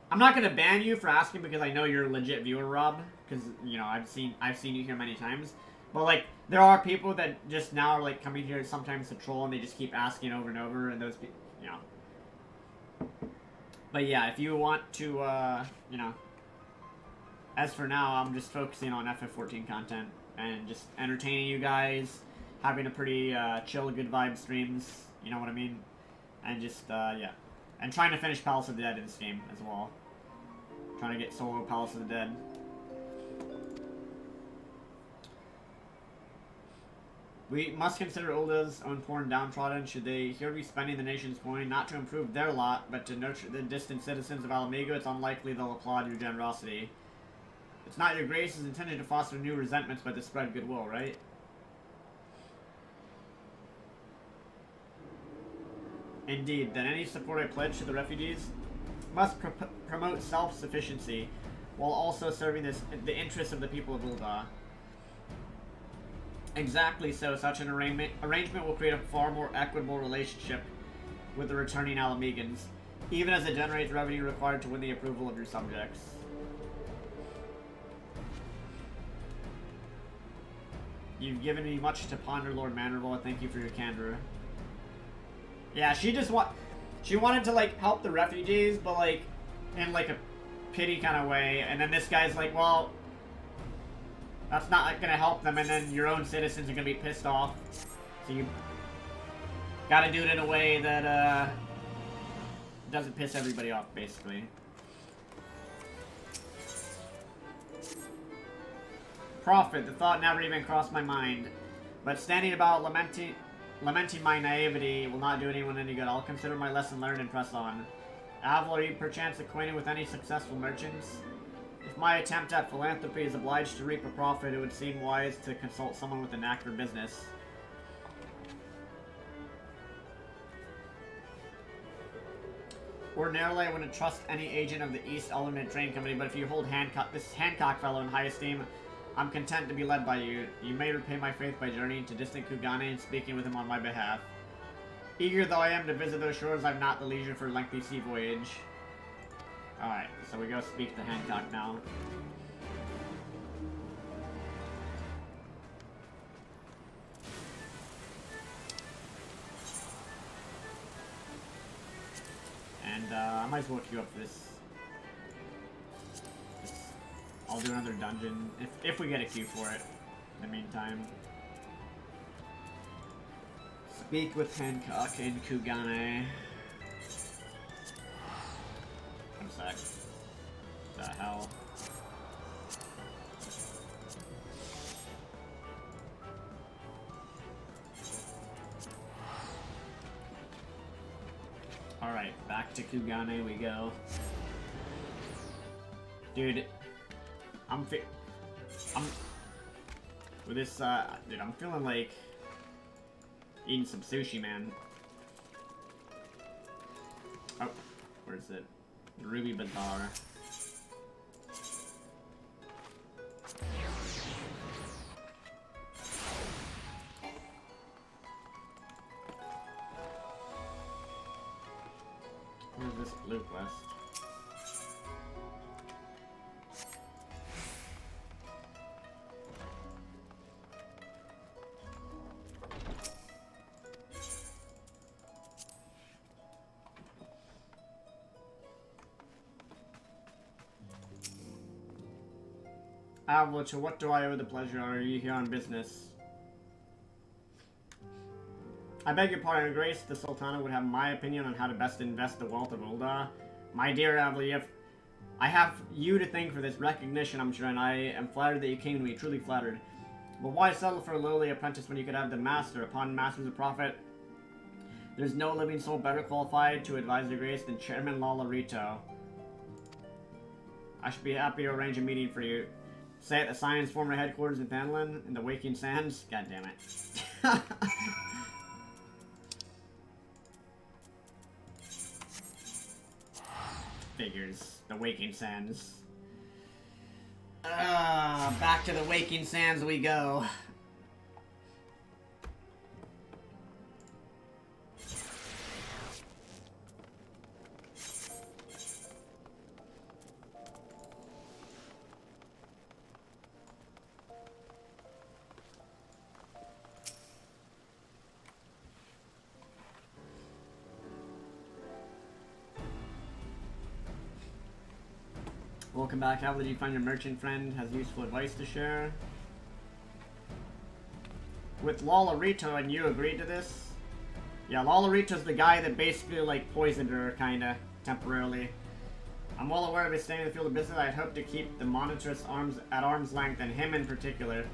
I'm not gonna ban you for asking because I know you're a legit viewer, Rob. Because you know I've seen you here many times. But like there are people that just now are like coming here sometimes to troll and they just keep asking over and over, and those people, you know. But yeah, if you want to, you know. As for now, I'm just focusing on FF14 content and just entertaining you guys, having a pretty chill, good vibe streams. You know what I mean? And just yeah. And trying to finish Palace of the Dead in this game as well. Trying to get solo Palace of the Dead. We must consider Ulda's own poor and downtrodden. Should they here be spending the nation's coin not to improve their lot, but to nurture the distant citizens of Alamigo, it's unlikely they'll applaud your generosity. It's not your grace is intended to foster new resentments, but to spread goodwill, right? Indeed, then any support I pledge to the refugees must promote self-sufficiency, while also serving the interests of the people of Ulda. Exactly so, such an arrangement will create a far more equitable relationship with the returning Alamegans, even as it generates revenue required to win the approval of your subjects. You've given me much to ponder, Lord Manorville. Thank you for your candor. Yeah, she wanted to like help the refugees, but like in like a pity kind of way. And then this guy's like, well, that's not gonna help them, and then your own citizens are gonna be pissed off. So you gotta do it in a way that doesn't piss everybody off, basically. Prophet, the thought never even crossed my mind. But standing about lamenting my naivety will not do anyone any good. I'll consider my lesson learned and press on. Avil, are you perchance acquainted with any successful merchants? If my attempt at philanthropy is obliged to reap a profit, it would seem wise to consult someone with a knack for business. Ordinarily, I wouldn't trust any agent of the East Element Train Company, but if you hold this Hancock fellow in high esteem, I'm content to be led by you. You may repay my faith by journeying to distant Kugane and speaking with him on my behalf. Eager though I am to visit those shores, I've not the leisure for a lengthy sea voyage. Alright, so we go speak to Hancock now. And I might as well queue up for this. I'll do another dungeon if we get a queue for it. In the meantime, speak with Hancock in Kugane. One sec. The hell. All right, back to Kugane we go, dude. With this, dude, I'm feeling like eating some sushi, man. Oh, where is it? Ruby Bazaar. Where's this blue quest? Avila, to what do I owe the pleasure? Are you here on business? I beg your pardon, Your Grace. The Sultana would have my opinion on how to best invest the wealth of Ulda. My dear Avila, I have you to thank for this recognition, I'm sure, and I am flattered that you came to me, truly flattered. But why settle for a lowly apprentice when you could have the master? Upon masters of profit, there's no living soul better qualified to advise Your Grace than Chairman Lalarito. I should be happy to arrange a meeting for you. Say at the Science former headquarters in Thanlin, in the Waking Sands. God damn it. Figures. The Waking Sands. Back to the Waking Sands we go. Welcome back. How did you find your merchant friend? Has useful advice to share? With Lolarito, and you agreed to this? Yeah, Lolarito's the guy that basically, like, poisoned her, kinda, temporarily. I'm well aware of his staying in the field of business. I'd hope to keep the monitress at arm's length, and him in particular.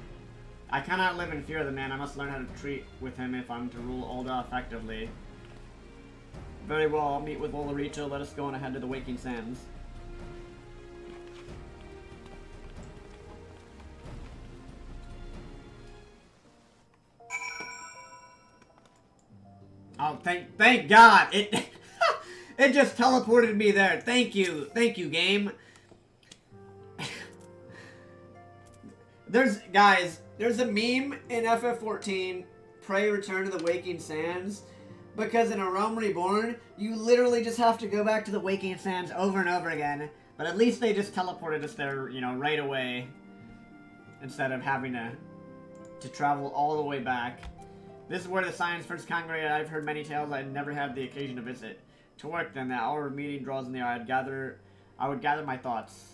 I cannot live in fear of the man. I must learn how to treat with him if I'm to rule Ul'dah effectively. Very well, I'll meet with Lolarito. Let us go on ahead to the Waking Sands. Oh, thank God! It it just teleported me there. Thank you, game. There's a meme in FF14, Pray Return to the Waking Sands, because in A Realm Reborn, you literally just have to go back to the Waking Sands over and over again. But at least they just teleported us there, you know, right away, instead of having to travel all the way back. This is where the science first congregated. I've heard many tales I had never had the occasion to visit. To work then, the hour of meeting draws near. I would gather my thoughts.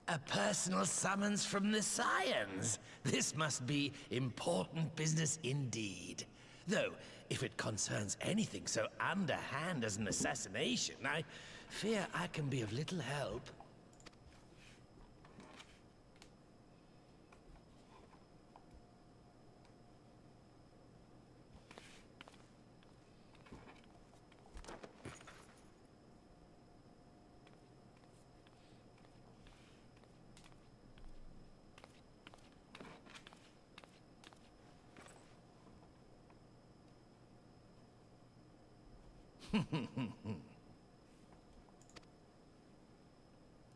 A personal summons from the Scions. This must be important business indeed. Though, if it concerns anything so underhand as an assassination, I fear I can be of little help.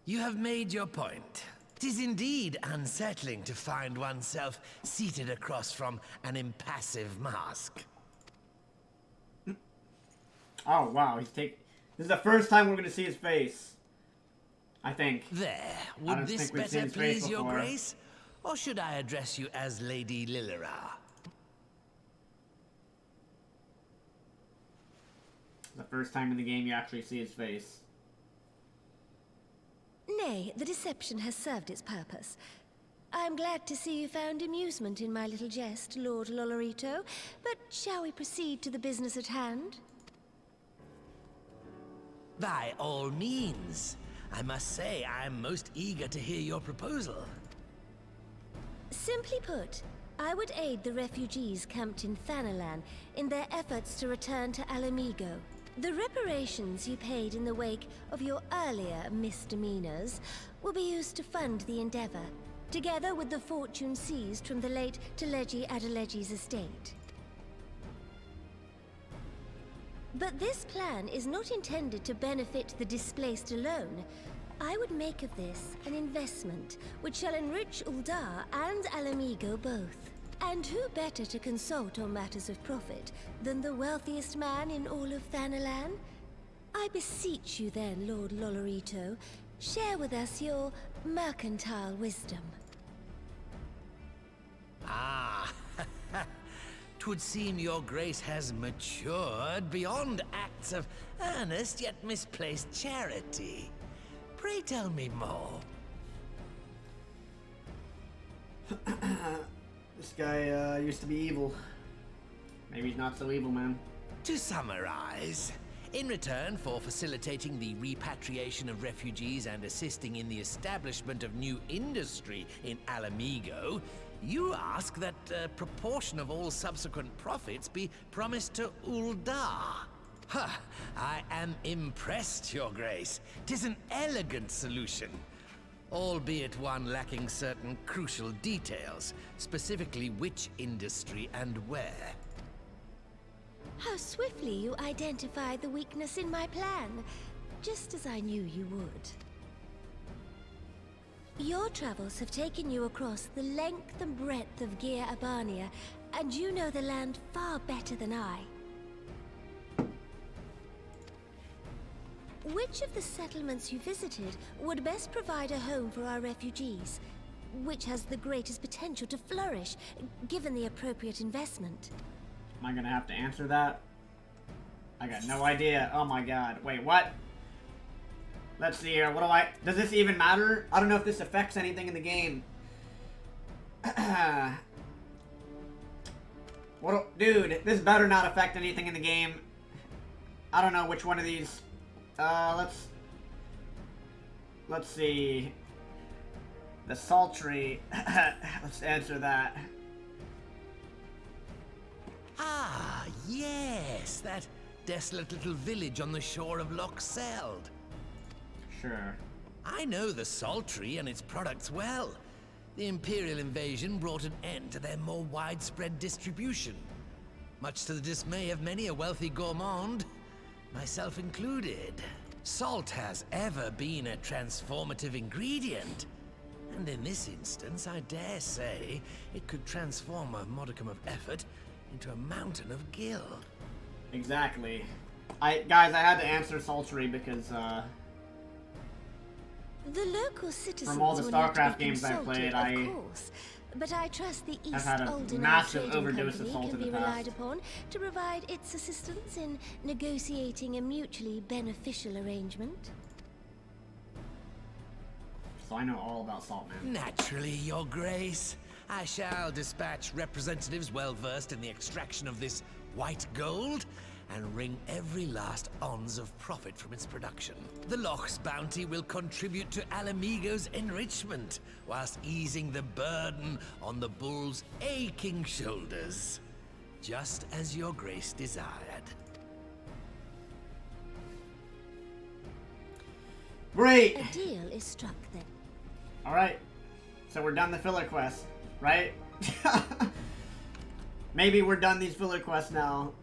You have made your point. 'Tis indeed unsettling to find oneself seated across from an impassive mask. Oh wow, this is the first time we're gonna see his face. I think. There, would this better please your grace? Or should I address you as Lady Lilira? The first time in the game you actually see his face. Nay, the deception has served its purpose. I'm glad to see you found amusement in my little jest, Lord Lolarito, but shall we proceed to the business at hand? By all means. I must say, I'm most eager to hear your proposal. Simply put, I would aid the refugees camped in Thanalan in their efforts to return to Alamigo. The reparations you paid in the wake of your earlier misdemeanors will be used to fund the endeavor, together with the fortune seized from the late Teleji Adeleji's estate. But this plan is not intended to benefit the displaced alone. I would make of this an investment which shall enrich Ul'dah and Alamigo both. And who better to consult on matters of profit than the wealthiest man in all of Thanalan? I beseech you then, Lord Lolarito, share with us your mercantile wisdom. Ah, 'twould seem your grace has matured beyond acts of earnest yet misplaced charity. Pray tell me more. This guy used to be evil. Maybe he's not so evil, man. To summarize, in return for facilitating the repatriation of refugees and assisting in the establishment of new industry in Alamigo, you ask that a proportion of all subsequent profits be promised to Ul'dah. Ha! I am impressed, your grace. 'Tis an elegant solution. Albeit one lacking certain crucial details, specifically which industry and where. How swiftly you identified the weakness in my plan, just as I knew you would. Your travels have taken you across the length and breadth of Gir Abania, and you know the land far better than I. Which of the settlements you visited would best provide a home for our refugees? which has the greatest potential to flourish, given the appropriate investment? Am I gonna have to answer that? I got no idea. Oh my god. Wait, what? Let's see here. What do I... Does this even matter? I don't know if this affects anything in the game. Dude, this better not affect anything in the game. I don't know which one of these. Let's see. The sultry. Let's answer that. Ah, yes, that desolate little village on the shore of Loch Seld. Sure. I know the sultry and its products well. The Imperial invasion brought an end to their more widespread distribution, much to the dismay of many a wealthy gourmand, myself included. Salt has ever been a transformative ingredient, and in this instance, I dare say, it could transform a modicum of effort into a mountain of gil. Exactly. Guys, I had to answer sultry because, The local citizens from all the will need to StarCraft be games I played, consulted, of course. But I trust the East had a Alden massive Trading overdose of Company salt can in be the past. relied upon to provide its assistance in negotiating a mutually beneficial arrangement. So I know all about salt, man. Naturally, Your Grace. I shall dispatch representatives well-versed in the extraction of this white gold, and wring every last ounce of profit from its production. The Loch's bounty will contribute to Alamigo's enrichment, whilst easing the burden on the bull's aching shoulders. Just as Your Grace desired. Great! A deal is struck then. Alright. So we're done the filler quest, right? Maybe we're done these filler quests now.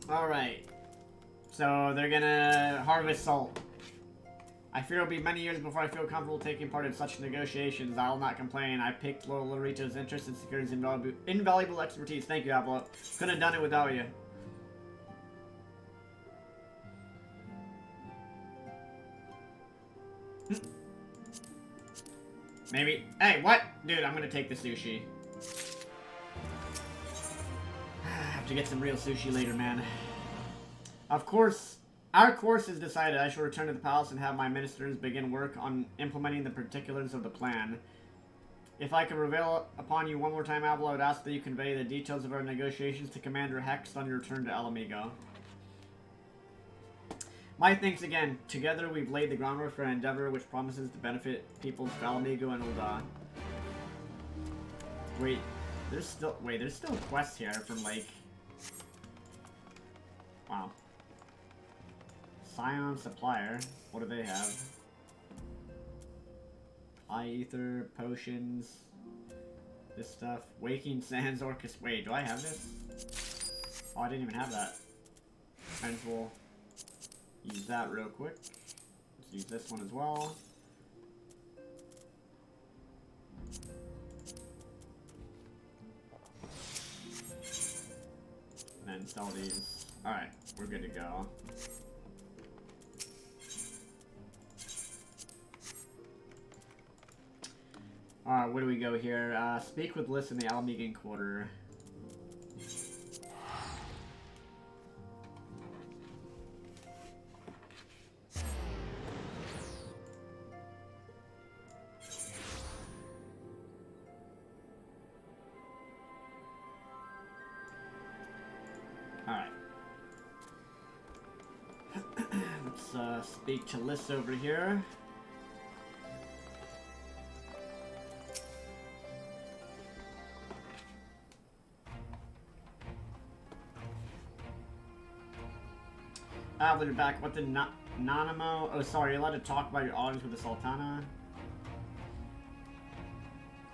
Alright. So they're gonna harvest salt. I fear it'll be many years before I feel comfortable taking part in such negotiations. I'll not complain. I picked Lord Larito's interest and secured his invaluable expertise. Thank you, Avila. Couldn't have done it without you. Maybe. Hey, what? Dude, I'm gonna take the sushi. I have to get some real sushi later, man. Of course, our course is decided. I shall return to the palace and have my ministers begin work on implementing the particulars of the plan. If I could prevail upon you one more time, Avila, I would ask that you convey the details of our negotiations to Commander Hext on your return to Alamigo. My thanks again. Together, we've laid the groundwork for an endeavor which promises to benefit peoples of Alamigo and Ul'dah. Wait, there's still quests here from, like... Wow. Scion Supplier. What do they have? Eye Ether, potions, this stuff. Waking Sands Orchestra. Wait, do I have this? Oh, I didn't even have that. Might as well use that real quick. Let's use this one as well. And then install these. Alright, we're good to go. Alright, where do we go here? Speak with Liz in the Alamigan Quarter. Alright. Let's speak to Liz over here. We're back. What the Nanamo? Oh, sorry. You're allowed to talk about your audience with the Sultana.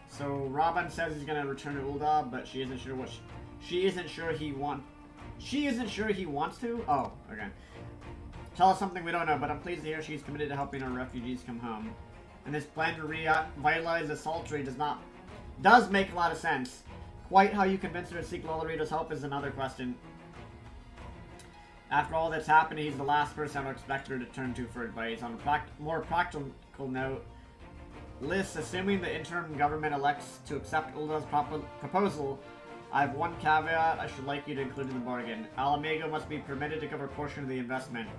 So Robin says he's gonna return to Ul'dah, but she isn't sure what she isn't sure he wants to. Oh, okay. Tell us something we don't know, but I'm pleased to hear she's committed to helping our refugees come home. And this plan to revitalize the sultry does make a lot of sense. Quite how you convince her to seek Lolorito's help is another question. After all that's happened, he's the last person I would expect her to turn to for advice. On a more practical note, Liz, assuming the interim government elects to accept Ulda's proposal, I have one caveat I should like you to include in the bargain. aviFFXIV must be permitted to cover a portion of the investment.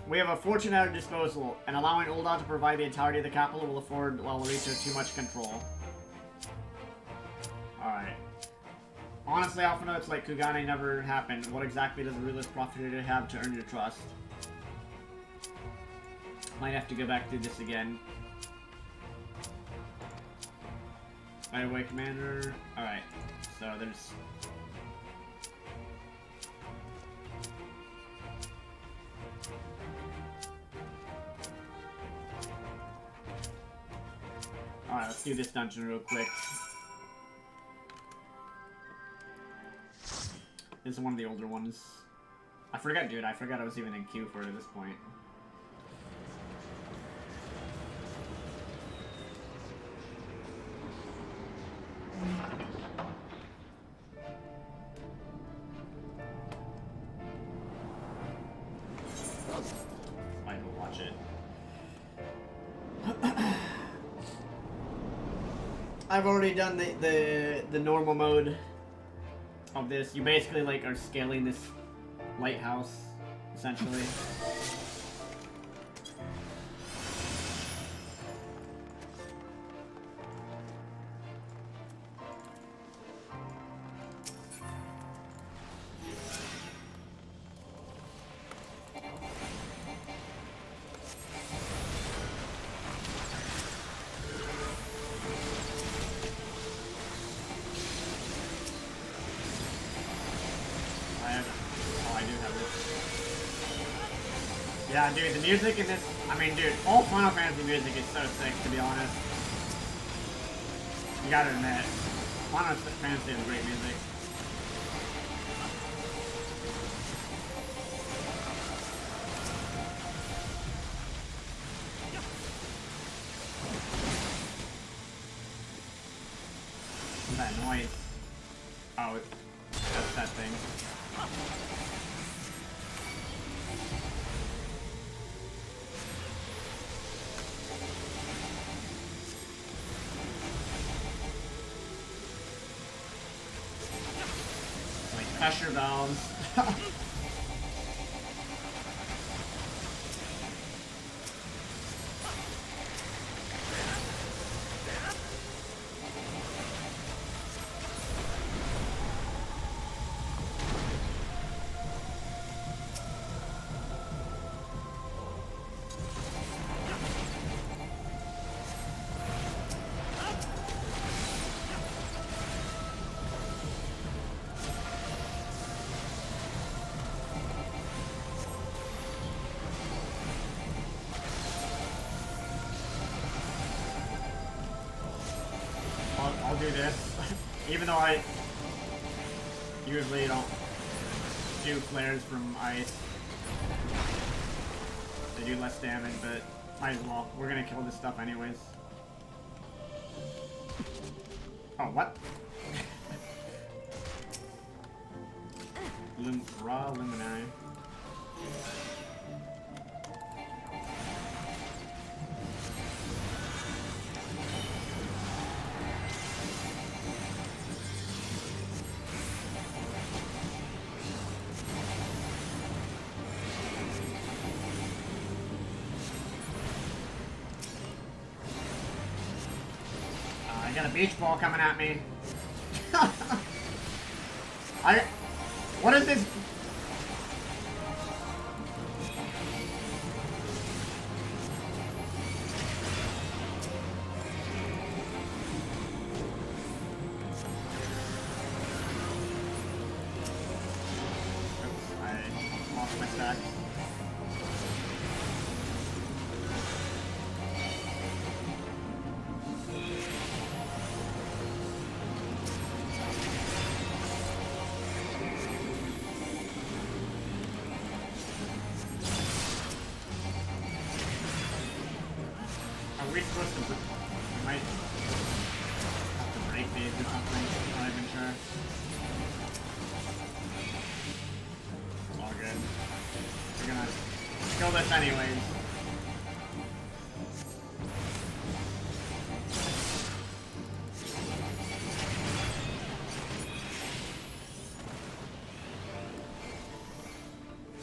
We have a fortune at our disposal, and allowing Ulda to provide the entirety of the capital will afford Lalorita too much control. Alright. Honestly, I often know it's like Kugane never happened. What exactly does a ruthless profiteer have to earn your trust? Might have to go back through this again. Right away, Commander. Alright, so there's... Alright, let's do this dungeon real quick. This is one of the older ones. I forgot, dude. I forgot I was even in queue for it at this point. Might as well watch it. I've already done the normal mode of this. You basically like are scaling this lighthouse, essentially. Yeah, dude, the music in this, I mean, dude, all Final Fantasy music is so sick, to be honest. You gotta admit, Final Fantasy has great music. What's that noise? Oh, that's that thing. Pressure valves. I'll do this, even though I usually don't do flares from ice. They do less damage, but might as well. We're gonna kill this stuff anyways. Oh, what? Raw Luminary. I got a beach ball coming at me. What is this? Oops, I lost my stack. Are we supposed to... We might have to break these or something. I'm not even sure. It's all good. kill this anyways.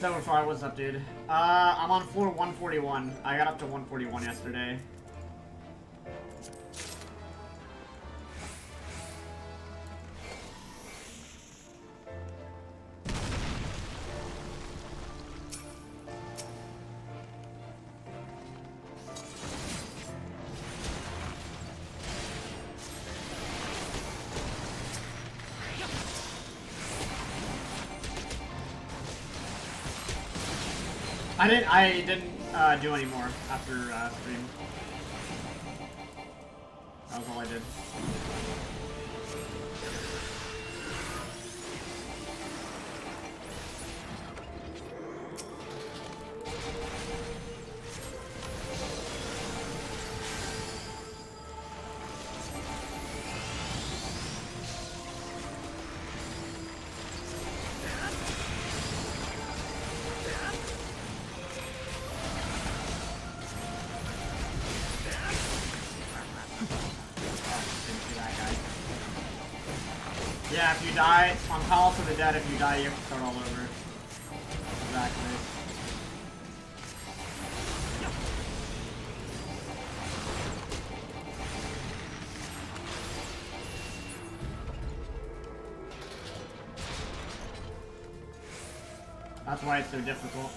So far, what's up, dude? I'm on floor 141. I got up to 141 yesterday. I didn't do any more after stream. That was all I did. Yeah, if you die, on Call to the Dead, if you die, you have to start all over. Exactly. That's why it's so difficult.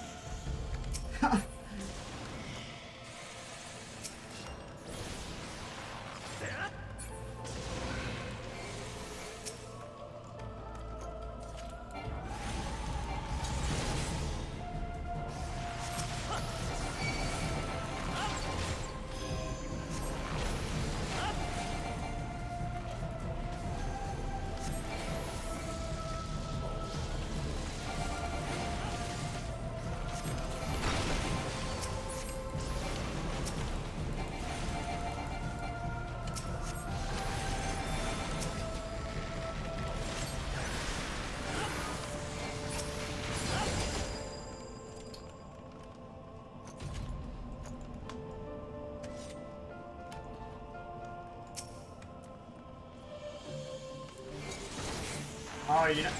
Oh, you know,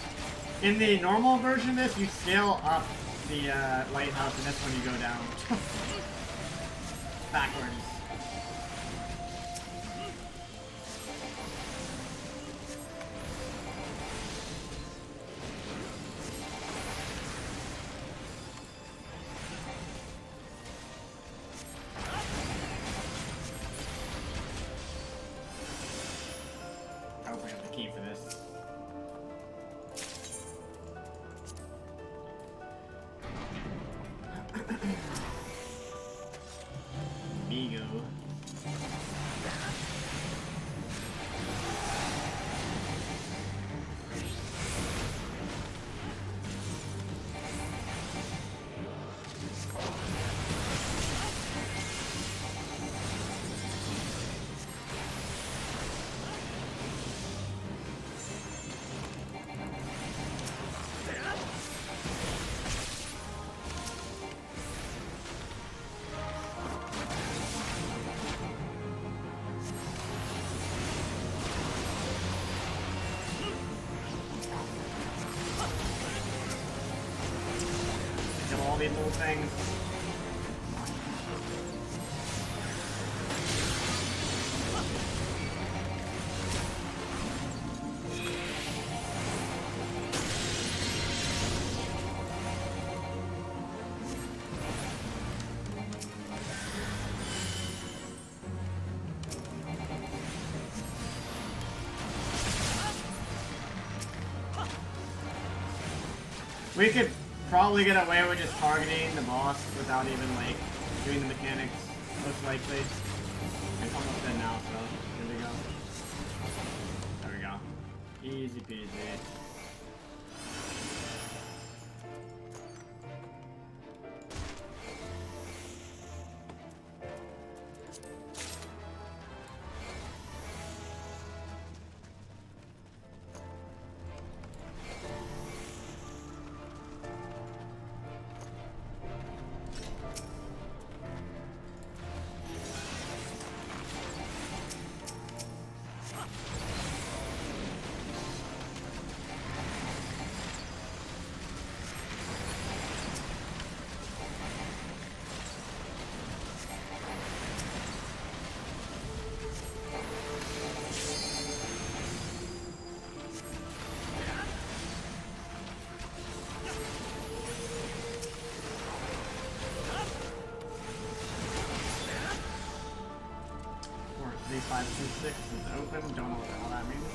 in the normal version of this, you scale up the lighthouse, and this one you go down. Backwards. I hope I have the key for this. Amigo. Kill all these little things. We could probably get away with just targeting the boss without even, like, doing the mechanics, most likely. It's almost dead now, so here we go. There we go. Easy peasy. 526 is open. Don't know what the hell that means.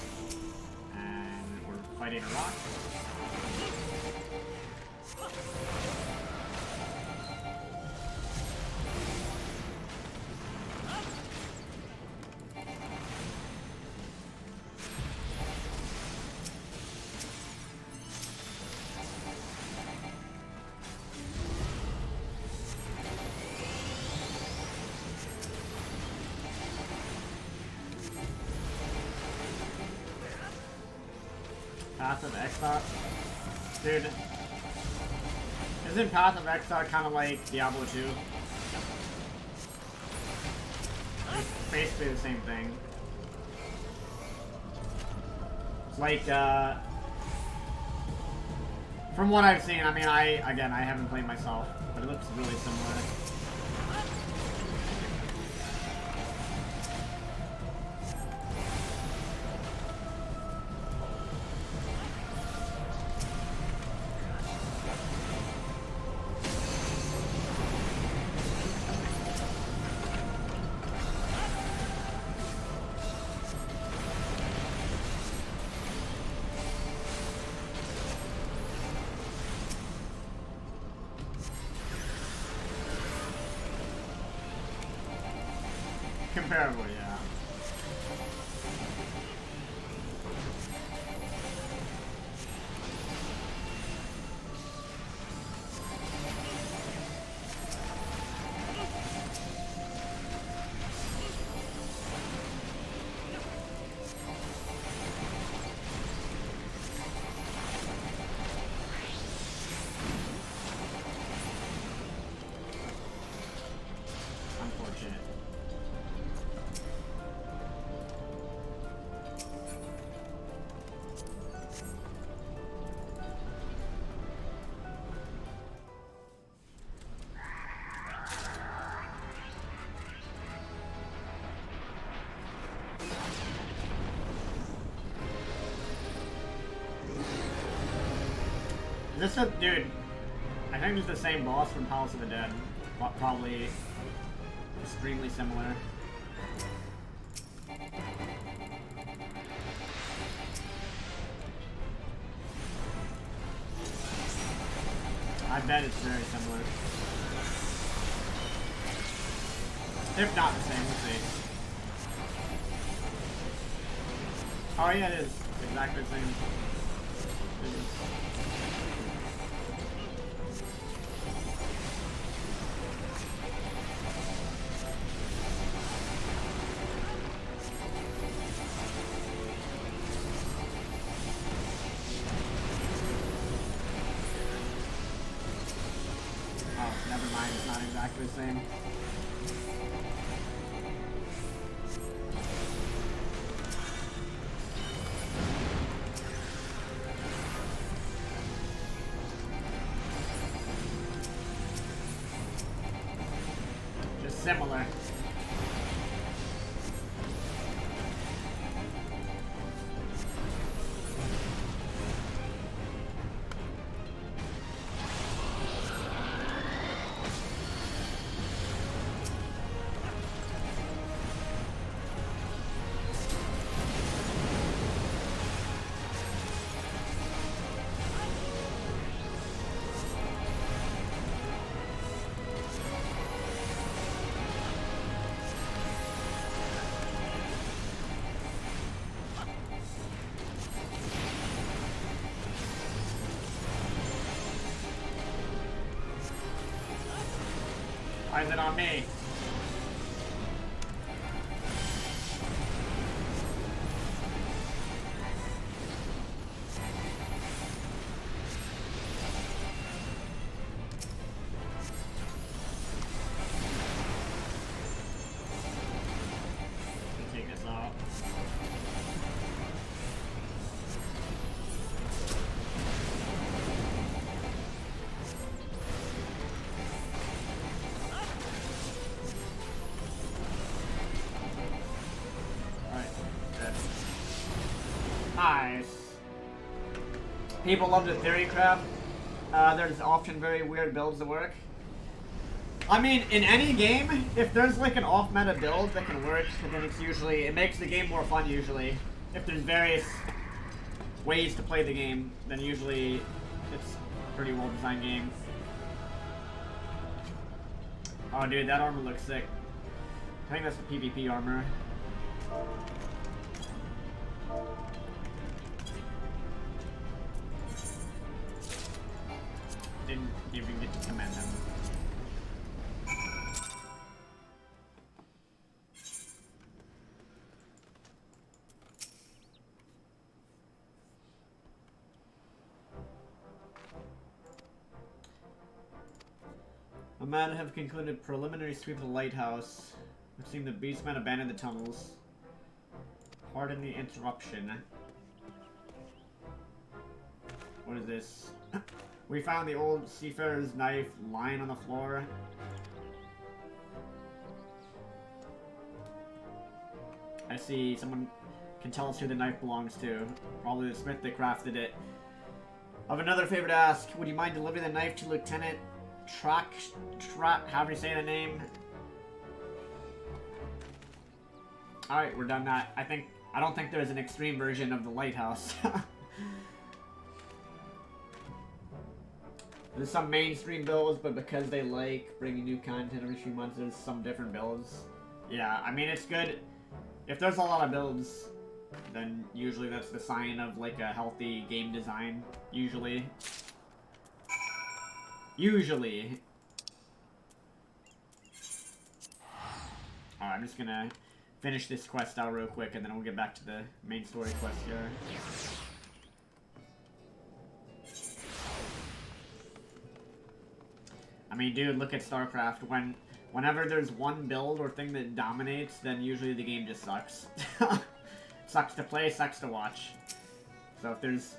And we're fighting a rock. Path of Exile. Dude. Isn't Path of Exile kind of like Diablo 2? It's basically the same thing. It's like, from what I've seen, I mean, I haven't played myself, but it looks really similar. Comparable, yeah. Unfortunate. Is this a dude? I think it's the same boss from Palace of the Dead. Probably extremely similar. I bet it's very similar. If not the same, we'll see. Oh yeah, it is. It's exactly the same. It is. Oh, never mind, it's not exactly the same. Just similar. Why is it on me? Take this off. Nice. People love the theory crap. There's often very weird builds that work. I mean, in any game, if there's like an off-meta build that can work, then it makes the game more fun usually. If there's various ways to play the game, then usually it's a pretty well-designed game. Oh dude, that armor looks sick. I think that's the PvP armor. Didn't even get to commend them. A man have concluded preliminary sweep of the lighthouse. We've seen the beastmen abandon the tunnels. Pardon the interruption. What is this? We found the old seafarer's knife lying on the floor. I see someone can tell us who the knife belongs to. Probably the smith that crafted it. I have another favor to ask. Would you mind delivering the knife to Lieutenant however you say the name? Alright, we're done that. I don't think there's an extreme version of the lighthouse. There's some mainstream builds, but because they like bringing new content every few months, there's some different builds. Yeah, I mean, it's good. If there's a lot of builds, then usually that's the sign of like a healthy game design. Usually. Alright, I'm just gonna finish this quest out real quick and then we'll get back to the main story quest here. I mean, dude, look at StarCraft. Whenever there's one build or thing that dominates, then usually the game just sucks. Sucks to play, sucks to watch. So if there's...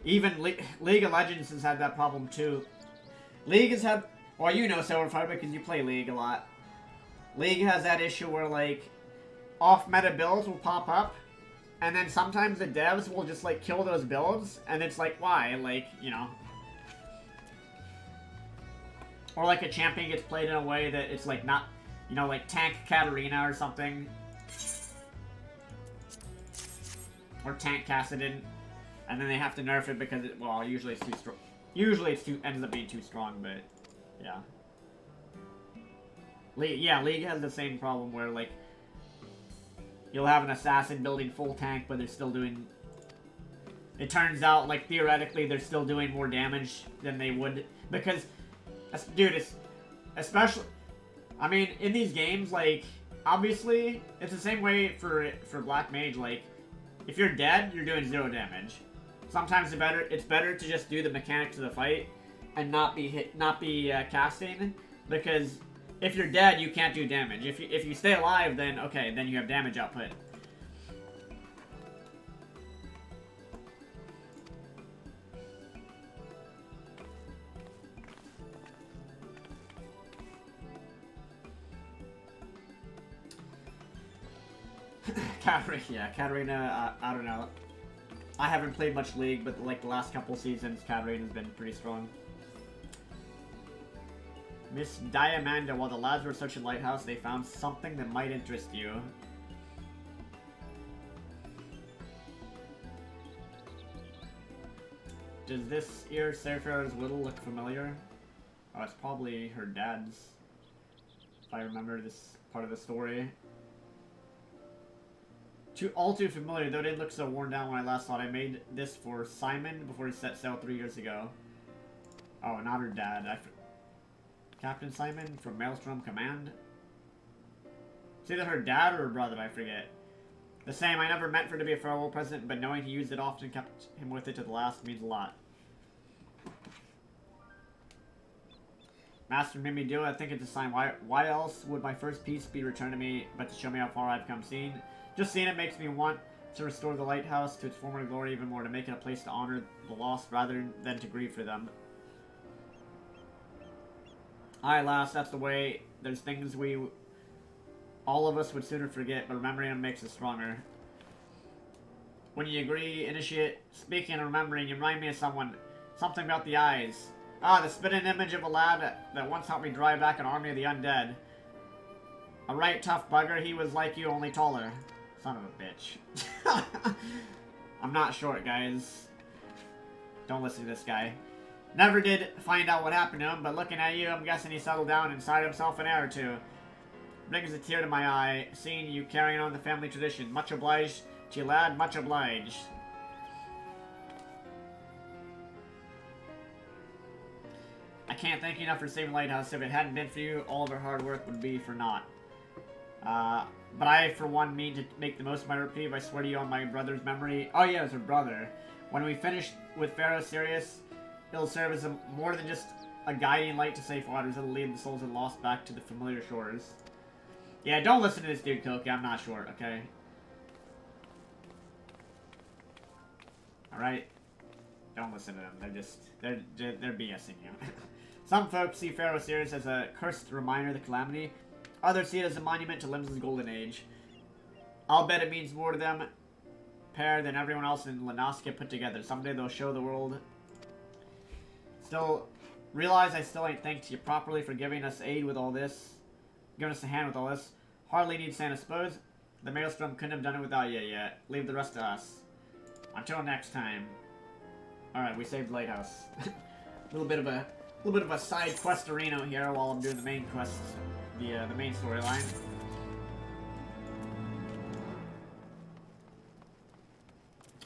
Even League of Legends has had that problem too. League has had... Well, you know Silverfire because you play League a lot. League has that issue where, like, off-meta builds will pop up, and then sometimes the devs will just, like, kill those builds, and it's like, why? Like, you know... Or, like, a champion gets played in a way that it's, like, not... You know, like, Tank Katarina or something. Or Tank Kassadin. And then they have to nerf it because it... Well, usually it's too strong. Usually it's ends up being too strong, but... Yeah. League has the same problem where, like... You'll have an assassin building full tank, but they're still doing... It turns out, like, theoretically, they're still doing more damage than they would... Because... Dude, it's... Especially... I mean, in these games, like... Obviously, it's the same way for Blackmage, like... If you're dead, you're doing 0 damage. Sometimes it's better to just do the mechanics of the fight and not be casting, because if you're dead, you can't do damage. If you stay alive, then okay, then you have damage output. Katarina, I don't know. I haven't played much League, but like the last couple seasons, Katarina's been pretty strong. Miss Diamanda, while the lads were searching Lighthouse, they found something that might interest you. Does this ear Seafarer's Whittle look familiar? Oh, it's probably her dad's, if I remember this part of the story. All too familiar, though it didn't look so worn down when I last saw it. I made this for Simon before he set sail 3 years ago. Oh, not her dad. Captain Simon from Maelstrom Command? It's either her dad or her brother, I forget. The same, I never meant for it to be a farewell present, but knowing he used it often kept him with it to the last means a lot. Master made me do it. I think it's a sign. Why else would my first piece be returned to me but to show me how far I've come seen? Just seeing it makes me want to restore the lighthouse to its former glory even more, to make it a place to honor the lost rather than to grieve for them. Aye, lass, that's the way. There's things all of us would sooner forget, but remembering them makes us stronger. When you agree, initiate, speaking and remembering, you remind me of someone. Something about the eyes. Ah, the spitting image of a lad that once helped me drive back an army of the undead. A right tough bugger, he was like you, only taller. Son of a bitch. I'm not short, guys. Don't listen to this guy. Never did find out what happened to him, but looking at you, I'm guessing he settled down inside himself an hour or two. Brings a tear to my eye, seeing you carrying on the family tradition. Much obliged to you, lad, much obliged. I can't thank you enough for saving Lighthouse. If it hadn't been for you, all of our hard work would be for naught. But I, for one, mean to make the most of my reprieve. I swear to you on my brother's memory. Oh yeah, it was her brother. When we finish with Pharaoh Sirius, it'll serve as more than just a guiding light to safe waters. It'll lead the souls of the lost back to the familiar shores. Yeah, don't listen to this dude, Koki. I'm not short, okay? Alright? Don't listen to them. They're just... They're BSing you. Some folks see Pharaoh Sirius as a cursed reminder of the calamity. Others see it as a monument to Limsa's golden age. I'll bet it means more to them pair than everyone else in Lenoskia put together. Someday they'll show the world. Still, realize I still ain't thanked you properly for giving us aid with all this. Giving us a hand with all this. Hardly need Santa suppose. The Maelstrom couldn't have done it without you yet. Leave the rest to us. Until next time. Alright, we saved Lighthouse. a little bit of a side quest arena here while I'm doing the main quest, the main storyline.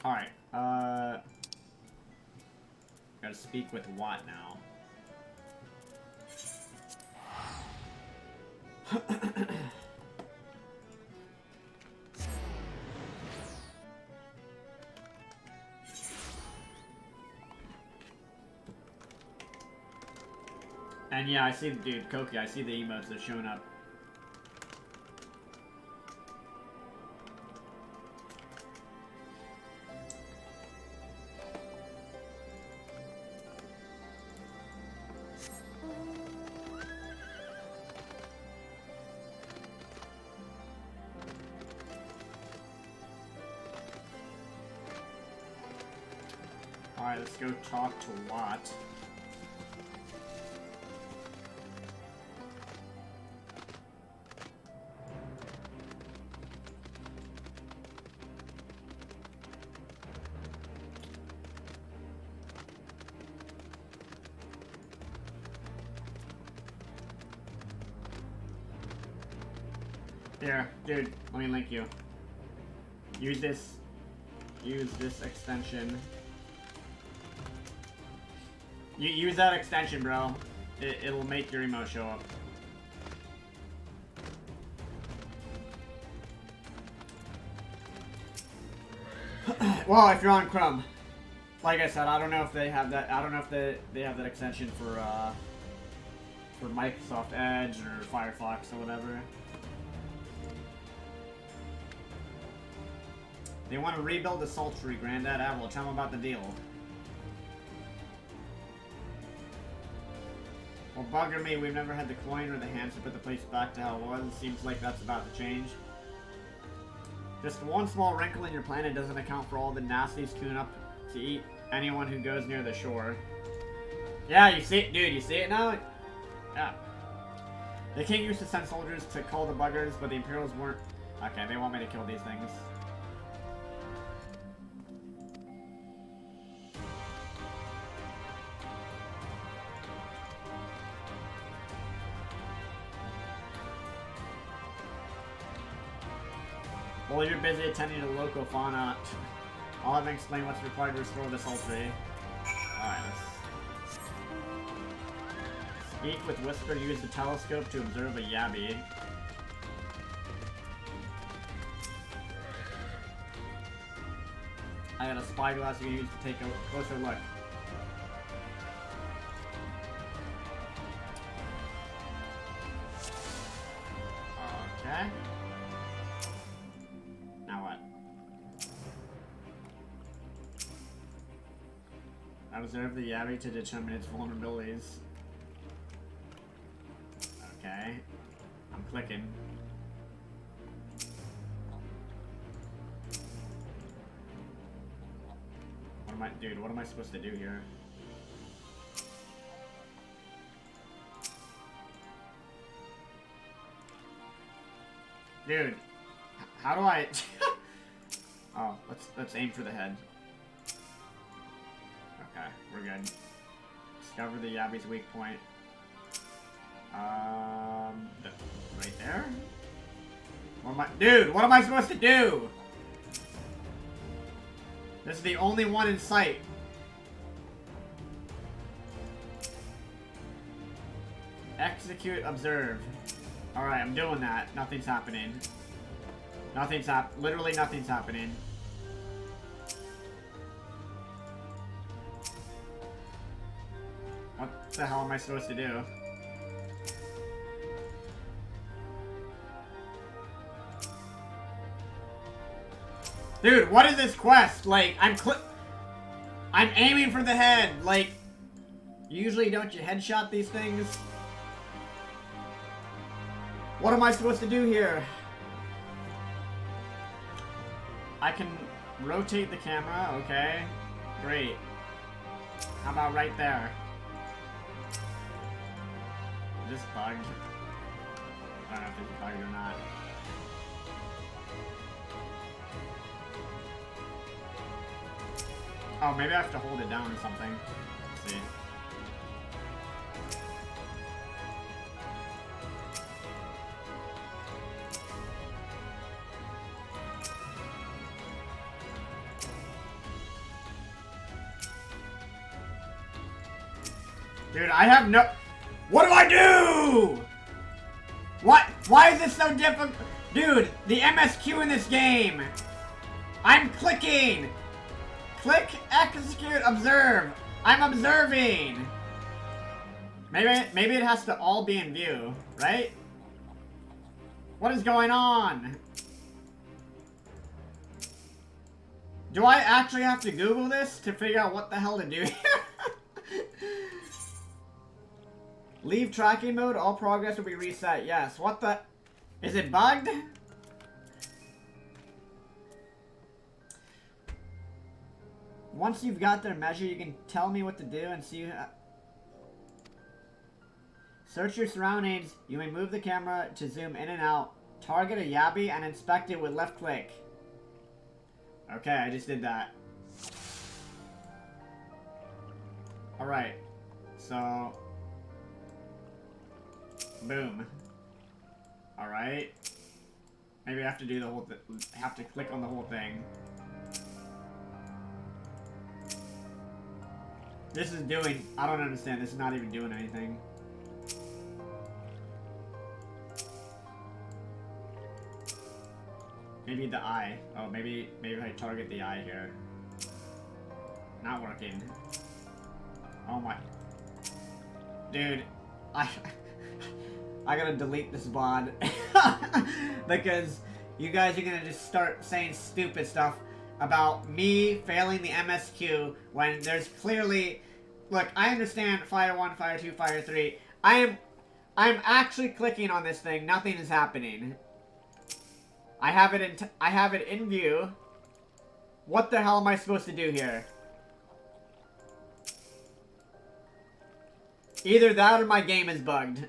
Alright, gotta speak with Watt now. And yeah, I see the dude, Koki, I see the emotes that are showing up. Alright, let's go talk to Watt. Here, dude, let me link you. Use this extension. You use that extension, bro. It'll make your emote show up. Well, if you're on Chrome, like I said, I don't know if they have that. I don't know if they have that extension for Microsoft Edge or Firefox or whatever. They want to rebuild the sultry, Granddad Avil. Tell them about the deal. Well, bugger me, we've never had the coin or the hands to put the place back to how it was. Seems like that's about to change. Just one small wrinkle in your planet doesn't account for all the nasties queuing up to eat anyone who goes near the shore. Yeah, you see it, dude, you see it now? Yeah. The king used to send soldiers to cull the buggers, but the Imperials weren't... Okay, they want me to kill these things. While you're busy attending to local fauna, I'll have to explain what's required to restore the sultry. Alright, let's... Speak with Whisper, use the telescope to observe a yabby. I got a spyglass you can use to take a closer look. Okay. Now what? Observe the Yabby to determine its vulnerabilities. Okay. I'm clicking. What am I... Dude, what am I supposed to do here? Dude, how do I... Oh, let's aim for the head. Okay, we're good. Discover the Yabi's weak point. Right there? What am I... Dude, what am I supposed to do? This is the only one in sight. Execute, observe. Alright, I'm doing that. Nothing's happening. Literally nothing's happening. What the hell am I supposed to do? Dude, what is this quest? Like, I'm aiming for the head. Like, usually don't you headshot these things? What am I supposed to do here? I can rotate the camera, okay. Great. How about right there? Is this bugged? I don't know if it's bugged or not. Oh, maybe I have to hold it down or something. Let's see. Dude, I have no... What do I do? What? Why is this so difficult? Dude, the MSQ in this game. I'm clicking. Click, execute, observe. I'm observing. Maybe it has to all be in view, right? What is going on? Do I actually have to Google this to figure out what the hell to do here? Leave tracking mode, all progress will be reset. Yes, what the... Is it bugged? Once you've got their measure, you can tell me what to do and see... Search your surroundings. You may move the camera to zoom in and out. Target a Yabi and inspect it with left click. Okay, I just did that. Alright. So... Boom. Alright. Maybe I have to do the whole have to click on the whole thing. This is doing... I don't understand. This is not even doing anything. Maybe the eye. Oh, maybe if I target the eye here. Not working. Oh my... Dude. I gotta delete this VOD. Because you guys are gonna just start saying stupid stuff about me failing the MSQ when there's clearly... Look, I understand Fire 1, Fire 2, Fire 3. I'm actually clicking on this thing. Nothing is happening. I have it in view. What the hell am I supposed to do here? Either that or my game is bugged.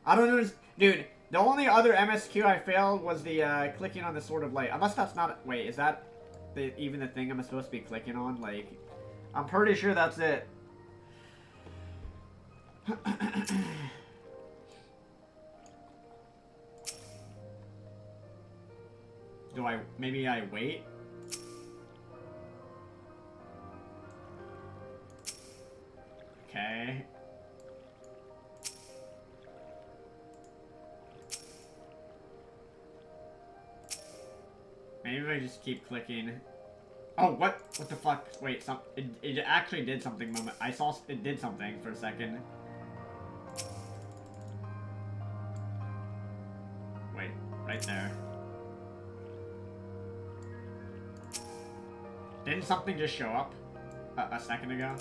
I don't know. Dude, the only other MSQ I failed was the clicking on the Sword of Light. Unless that's not... Wait, is that even the thing I'm supposed to be clicking on? Like, I'm pretty sure that's it. Do I... Maybe I wait? Okay. Maybe I just keep clicking. Oh, what? What the fuck? Wait, it actually did something moment. I saw it did something for a second. Wait, right there. Didn't something just show up a second ago?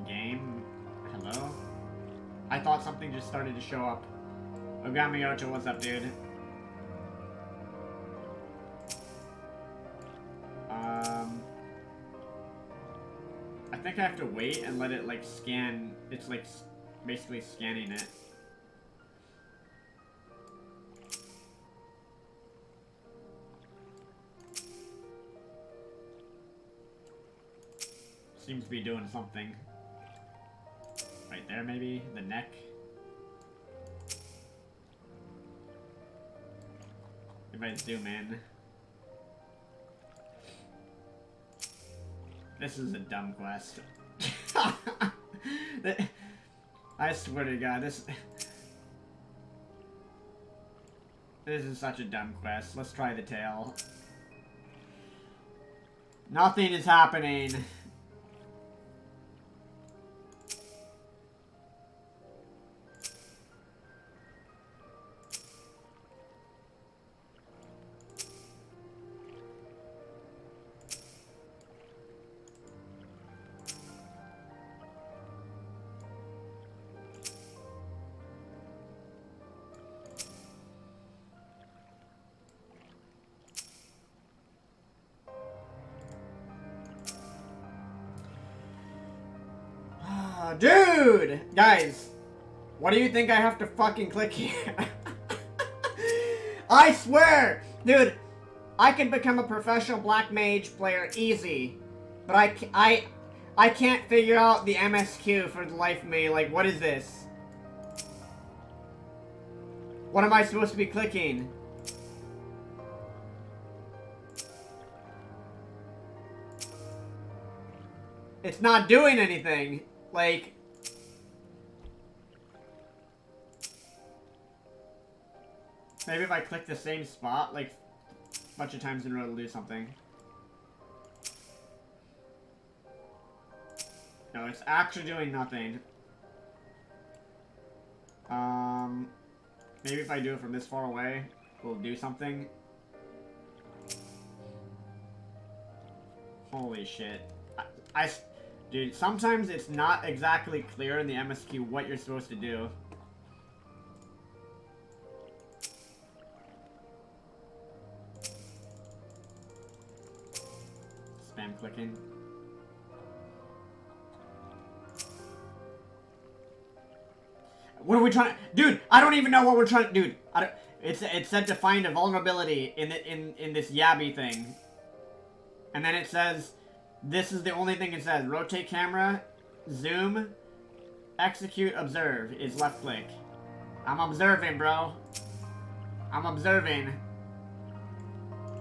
Game? Hello? I thought something just started to show up. Ogamiyoto, what's up, dude? I think I have to wait and let it, like, scan. It's, like, basically scanning it. Seems to be doing something. Right there, maybe? The neck? If I zoom in. This is a dumb quest. I swear to God, this is such a dumb quest. Let's try the tail. Nothing is happening. Dude! Guys, what do you think I have to fucking click here? I swear! Dude, I can become a professional Blackmage player easy. But I can't figure out the MSQ for the life of me. Like, what is this? What am I supposed to be clicking? It's not doing anything. Like, maybe if I click the same spot, like, a bunch of times in a row, it'll do something. No, it's actually doing nothing. Maybe if I do it from this far away, it'll do something. Holy shit. Dude, sometimes it's not exactly clear in the MSQ what you're supposed to do. Spam clicking. What are we trying to... Dude, I don't even know what we're trying to... Dude, it said to find a vulnerability in this Yabby thing. And then it says... This is the only thing it says. Rotate camera, zoom, execute, observe is left click. I'm observing, bro. I'm observing.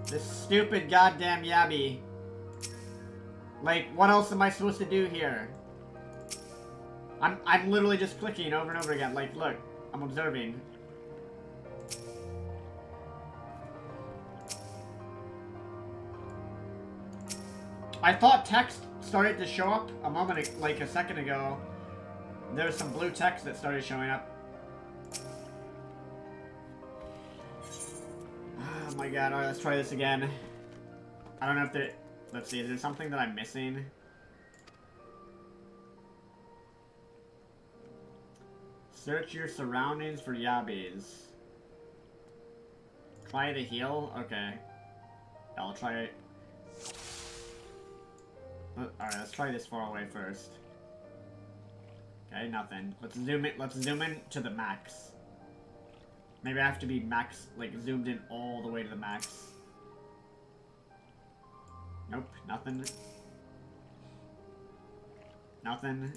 This stupid goddamn Yabby. Like, what else am I supposed to do here? I'm literally just clicking over and over again. Like, look, I'm observing. I thought text started to show up a second ago. There was some blue text that started showing up. Oh my god, alright, let's try this again. I don't know if there... Let's see, is there something that I'm missing? Search your surroundings for Yabbies. Try the heal? Okay. I'll try it. Alright, let's try this far away first. Okay, nothing. Let's zoom in to the max. Maybe I have to be max, like, zoomed in all the way to the max. Nope, nothing. Nothing.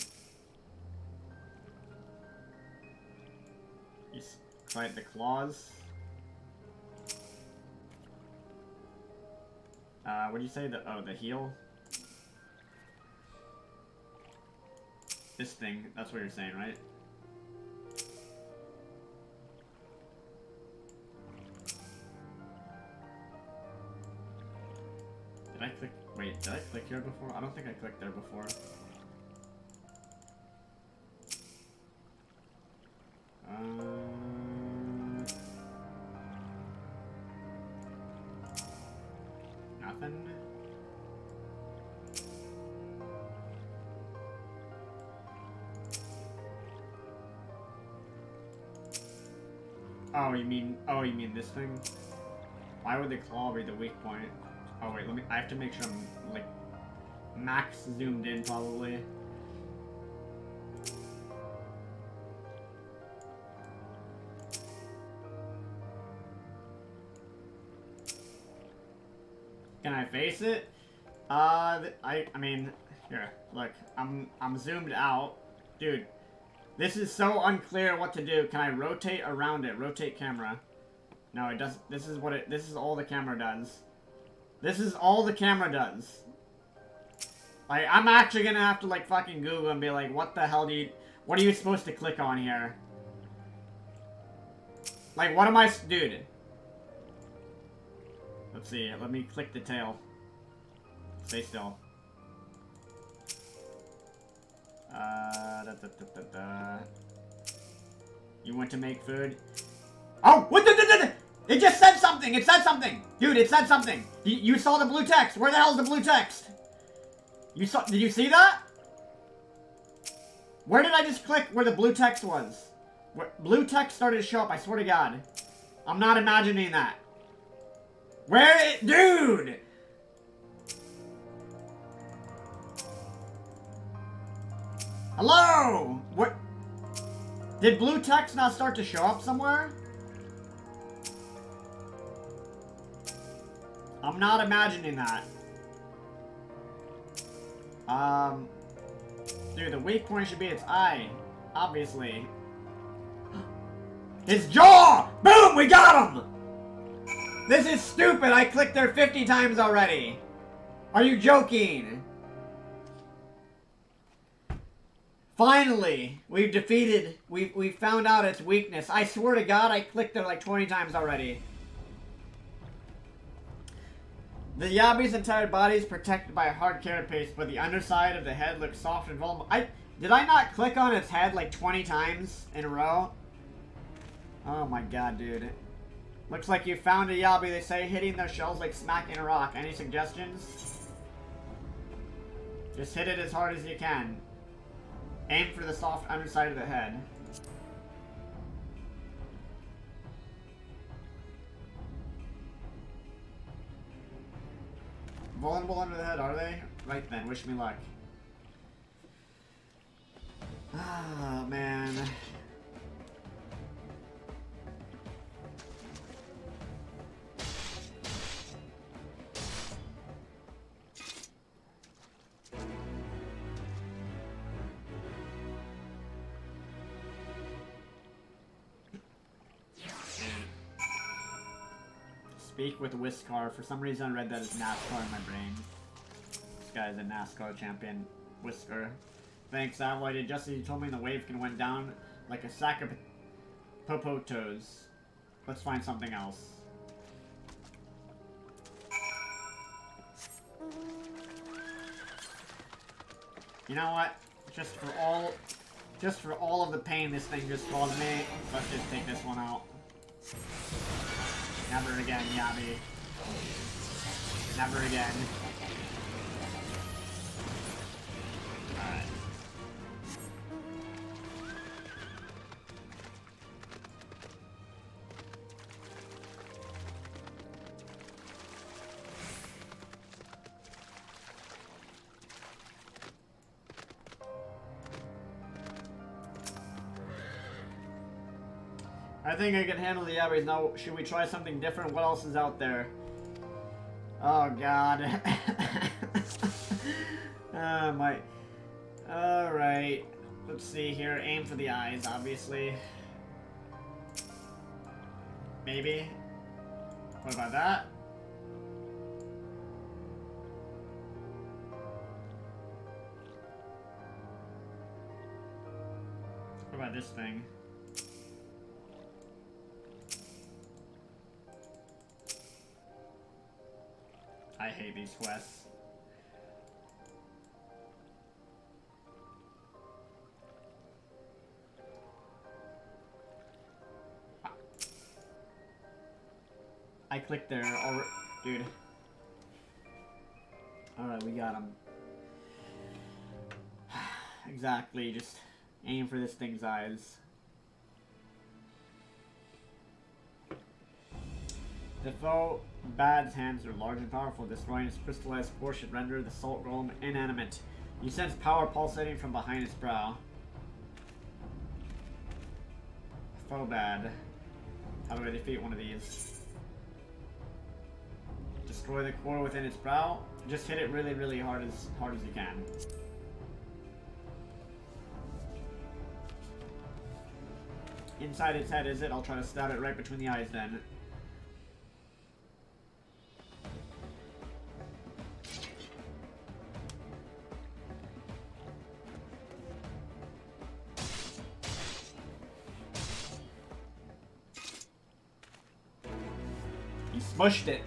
Just try the claws. What do you say? The heal? This thing, that's what you're saying, right? Did I click? Wait, did I click here before? I don't think I clicked there before. Nothing. Oh, you mean this thing? Why would the claw be the weak point? Oh wait, I have to make sure I'm, like, Max zoomed in, probably. Can I face it? I mean, here, look, I'm zoomed out. Dude, this is so unclear what to do. Can I rotate around it? Rotate camera. No, it does. This is all the camera does. This is all the camera does. Like, I'm actually gonna have to, like, fucking Google and be like, what the hell what are you supposed to click on here? Like, what am I, dude? Let's see, let me click the tail. Stay still. You want to make food? Oh, what the? It just said something! It said something! Dude, it said something! You saw the blue text! Where the hell is the blue text? Did you see that? Where did I just click where the blue text was? Blue text started to show up, I swear to God. I'm not imagining that. Dude! Hello? What? Did blue text not start to show up somewhere? I'm not imagining that. Dude, the weak point should be its eye. Obviously. His jaw! Boom! We got him! This is stupid! I clicked there 50 times already! Are you joking? Finally! We found out its weakness. I swear to God, I clicked there like 20 times already. The Yabi's entire body is protected by a hard carapace, but the underside of the head looks soft and vulnerable. Did I not click on its head like 20 times in a row? Oh my God, dude. Looks like you found a Yabi, they say, hitting their shells like smacking a rock. Any suggestions? Just hit it as hard as you can. Aim for the soft underside of the head. Vulnerable under the head, are they? Right then, wish me luck. Ah, man. Speak with Whiskar. For some reason I read that as NASCAR in my brain. This guy is a NASCAR champion. Whisker. Thanks, Avoy. Did just as you told me the wave can went down like a sack of popotos. Let's find something else. You know what? Just for all of the pain this thing just caused me, let's just take this one out. Never again, Yabi. Never again. Alright. I think I can handle the Yabbies. Now, should we try something different? What else is out there? Oh, God. My... Alright. Let's see here. Aim for the eyes, obviously. Maybe. What about that? What about this thing? I hate these quests. I clicked there already. Dude. Alright, we got him. Exactly, just aim for this thing's eyes. The foe bad's hands are large and powerful. Destroying its crystallized core should render the salt golem inanimate. You sense power pulsating from behind its brow. Foe bad. How do I defeat one of these? Destroy the core within its brow. Just hit it really, really hard as you can. Inside its head, is it? I'll try to stab it right between the eyes then. He smushed it.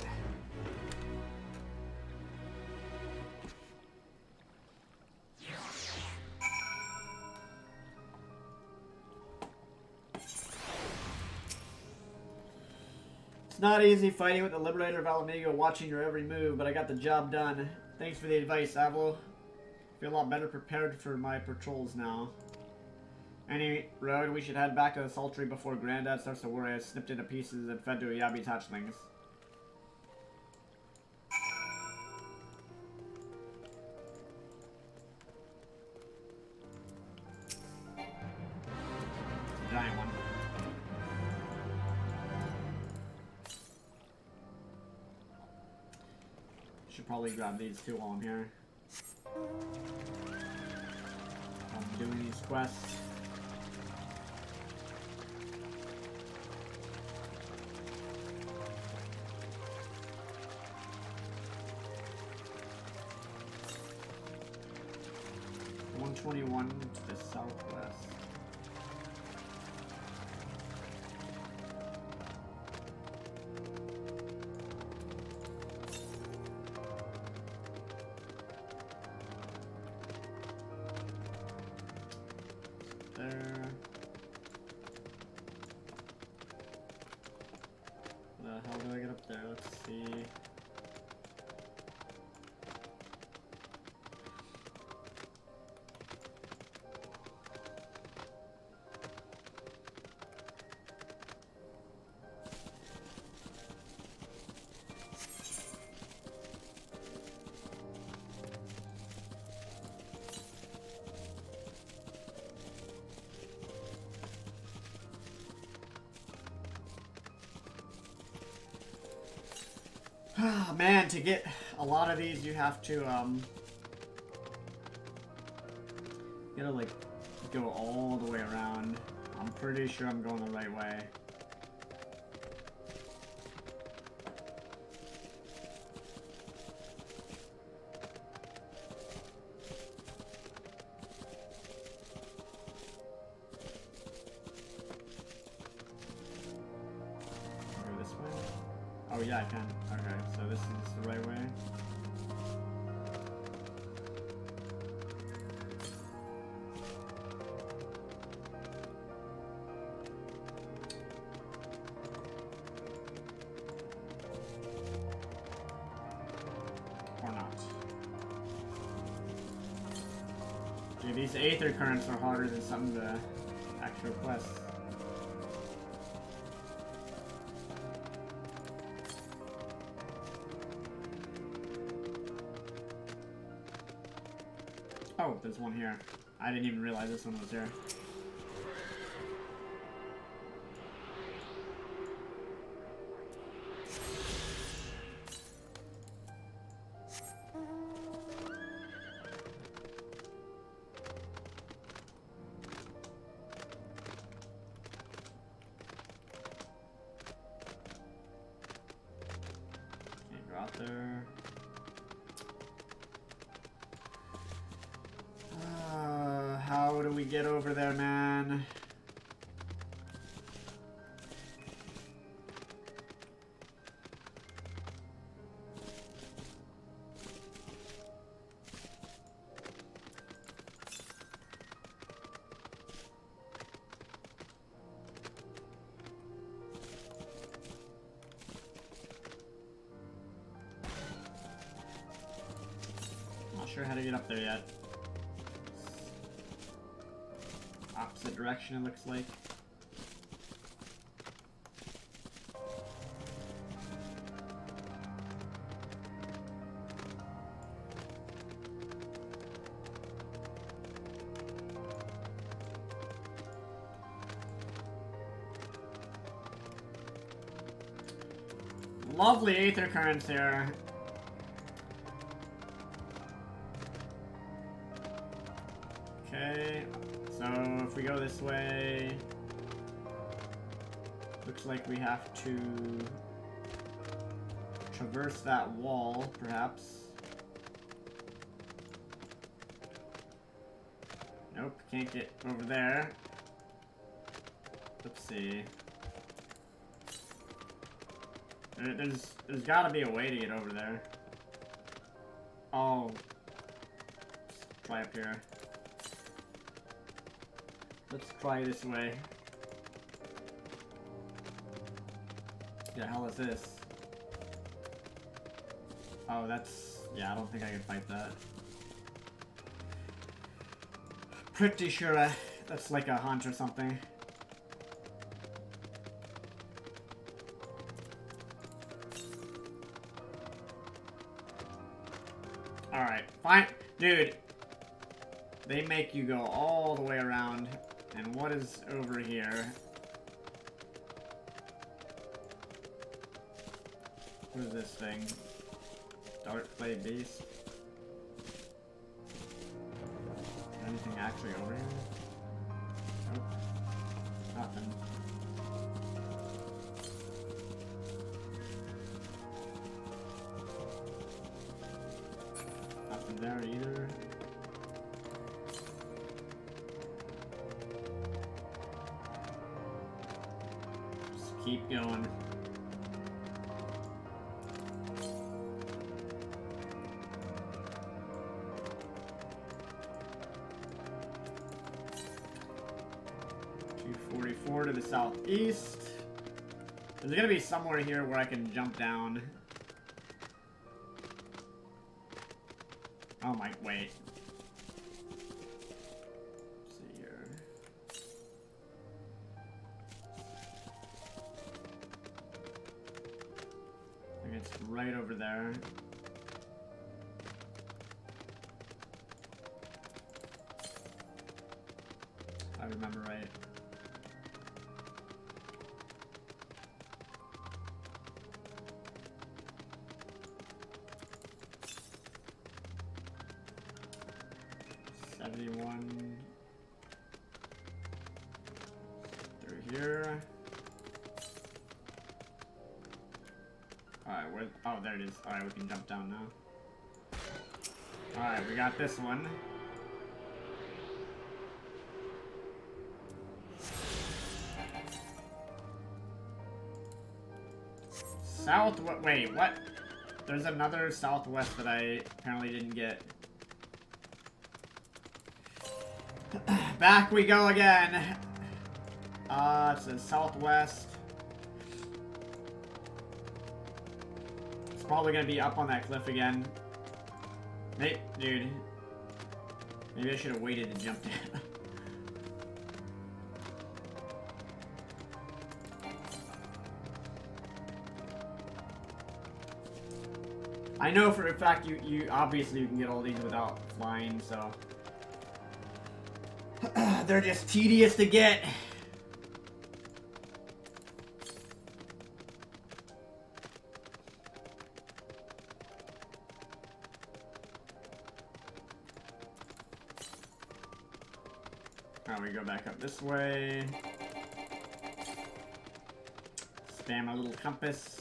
It's not easy fighting with the Liberator of Alamigo watching your every move, but I got the job done. Thanks for the advice, Avilo. Feel a lot better prepared for my patrols now. Any road, we should head back to the Sultry before Grandad starts to worry I snipped into pieces and fed to Yabi's hatchlings. Giant one. Should probably grab these two while I'm here. I'm doing these quests. .121 to the southwest. There. The hell do I get up there? Let's see. Man, to get a lot of these, you have to, you gotta, like, go all the way around. I'm pretty sure I'm going the right way. Go this way? Oh yeah, I can. Okay, so this is the right way. Or not. Dude, these Aether Currents are harder than some of the actual quests. Oh, there's one here. I didn't even realize this one was here. Can't go out there. How do we get over there, man? Not sure how to get up there yet. Opposite direction, it looks like. lovely aether currents here. Okay, so if we go this way, looks like we have to traverse that wall, perhaps. Nope, can't get over there. Let's see. There's gotta be a way to get over there. Oh. Let's try up here. Let's try this way. The hell is this? Oh, that's... yeah, I don't think I can fight that. Pretty sure that's like a hunt or something. Alright, fine. Dude, they make you go all the way around. And what is over here? What is this thing? Dark Clay Beast? Anything actually over here? Nope. Nothing. Nothing there either. Just keep going. To the southeast. There's gonna be somewhere here where I can jump down. Oh my, wait. Let's see here. I think it's right over there. If I remember right. Through here. Alright, where? Oh, there it is. Alright, we can jump down now. Alright, we got this one. South. Wait, what? There's another southwest that I apparently didn't get. Back we go again. It says southwest. It's probably gonna be up on that cliff again. Hey, dude. Maybe I should have waited to jump down. I know for a fact you obviously you can get all these without flying, so they're just tedious to get. Now we go back up this way. Spam a little compass.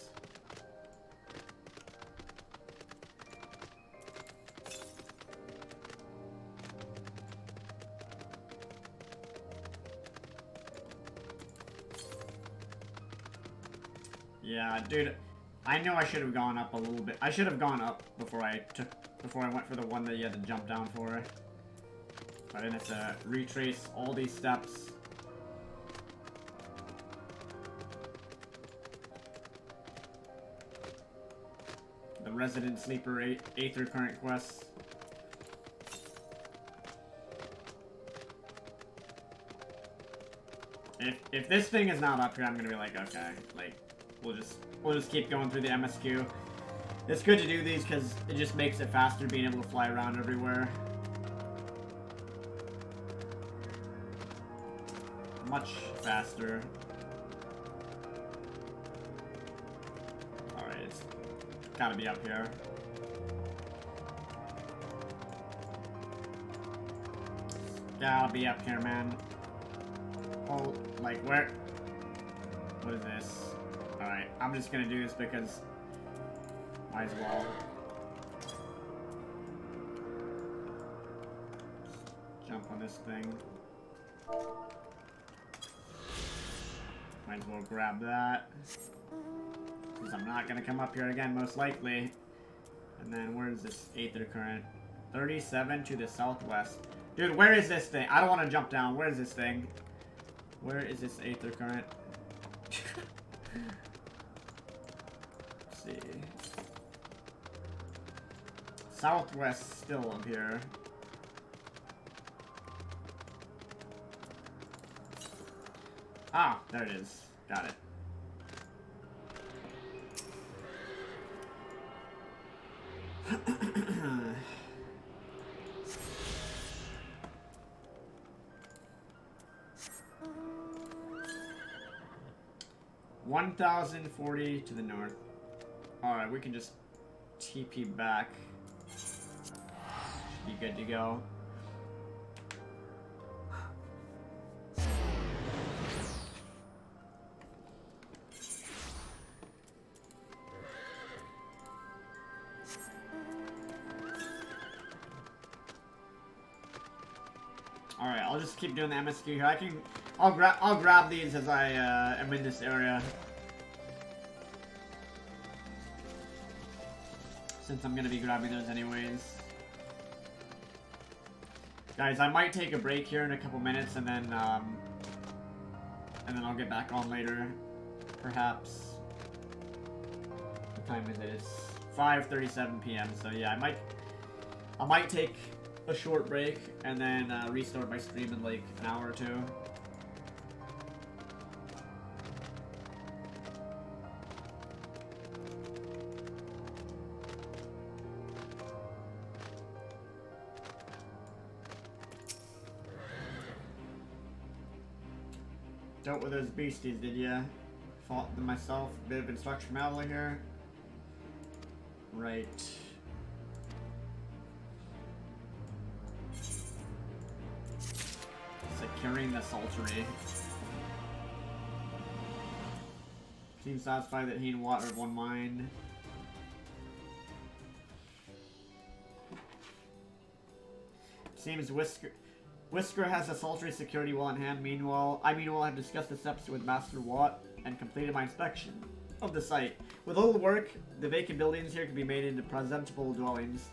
Yeah, dude, I know I should have gone up a little bit. I should have gone up before I went for the one that you had to jump down for. I didn't have to retrace all these steps. The Resident Sleeper Aether Current quests. If this thing is not up here, I'm gonna be like, okay, like, we'll just keep going through the MSQ. It's good to do these because it just makes it faster being able to fly around everywhere. Much faster. Alright, Gotta be up here. Gotta be up here, man. Oh, like where? What is this? Alright, I'm just gonna do this because might as well. Jump on this thing. Might as well grab that. Because I'm not gonna come up here again, most likely. And then where is this aether current? 37 to the southwest. Dude, where is this thing? I don't want to jump down. Where is this thing? Where is this aether current? Let's see. Southwest still up here. Ah, there it is. Got it. $1,040 to the north. Alright, we can just TP back. Should be good to go. Alright, I'll just keep doing the MSQ here. I'll grab these as I am in this area. Since I'm gonna be grabbing those anyways. Guys, I might take a break here in a couple minutes and then I'll get back on later. Perhaps. What time is it? It's 5:37 p.m. So yeah, I might take a short break and then restart my stream in like an hour or two. Dealt with those beasties, did ya? Fought them myself. Bit of instruction manual here. Right. Securing the saltery. Seems satisfied that heat and water of one mind. Seems Whisker has a sultry security well in hand. Meanwhile, I have discussed the steps with Master Watt and completed my inspection of the site. With little work, the vacant buildings here can be made into presentable dwellings.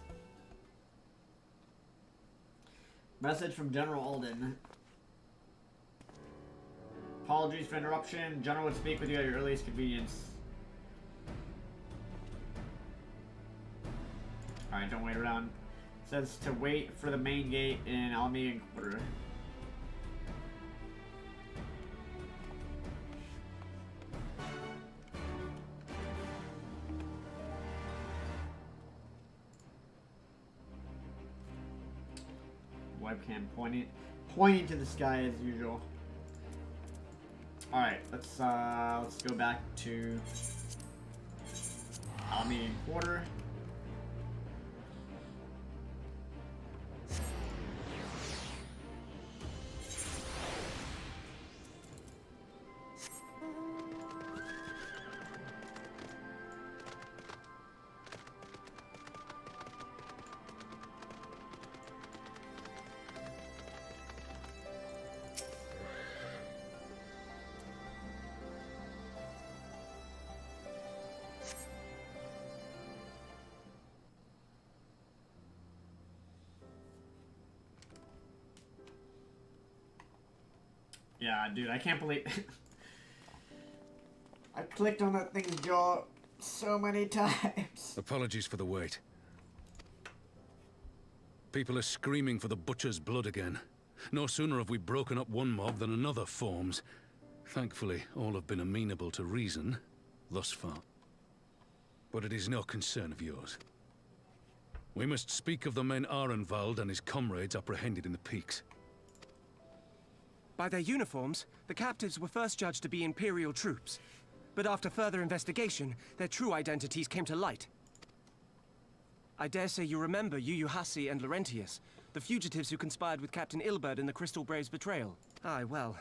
Message from General Alden. Apologies for interruption. General would speak with you at your earliest convenience. Alright, don't wait around. Says to wait for the main gate in Alameda Quarter. Webcam pointing to the sky as usual. All right, let's go back to Alameda Quarter. Yeah, dude, I can't believe... I clicked on that thing's jaw so many times. Apologies for the wait. People are screaming for the butcher's blood again. No sooner have we broken up one mob than another forms. Thankfully, all have been amenable to reason, thus far. But it is no concern of yours. We must speak of the men Arenvald and his comrades apprehended in the peaks. By their uniforms, the captives were first judged to be Imperial troops. But after further investigation, their true identities came to light. I dare say you remember Heuheu and Laurentius, the fugitives who conspired with Captain Ilberd in the Crystal Brave's betrayal. Aye, well,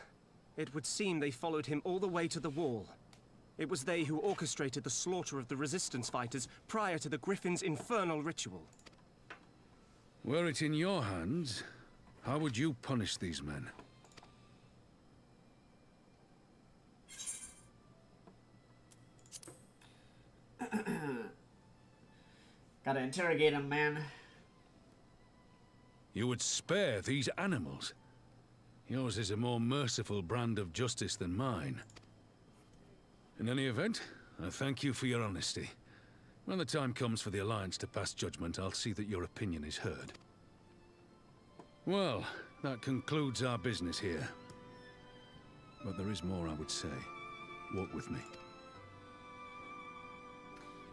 it would seem they followed him all the way to the wall. It was they who orchestrated the slaughter of the resistance fighters prior to the Griffin's infernal ritual. Were it in your hands, how would you punish these men? Gotta interrogate him, man. You would spare these animals. Yours is a more merciful brand of justice than mine. In any event, I thank you for your honesty. When the time comes for the Alliance to pass judgment, I'll see that your opinion is heard. Well, that concludes our business here. But there is more I would say. Walk with me.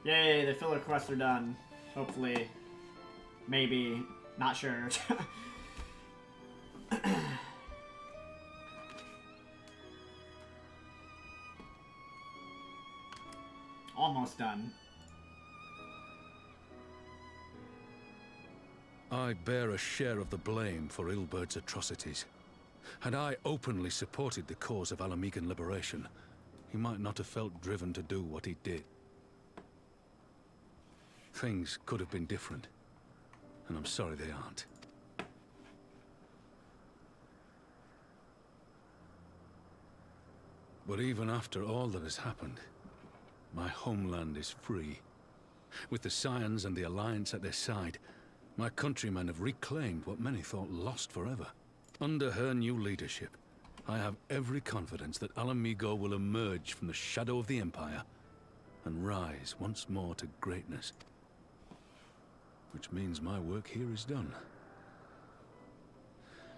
Yay, the filler quests are done. Hopefully. Maybe. Not sure. Almost done. I bear a share of the blame for Ilberd's atrocities. Had I openly supported the cause of Alamegan liberation, he might not have felt driven to do what he did. Things could have been different, and I'm sorry they aren't. But even after all that has happened, my homeland is free. With the Scions and the Alliance at their side, my countrymen have reclaimed what many thought lost forever. Under her new leadership, I have every confidence that Alamigo will emerge from the shadow of the Empire and rise once more to greatness. Which means my work here is done.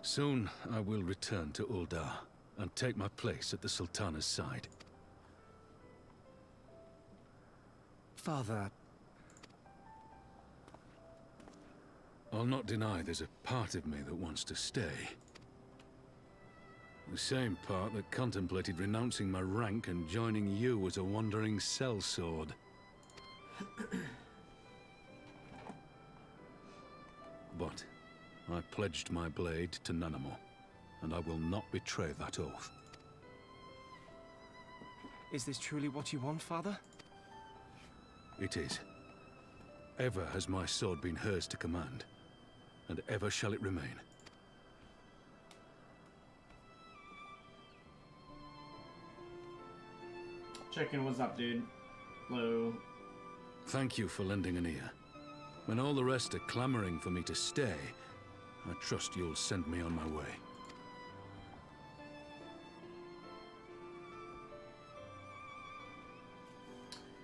Soon I will return to Uldar and take my place at the Sultana's side. Father... I'll not deny there's a part of me that wants to stay. The same part that contemplated renouncing my rank and joining you as a wandering sellsword. But I pledged my blade to Nanamo, and I will not betray that oath. Is this truly what you want, Father? It is. Ever has my sword been hers to command, and ever shall it remain. Chicken, what's up, dude? Hello. Thank you for lending an ear. When all the rest are clamoring for me to stay, I trust you'll send me on my way.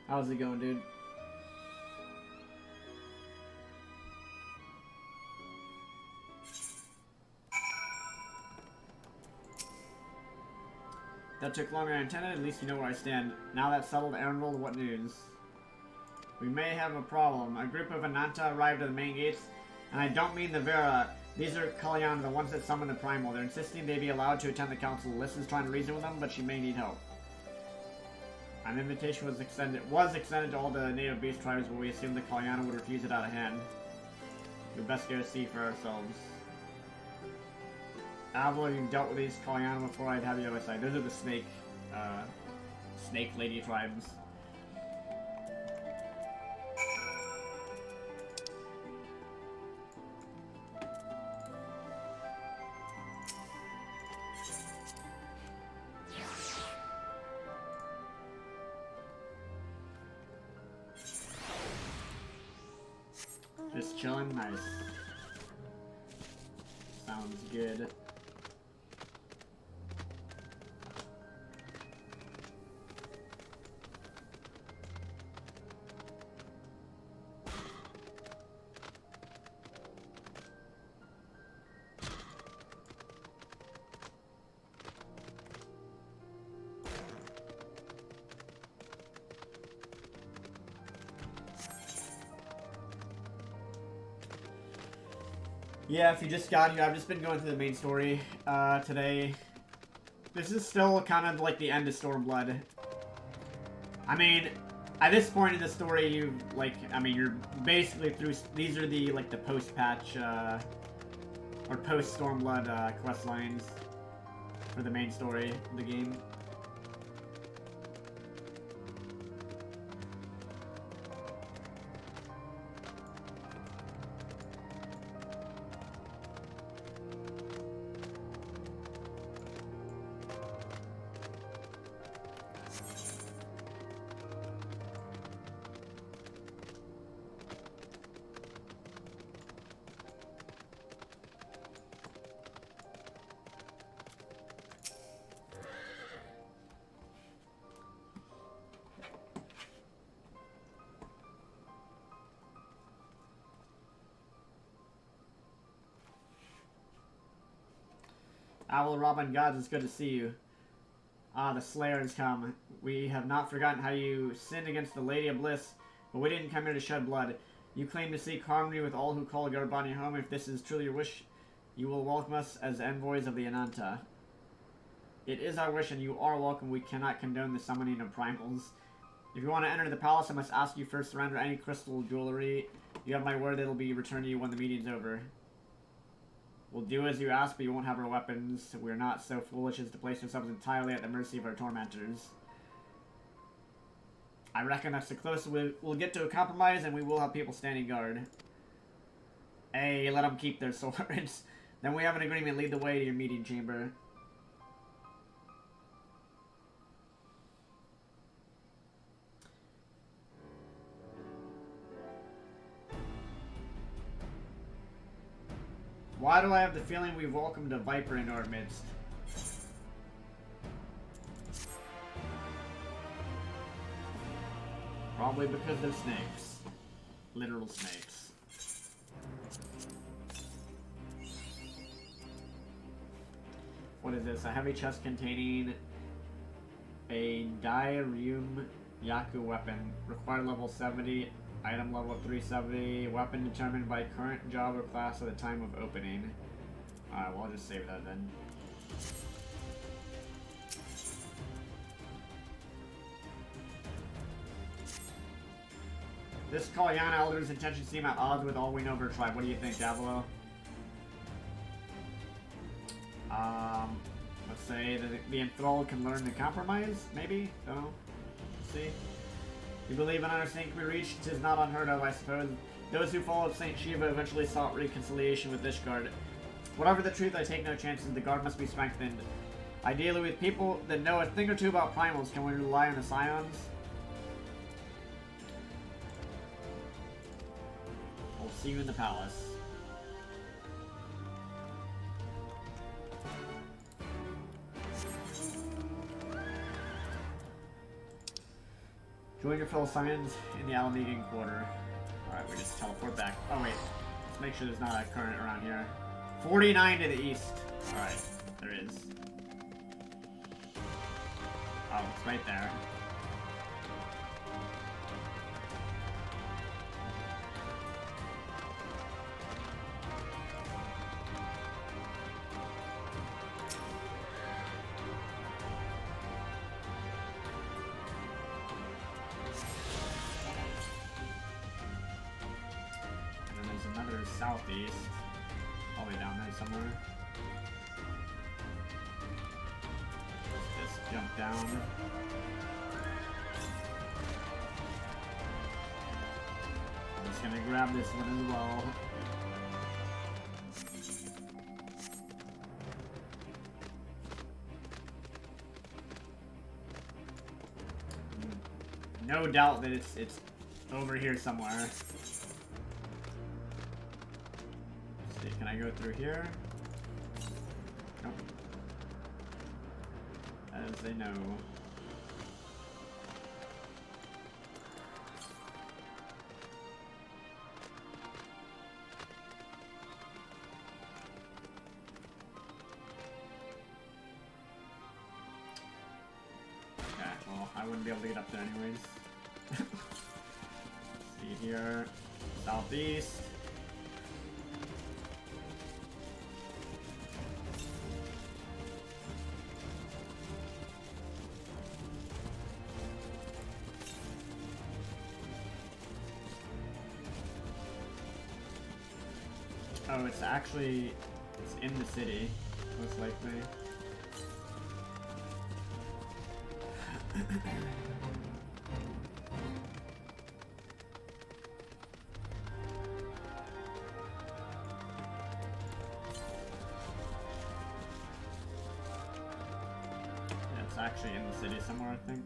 How's it going, dude? That took longer than intended. At least you know where I stand. Now that's settled, Arundel, what news? We may have a problem. A group of Ananta arrived at the main gates, and I don't mean the Vera. These are Kalyan, the ones that summoned the Primal. They're insisting they be allowed to attend the council. Lissa's trying to reason with them, but she may need help. An invitation was extended to all the native beast tribes, but we assumed the Kalyana would refuse it out of hand. We best go see for ourselves. Avila, you've dealt with these Kalyana before. I'd have you on my side. Those are the snake lady tribes. Just chilling, nice. Sounds good. Yeah, if you just got here, I've just been going through the main story today. This is still kind of like the end of Stormblood. I mean, At this point in the story, you like, I mean, you're basically through. These are the like the post-patch or post-Stormblood quest lines for the main story of the game. Owl Robin Gods, it's good to see you. Ah, the Slayer has come. We have not forgotten how you sinned against the Lady of Bliss, but we didn't come here to shed blood. You claim to seek harmony with all who call Garbani home. If this is truly your wish, you will welcome us as envoys of the Ananta. It is our wish, and you are welcome. We cannot condone the summoning of primals. If you want to enter the palace, I must ask you first surrender any crystal jewelry. You have my word it'll be returned to you when the meeting's over. We'll do as you ask, but you won't have our weapons. We're not so foolish as to place ourselves entirely at the mercy of our tormentors. I reckon that's the closest we'll get to a compromise, and we will have people standing guard. Hey, let them keep their swords. Then we have an agreement. Lead the way to your meeting chamber. Why do I have the feeling we've welcomed a viper into our midst? Probably because they're snakes. Literal snakes. What is this? A heavy chest containing a Diarium Yaku weapon. Required level 70. Item level 370. Weapon determined by current job or class at the time of opening. Alright, well, I'll just save that then. This Kalyana Elder's intentions seem at odds with all we know of her tribe. What do you think, Davilo? Let's say that the enthralled can learn to compromise, maybe? Don't know. Let's see. You believe an understanding can be reached? 'Tis not unheard of, I suppose. Those who followed Saint Shiva eventually sought reconciliation with Ishgard. Whatever the truth, I take no chances. The guard must be strengthened. Ideally, with people that know a thing or two about primals, can we rely on the scions? I'll see you in the palace. Join your fellow scions in the Alamegan quarter. Alright, we just teleport back. Oh wait, let's make sure there's not a current around here. 49 to the east. Alright, there is. Oh, it's right there. Southeast. Probably down there somewhere. Let's just jump down. I'm just gonna grab this one as well. No doubt that it's over here somewhere. Can I go through here? Nope. As they know. Okay, well, I wouldn't be able to get up there anyways. See here, southeast. Oh, it's actually, it's in the city, most likely. Yeah, it's actually in the city somewhere, I think.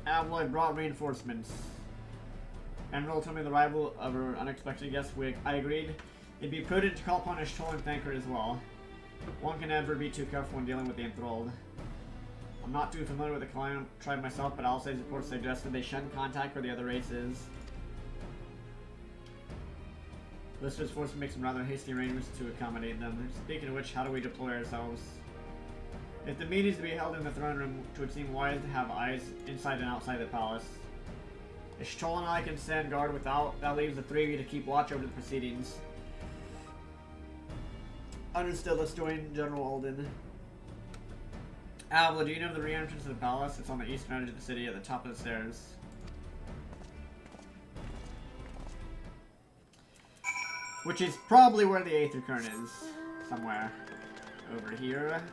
Abloy brought reinforcements. Emerald told me the arrival of her unexpected guest. I agreed. It'd be prudent to call upon Ishtola and thank her as well. One can never be too careful when dealing with the enthralled. I'm not too familiar with the Kalyan tribe myself, but Alcay's report suggested they shun contact with the other races. Lister's forced to make some rather hasty arrangements to accommodate them. Speaking of which, how do we deploy ourselves? If the meeting is to be held in the throne room, it would seem wise to have eyes inside and outside the palace. Ishtola and I can stand guard without. That leaves the three of you to keep watch over the proceedings. Understood, let's join General Alden. Avila, do you know the re-entrance to the palace? It's on the eastern edge of the city at the top of the stairs. Which is probably where the Aether Current is. Somewhere. Over here.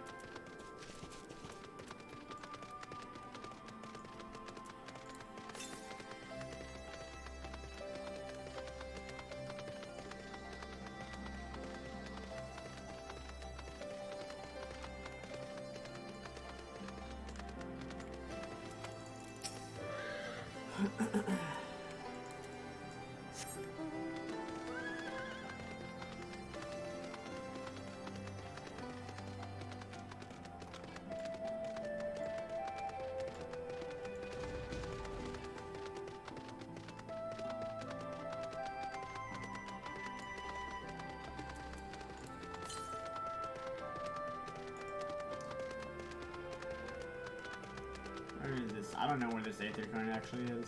Where is this? I don't know where this Aether Current actually is.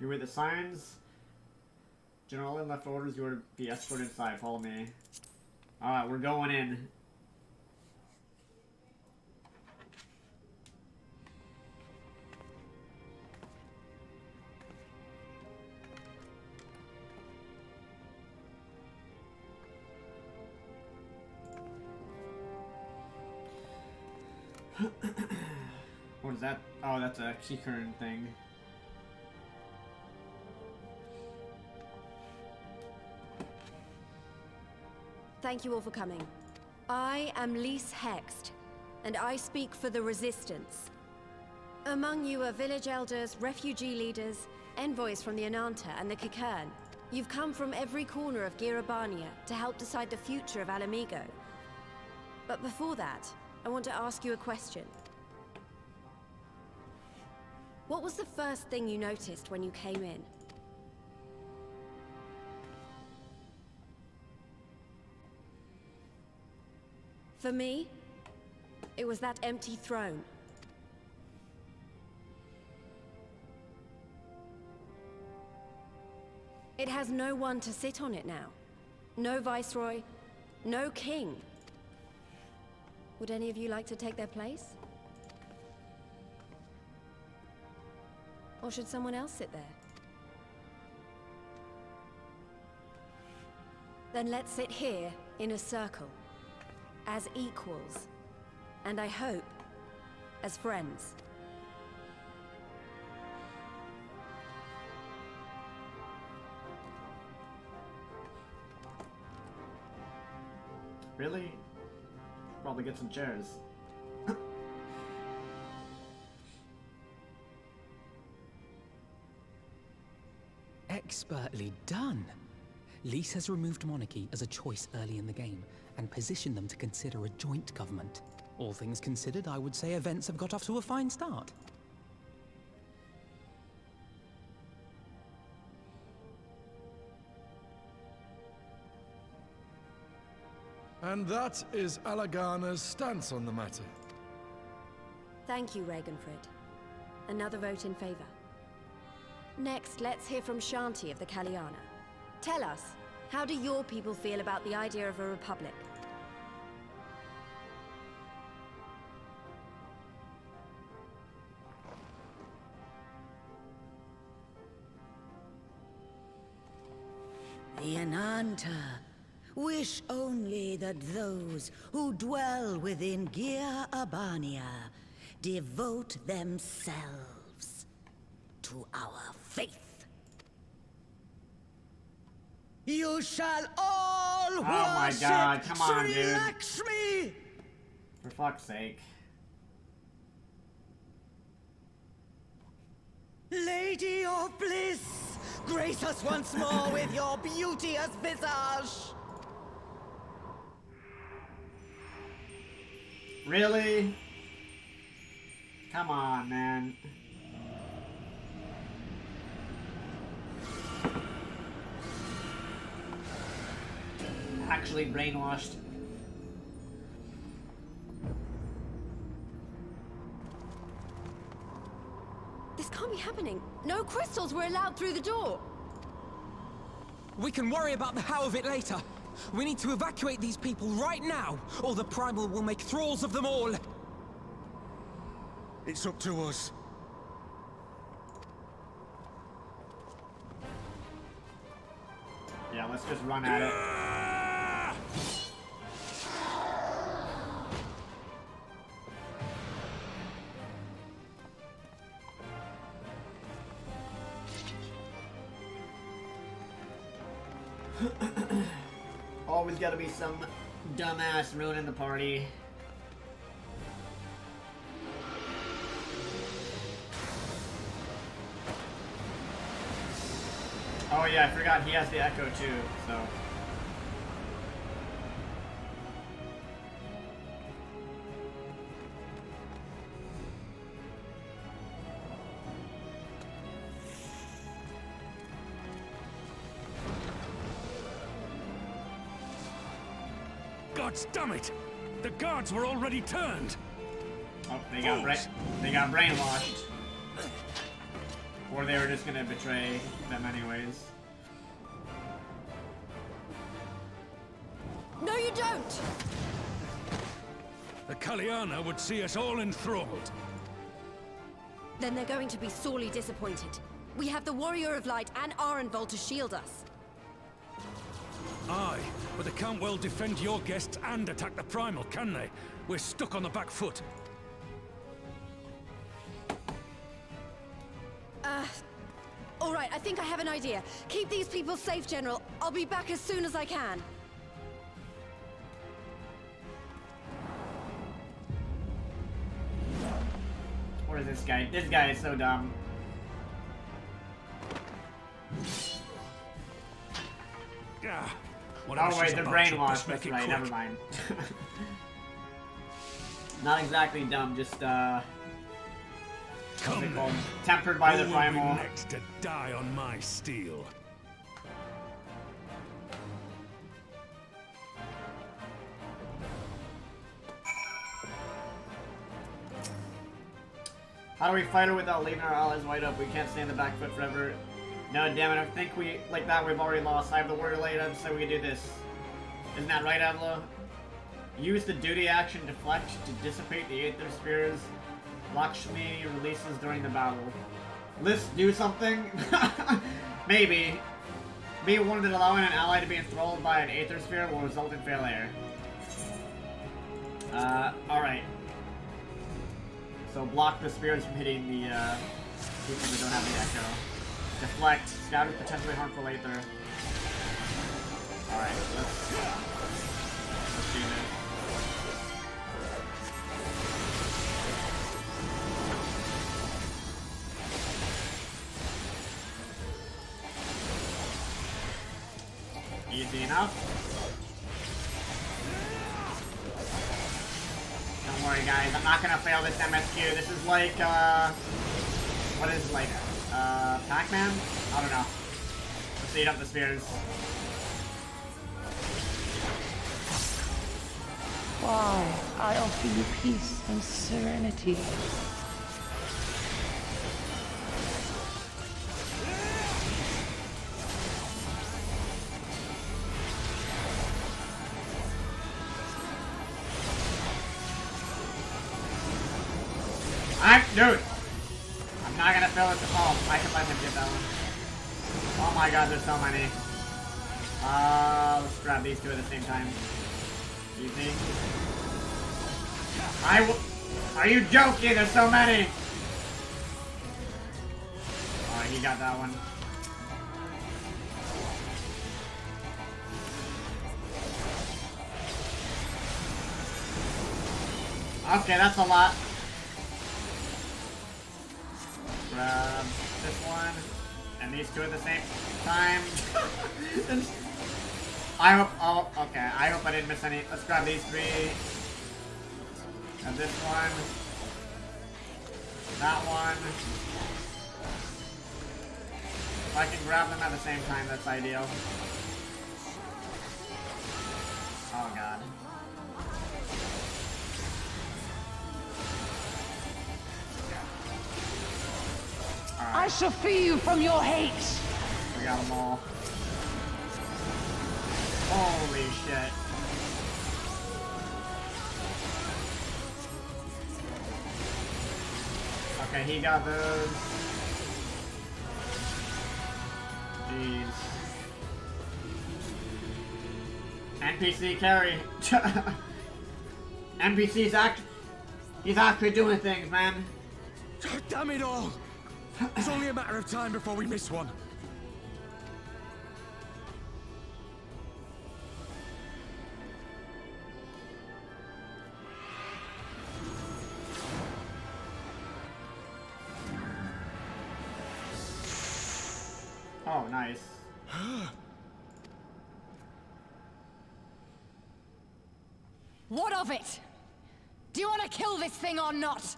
You read the signs. General Alden left orders you were to be escorted inside. Follow me. Alright, we're going in. What is that? Oh, that's a key current thing. Thank you all for coming. I am Lise Hext, and I speak for the Resistance. Among you are village elders, refugee leaders, envoys from the Ananta and the Kikern. You've come from every corner of Girabania to help decide the future of Alamigo. But before that, I want to ask you a question. What was the first thing you noticed when you came in? For me, it was that empty throne. It has no one to sit on it now. No viceroy, no king. Would any of you like to take their place? Or should someone else sit there? Then let's sit here in a circle. As equals. And I hope, as friends. Really? Probably get some chairs. Expertly done. Lise has removed monarchy as a choice early in the game, and positioned them to consider a joint government. All things considered, I would say events have got off to a fine start. And that is Alagana's stance on the matter. Thank you, Ragenfrid. Another vote in favor. Next, let's hear from Shanti of the Kaliana. Tell us, how do your people feel about the idea of a republic? The Ananta wish only that those who dwell within Gir Abania devote themselves to our faith. You shall all Oh my God, come on, Sri dude. Lakshmi! For fuck's sake. Lady of bliss, grace us once more with your beauteous visage. Really? Come on, man. Actually brainwashed. This can't be happening. No crystals were allowed through the door. We can worry about the how of it later. We need to evacuate these people right now, or the Primal will make thralls of them all. It's up to us. Yeah, let's just run at it. Always gotta be some dumbass ruining the party. Oh yeah, I forgot he has the echo too, so. God damn it! The guards were already turned! Oh, they got brainwashed. Or they were just gonna betray them anyways. No, you don't! The Kaliana would see us all enthralled. Then they're going to be sorely disappointed. We have the Warrior of Light and Arenvold to shield us. Aye, but they can't well defend your guests and attack the Primal, can they? We're stuck on the back foot. All right, I think I have an idea. Keep these people safe, General. I'll be back as soon as I can. What is this guy? This guy is so dumb. Yeah. Oh wait, they're brainwashed. That's right, never mind. Not exactly dumb, just what's it called? Tempered by the primal. Who will be next to die on my steel? How do we fight her without leaving our allies wide up? We can't stay in the back foot forever. No, damn it, I think like that we've already lost. I have the word later, so we can do this. Isn't that right, Avlo? Use the duty action deflect to dissipate the Aether Spheres Lakshmi releases during the battle. Let's do something? Maybe. Be warned that allowing an ally to be enthralled by an Aether Sphere will result in failure. Alright. So block the spirits from hitting the people that don't have the echo. Deflect, scatter potentially harmful Aether. Alright, let's do this. Easy enough. Don't worry guys, I'm not gonna fail this MSQ. This is like, what is it, like, Pac-Man? I don't know. Let's eat up the spheres. Why, I offer you peace and serenity. Dude! I'm not gonna fill it to fall. I can let him get that one. Oh my god, there's so many. Let's grab these two at the same time. Easy. Are you joking? There's so many! Oh, he got that one. Okay, that's a lot. Grab this one, and these two at the same time. I hope, oh, okay, I hope I didn't miss any. Let's grab these three. And this one. That one. If I can grab them at the same time, that's ideal. Oh god. I shall free you from your hate! We got them all. Holy shit. Okay, he got those. Jeez. NPC carry. NPC's he's actually doing things, man. Damn it all! It's only a matter of time before we miss one. Oh, nice. What of it? Do you want to kill this thing or not?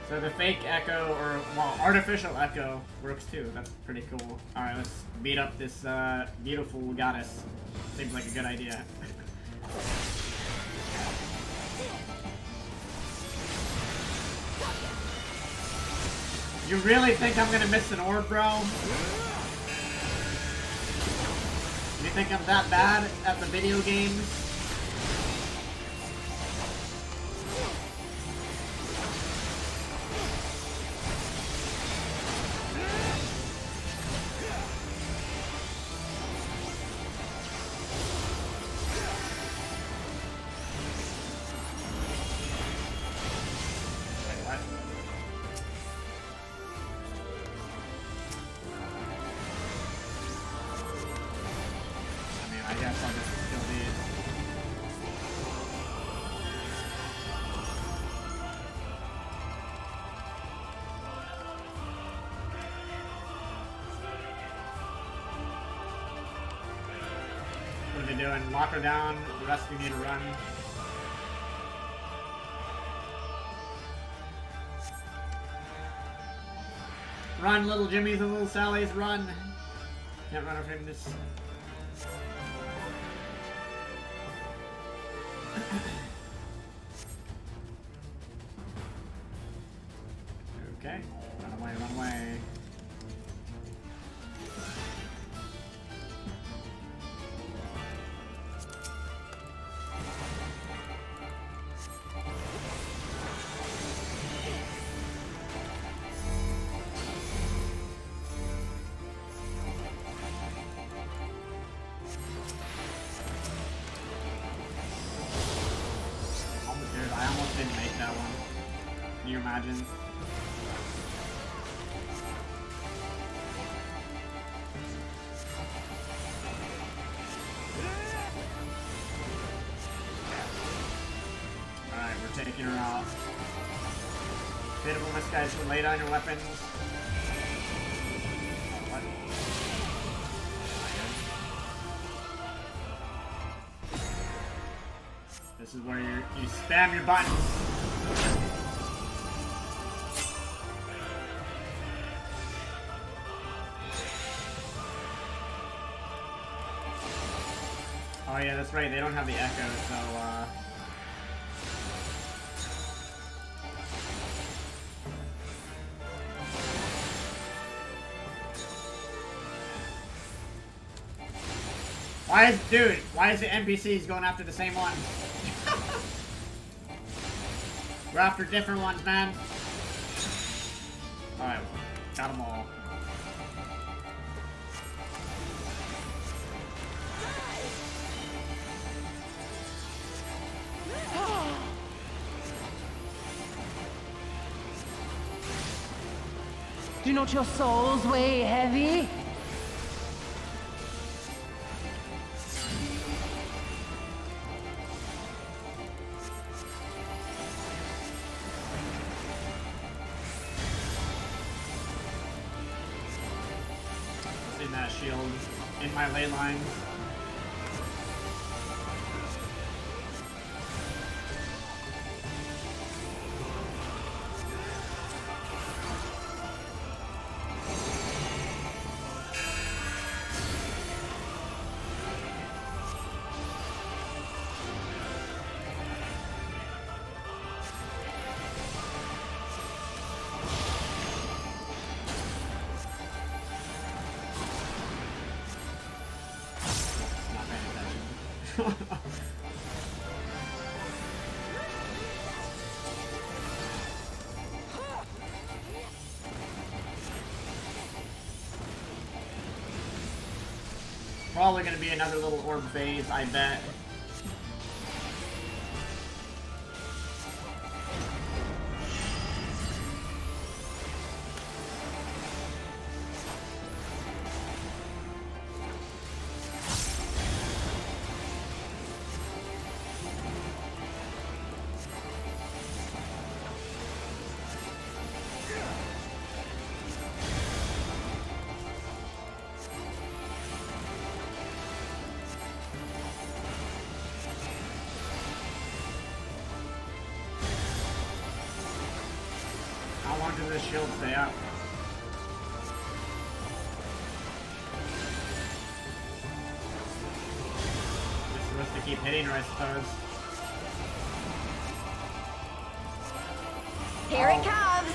So the fake echo, or, well, artificial echo works too. That's pretty cool. Alright, let's beat up this beautiful goddess. Seems like a good idea. You really think I'm gonna miss an orb, bro? You think I'm that bad at the video games? Doing lock her down, the rest of you need to run. Run, little Jimmys and little Sallys, run! Can't run away from this. Okay, run away, run away. Can you imagine? Alright, we're taking her out. Pitiful, guys, lay down your weapons. What? This is where you spam your buttons. that's right, they don't have the echo, so, why is the NPCs going after the same one? We're after different ones, man. Alright, got them all. Do not your souls weigh heavy? In that shield, in my ley line. Probably gonna be another little orb phase, I bet. How long does this shield stay up? Just supposed to keep hitting her, I suppose. Here it comes!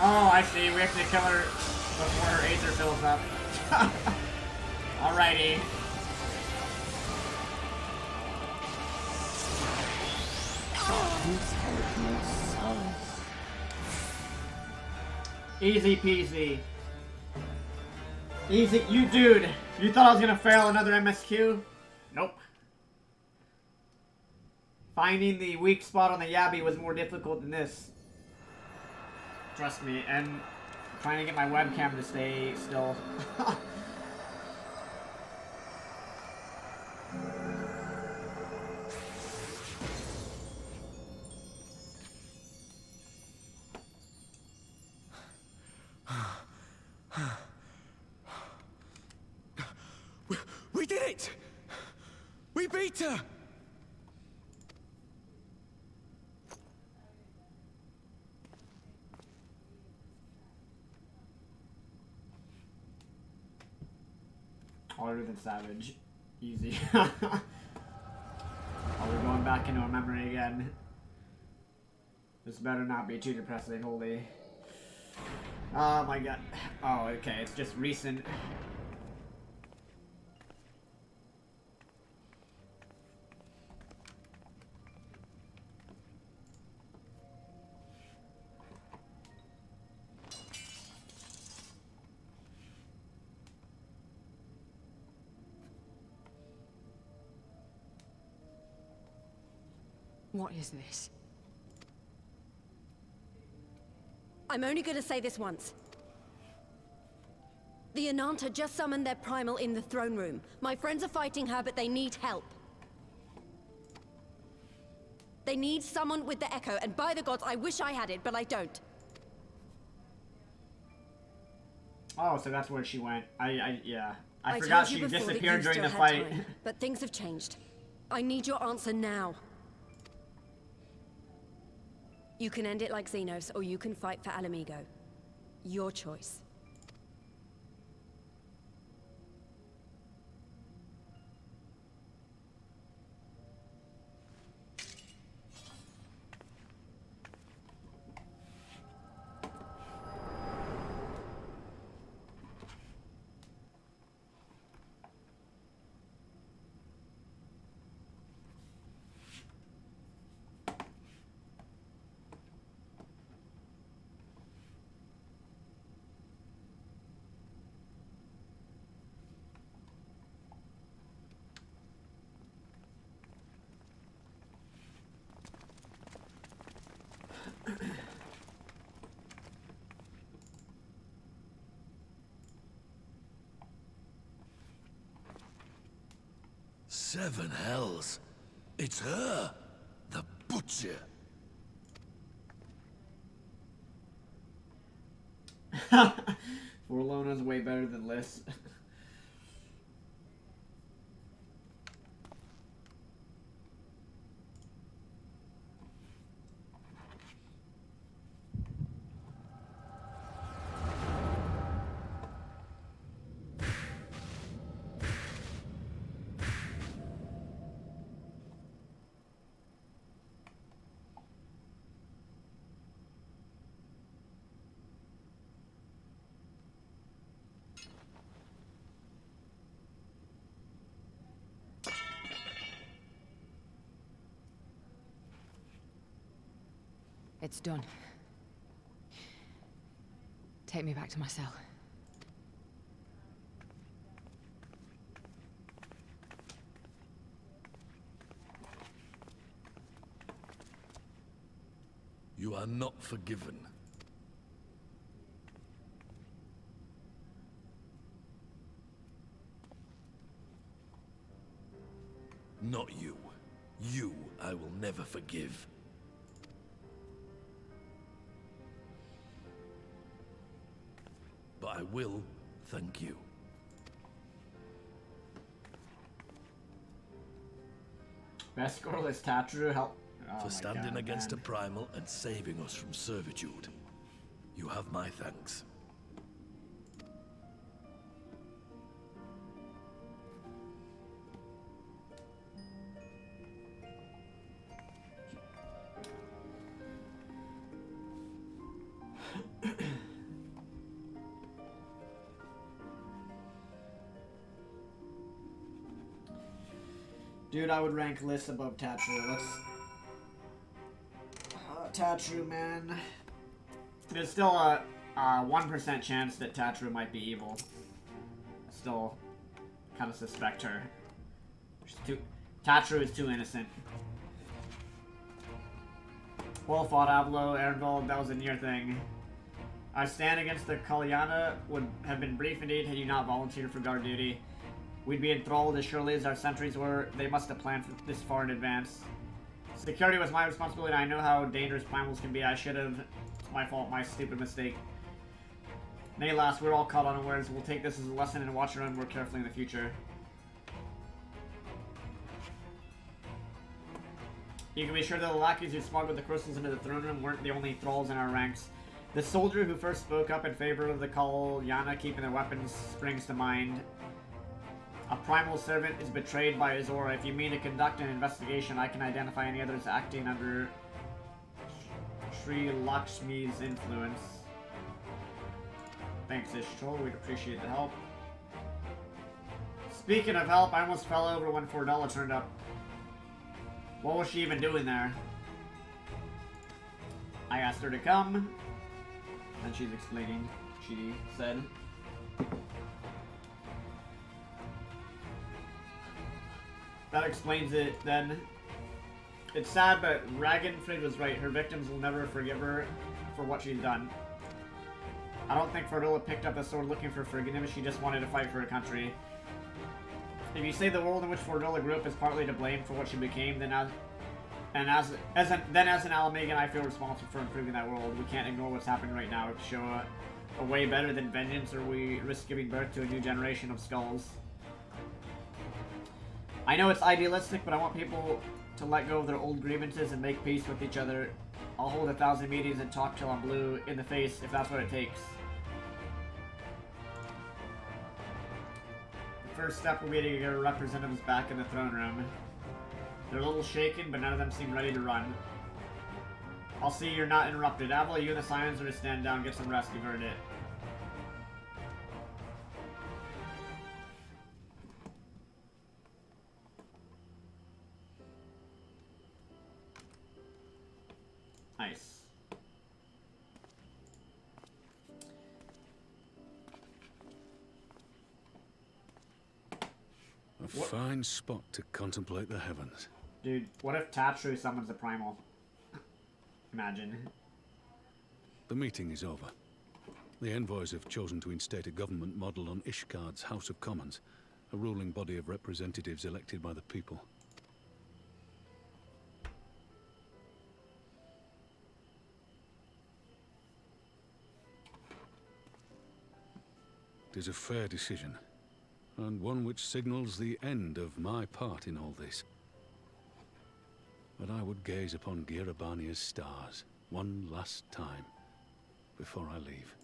Oh, I see. We have to kill her before her Aether fills up. Alrighty. Easy peasy. Easy. You dude, you thought I was gonna fail another MSQ? Nope. Finding the weak spot on the Yabby was more difficult than this. Trust me, and trying to get my webcam to stay still. We did it! We beat her! Harder than Savage. Easy. Oh, we're going back into a memory again. This better not be too depressing, holy. Oh my god. Oh, okay, it's just recent. What is this? I'm only gonna say this once. The Ananta just summoned their primal in the throne room. My friends are fighting her, but they need help. They need someone with the echo, and by the gods, I wish I had it, but I don't. Oh, so that's where she went. Yeah. I told forgot you she before that disappeared you during the still had fight. time, but things have changed. I need your answer now. You can end it like Xenos, or you can fight for Alamigo. Your choice. 7 hells. It's her, the butcher. Forlona's way better than Liz. It's done. Take me back to my cell. You are not forgiven. Not you. You I will never forgive. But I will thank you. Best scoreless Tatru help. Oh For standing God, against man. a primal and saving us from servitude. You have my thanks. Dude, I would rank Liz above Tatru. Let's... Tatru, man. There's still a 1% chance that Tatru might be evil. I still kind of suspect her. Tatru is too innocent. Well fought, Avilo, Aaronville, that was a near thing. Our stand against the Kalyana would have been brief indeed had you not volunteered for guard duty. We'd be enthralled as surely as our sentries were. They must have planned for this far in advance. Security was my responsibility, and I know how dangerous primals can be. I should have. It's my fault, my stupid mistake. Nay, lass, we're all caught unawares. We'll take this as a lesson and watch our own more carefully in the future. You can be sure that the lackeys who smuggled the crystals into the throne room weren't the only thralls in our ranks. The soldier who first spoke up in favor of the Kalyana keeping their weapons springs to mind. A primal servant is betrayed by his aura. If you mean to conduct an investigation, I can identify any others acting under Sri Lakshmi's influence. Thanks, Ishtrol. We'd appreciate the help. Speaking of help, I almost fell over when Fordella turned up. What was she even doing there? I asked her to come, and she's explaining. She said. That explains it, then. It's sad, but Ragnfrid was right. Her victims will never forgive her for what she's done. I don't think Fordilla picked up the sword looking for forgiveness. She just wanted to fight for her country. If you say the world in which Fordilla grew up is partly to blame for what she became, then as an Alamegan, I feel responsible for improving that world. We can't ignore what's happening right now to show a way better than vengeance, or we risk giving birth to a new generation of skulls. I know it's idealistic, but I want people to let go of their old grievances and make peace with each other. I'll hold 1,000 meetings and talk till I'm blue in the face if that's what it takes. The first step will be to get our representatives back in the throne room. They're a little shaken, but none of them seem ready to run. I'll see you're not interrupted. Avila, you and the Scions are to stand down, get some rest, you've earned it. Nice. A fine spot to contemplate the heavens. Dude, what if Tatru summons a primal? Imagine. The meeting is over. The envoys have chosen to instate a government model on Ishgard's House of Commons, A ruling body of representatives elected by the people. It is a fair decision, and one which signals the end of my part in all this. But I would gaze upon Girabania's stars one last time before I leave.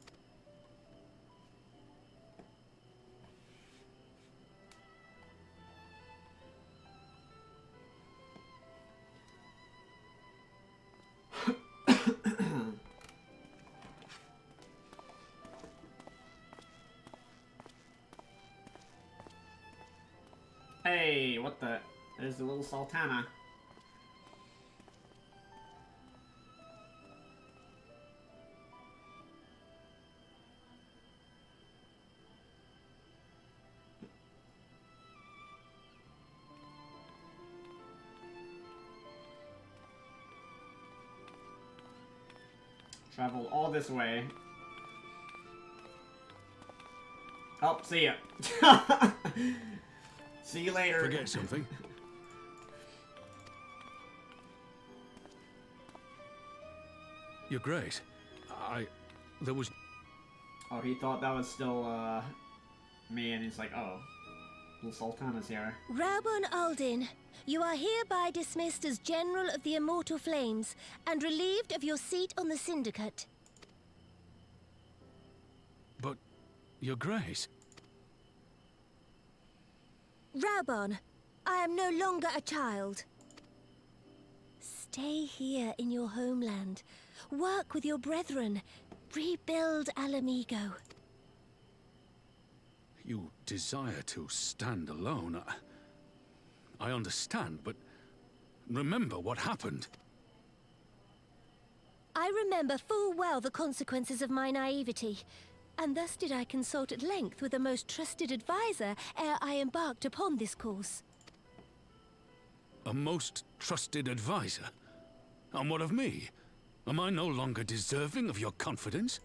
Hey, what the? There's the little Sultana. Travel all this way. Oh, see ya. See you later. Forget something. Your Grace, there was... Oh, he thought that was still, me, and he's like, oh, little Sultana's here. Raubon Aldin, you are hereby dismissed as General of the Immortal Flames, and relieved of your seat on the Syndicate. But, Your Grace... Raubon, I am no longer a child. Stay here in your homeland. Work with your brethren. Rebuild Alamigo. You desire to stand alone. I understand, but remember what happened. I remember full well the consequences of my naivety, and thus did I consult at length with a most trusted advisor ere I embarked upon this course. A most trusted advisor? And what of me? Am I no longer deserving of your confidence?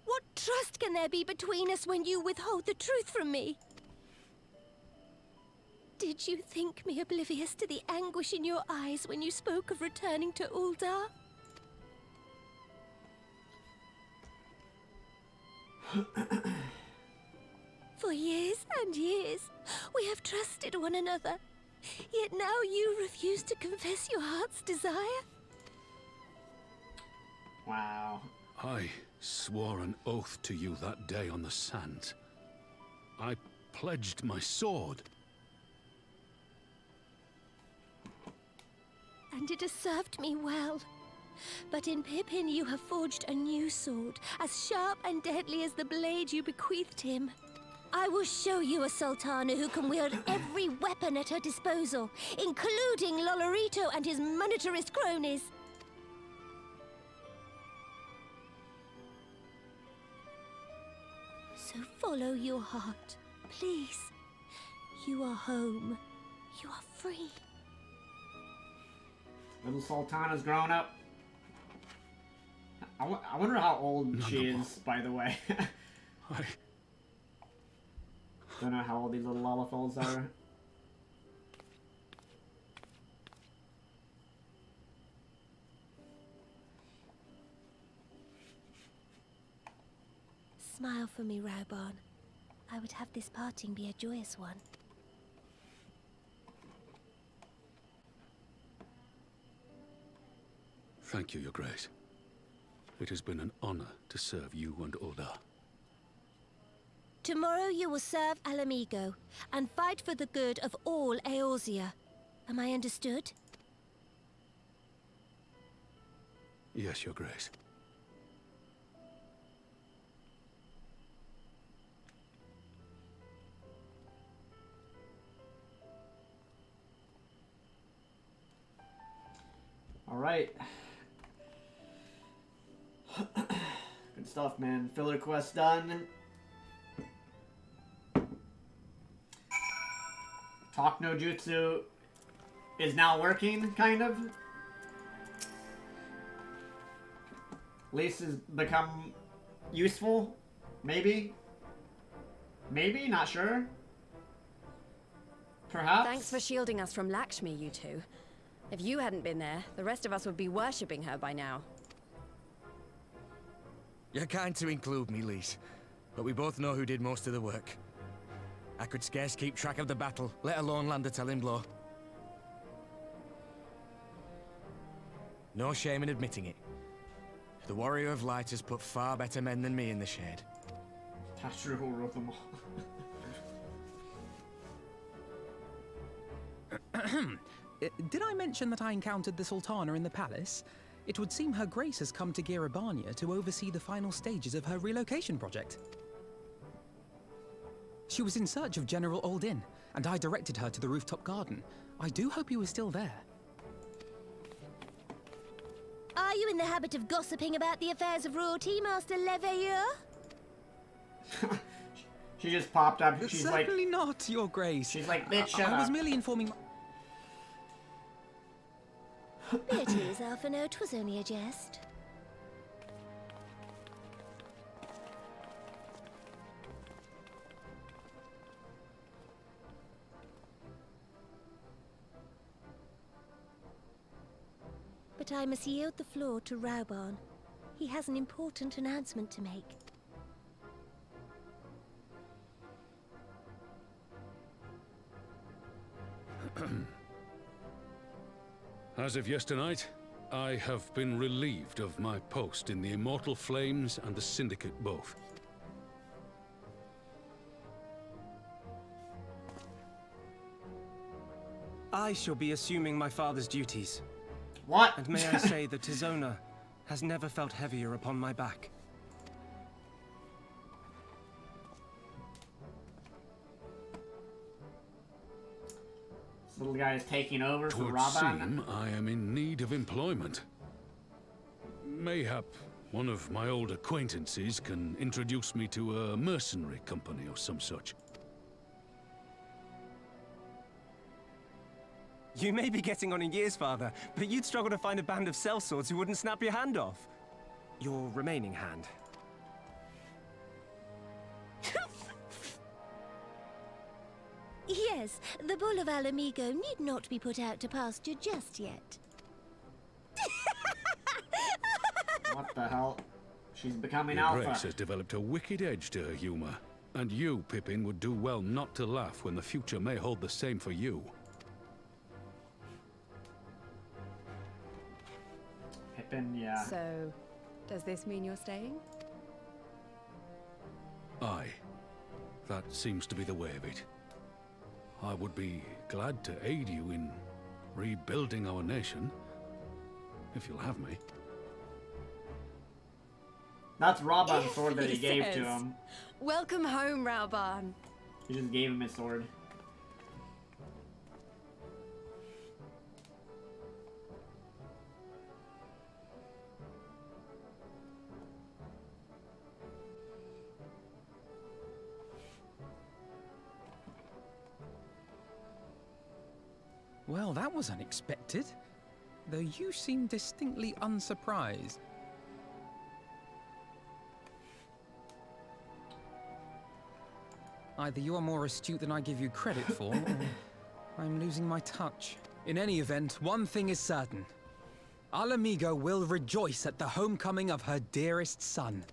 What trust can there be between us when you withhold the truth from me? Did you think me oblivious to the anguish in your eyes when you spoke of returning to Uldar? For years and years, we have trusted one another. Yet now you refuse to confess your heart's desire? Wow. I swore an oath to you that day on the sands. I pledged my sword. And it has served me well. But in Pippin you have forged a new sword, as sharp and deadly as the blade you bequeathed him. I will show you a Sultana who can wield every weapon at her disposal, including Lolorito and his monetarist cronies. So follow your heart, please. You are home. You are free. Little Sultana's grown up. I wonder how old she is, by the way. Don't know how old these little lollipops are. Smile for me, Raubon. I would have this parting be a joyous one. Thank you, Your Grace. It has been an honor to serve you and Uldar. Tomorrow you will serve Alamigo and fight for the good of all Eorzea. Am I understood? Yes, Your Grace. All right. Good stuff, man. Filler quest done. Talk no jutsu is now working, kind of. At least has become useful, maybe. Maybe, not sure. Perhaps. Thanks for shielding us from Lakshmi, you two. If you hadn't been there, the rest of us would be worshipping her by now. You're kind to include me, Lise, but we both know who did most of the work. I could scarce keep track of the battle, let alone land a telling blow. No shame in admitting it. The Warrior of Light has put far better men than me in the shade. That's true, who wrote them all. Did I mention that I encountered the Sultana in the palace? It would seem Her Grace has come to Girabania to oversee the final stages of her relocation project. She was in search of General Oldin, and I directed her to the rooftop garden. I do hope you were still there. Are you in the habit of gossiping about the affairs of royalty, Master Leveilleur? She just popped up. She's Certainly not, Your Grace. She's like, bitch, shut I up. was merely informing... There it is, Alphino. 'Twas only a jest. But I must yield the floor to Raubarn. He has an important announcement to make. As of yesternight, I have been relieved of my post in the Immortal Flames and the Syndicate both. I shall be assuming my father's duties. What? And may I say that Tizona has never felt heavier upon my back. This little guy is taking over for Twould Raban. seem I am in need of employment. Mayhap one of my old acquaintances can introduce me to a mercenary company or some such. You may be getting on in years, Father, but you'd struggle to find a band of sellswords who wouldn't snap your hand off. Your remaining hand. Yes, the bull of Alamigo need not be put out to pasture just yet. What the hell? She's becoming Your alpha. Grace has developed a wicked edge to her humor. And you, Pippin, would do well not to laugh when the future may hold the same for you. Pippin, yeah. So, does this mean you're staying? Aye. That seems to be the way of it. I would be glad to aid you in rebuilding our nation, if you'll have me. That's Raban's sword that he gave to says. him. Welcome home, Raubarn. He just gave him his sword. Well, that was unexpected. Though you seem distinctly unsurprised. Either you are more astute than I give you credit for, or I'm losing my touch. In any event, one thing is certain. Alamigo will rejoice at the homecoming of her dearest son.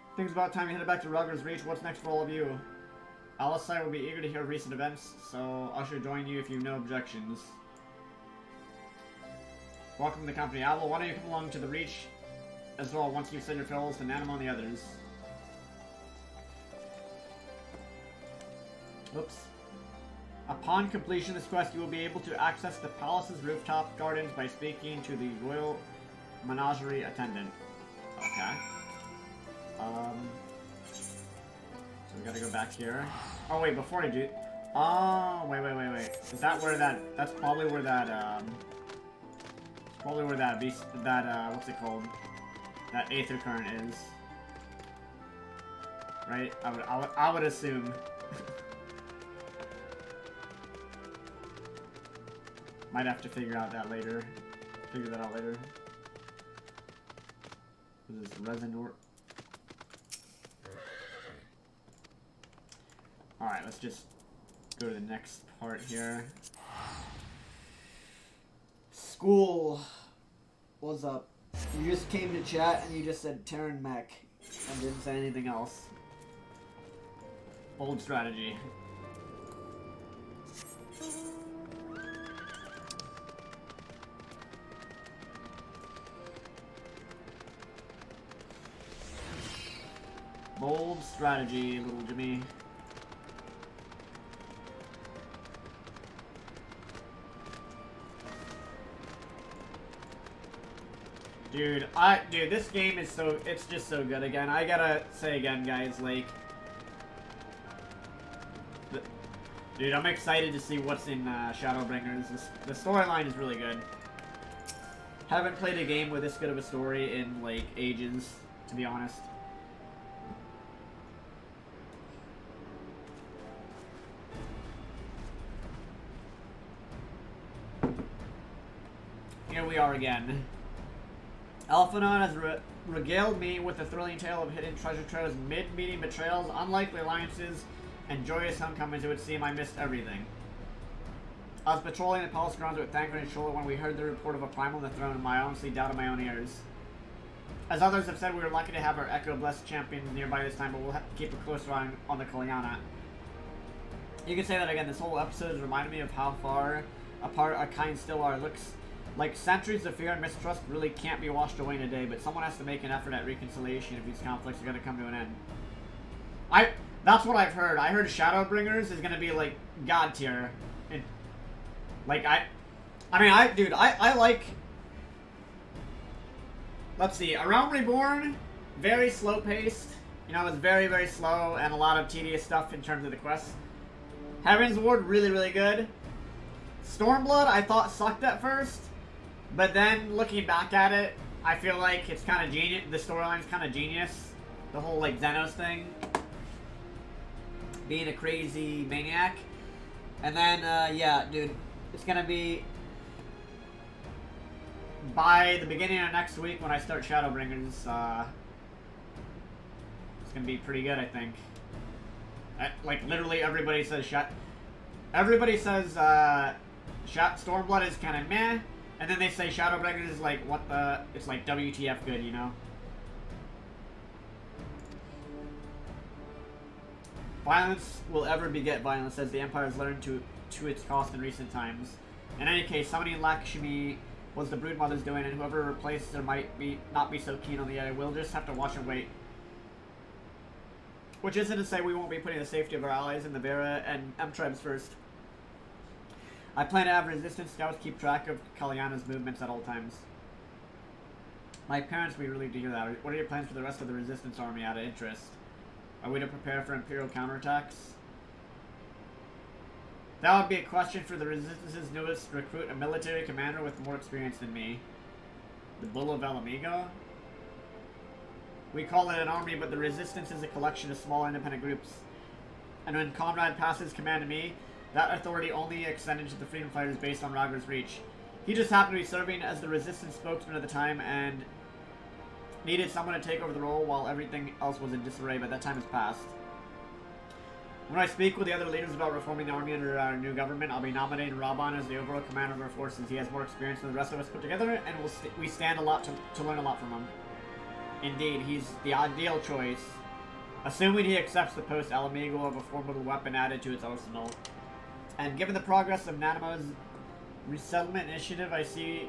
I think it's about time you head back to Rugger's Reach. What's next for all of you? Alisai will be eager to hear recent events, so I should join you if you have no objections. Welcome to the company. Avil, why don't you come along to the Reach as well once you've said your farewells to Nanimo and the others. Oops. Upon completion of this quest, you will be able to access the palace's rooftop gardens by speaking to the Royal Menagerie attendant. Okay. So we gotta go back here. Oh wait, before I do... Oh, wait. Is that where that's probably where that, it's probably where that what's it called? That Aether Current is. right? I would assume. Might have to figure that out later. What is this, resin? Alright, let's just go to the next part here. School. What's up? You just came to chat and you just said Terran Mech and didn't say anything else. Bold strategy. Bold strategy, little Jimmy. Dude, this game is it's just so good again. I gotta say again, guys, like, dude, I'm excited to see what's in Shadowbringers. The storyline is really good. Haven't played a game with this good of a story in, like, ages, to be honest. Here we are again. Alphanon has regaled me with the thrilling tale of hidden treasure troves, mid-meeting betrayals, unlikely alliances, and joyous homecomings. It would seem I missed everything. I was patrolling the palace grounds with Thancred and Shola when we heard the report of a primal on the throne, and I honestly doubted my own ears. As others have said, we were lucky to have our Echo-blessed champions nearby this time, but we'll have to keep a closer eye on the Kalyana. You can say that again. This whole episode has reminded me of how far apart our kind still are. Looks like centuries of fear and mistrust really can't be washed away in a day, but someone has to make an effort at reconciliation if these conflicts are going to come to an end. That's what I've heard. I heard Shadowbringers is going to be, like, God tier. And, like, I like... Let's see. A Realm Reborn, very slow-paced. You know, it's very, very slow and a lot of tedious stuff in terms of the quests. Heaven's Ward, really, really good. Stormblood, I thought sucked at first. But then, looking back at it, I feel like it's kind of genius. The storyline's kind of genius. The whole, like, Xenos thing. Being a crazy maniac. And then, yeah, dude, it's gonna be... By the beginning of next week, when I start Shadowbringers, it's gonna be pretty good, I think. Like, literally everybody says Stormblood is kind of meh. And then they say Shadowbringers is like, what the... It's like WTF good, you know? Violence will ever beget violence, as the Empire has learned to its cost in recent times. In any case, summoning Lakshmi was the Broodmother's doing, and whoever replaces her might not be so keen on the eye. We'll just have to watch and wait. Which isn't to say we won't be putting the safety of our allies in the Vera and M-Tribes first. I plan to have resistance scouts keep track of Kalyana's movements at all times. My parents would be relieved to hear that. What are your plans for the rest of the resistance army out of interest? Are we to prepare for Imperial counterattacks? That would be a question for the Resistance's newest recruit, a military commander with more experience than me. The Bull of Alamigo? We call it an army, but the Resistance is a collection of small independent groups. And when Conrad passes command to me, that authority only extended to the Freedom Fighters based on Ragra's reach. He just happened to be serving as the Resistance spokesman at the time and needed someone to take over the role while everything else was in disarray, but that time has passed. When I speak with the other leaders about reforming the army under our new government, I'll be nominating Raban as the overall commander of our forces. He has more experience than the rest of us put together, and we stand a lot to learn a lot from him. Indeed, he's the ideal choice. Assuming he accepts the post, Alamigo will have a formidable weapon added to its arsenal. And given the progress of Nanamo's resettlement initiative, I see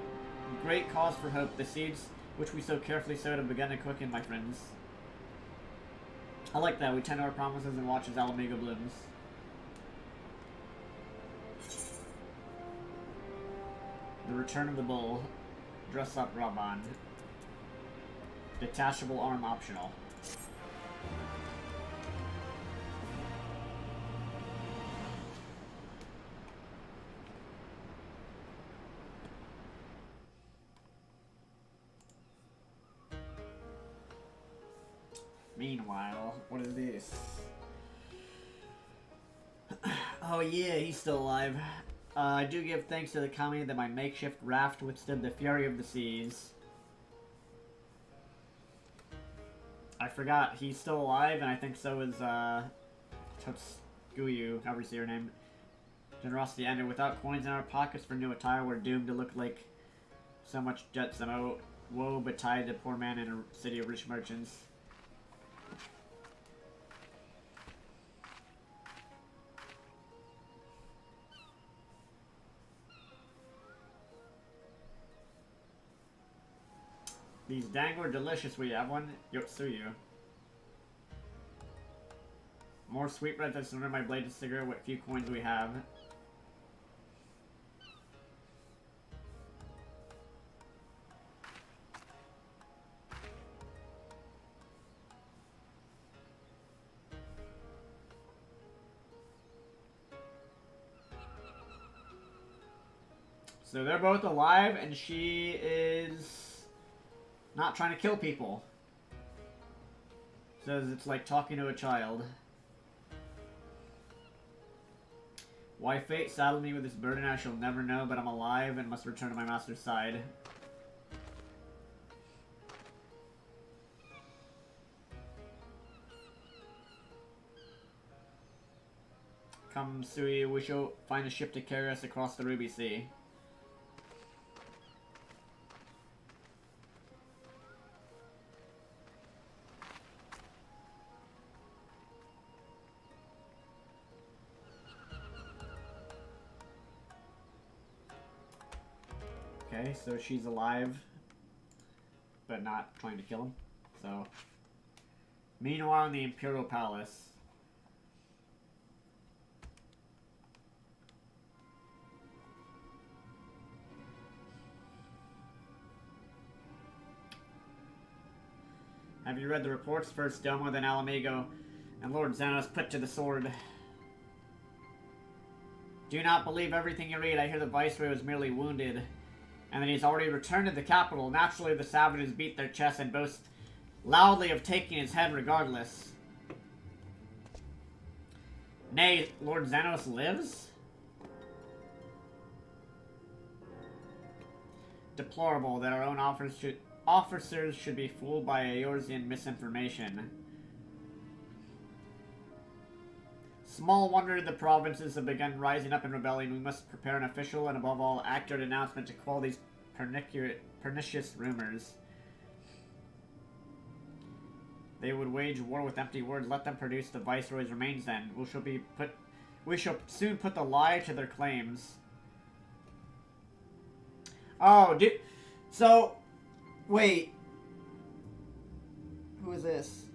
great cause for hope. The seeds which we so carefully sowed have begun to quicken, my friends. I like that. We tend our promises and watch as Alamigo blooms. The Return of the Bull. Dress up Raban. Detachable arm optional. Meanwhile, what is this? Oh yeah, he's still alive. I do give thanks to the kami that my makeshift raft withstood the fury of the seas. I forgot, he's still alive, and I think so is, Totsuguyu, however you say her name. Generosity ended. Without coins in our pockets for new attire, we're doomed to look like so much jets and woe betide the poor man in a city of rich merchants. These dango are delicious. We have one. Yotsuyu. More sweetbread to surrender my bladed cigarette. What few coins we have. So they're both alive, and she is not trying to kill people. Says it's like talking to a child. Why fate saddled me with this burden I shall never know, but I'm alive and must return to my master's side. Come, Sui, we shall find a ship to carry us across the Ruby Sea. Okay, so she's alive, but not trying to kill him. So, meanwhile in the Imperial Palace. Have you read the reports? First Domo, then Alamigo, and Lord Xanos put to the sword. Do not believe everything you read. I hear the Viceroy was merely wounded, and that he's already returned to the capital. Naturally, the savages beat their chests and boast loudly of taking his head regardless. Nay, Lord Xanos lives? Deplorable that our own officers should be fooled by Eorzean misinformation. Small wonder the provinces have begun rising up in rebellion. We must prepare an official and, above all, accurate announcement to quell these pernicious rumors. They would wage war with empty words. Let them produce the Viceroy's remains then. We shall soon put the lie to their claims. Oh, so, wait. Who is this?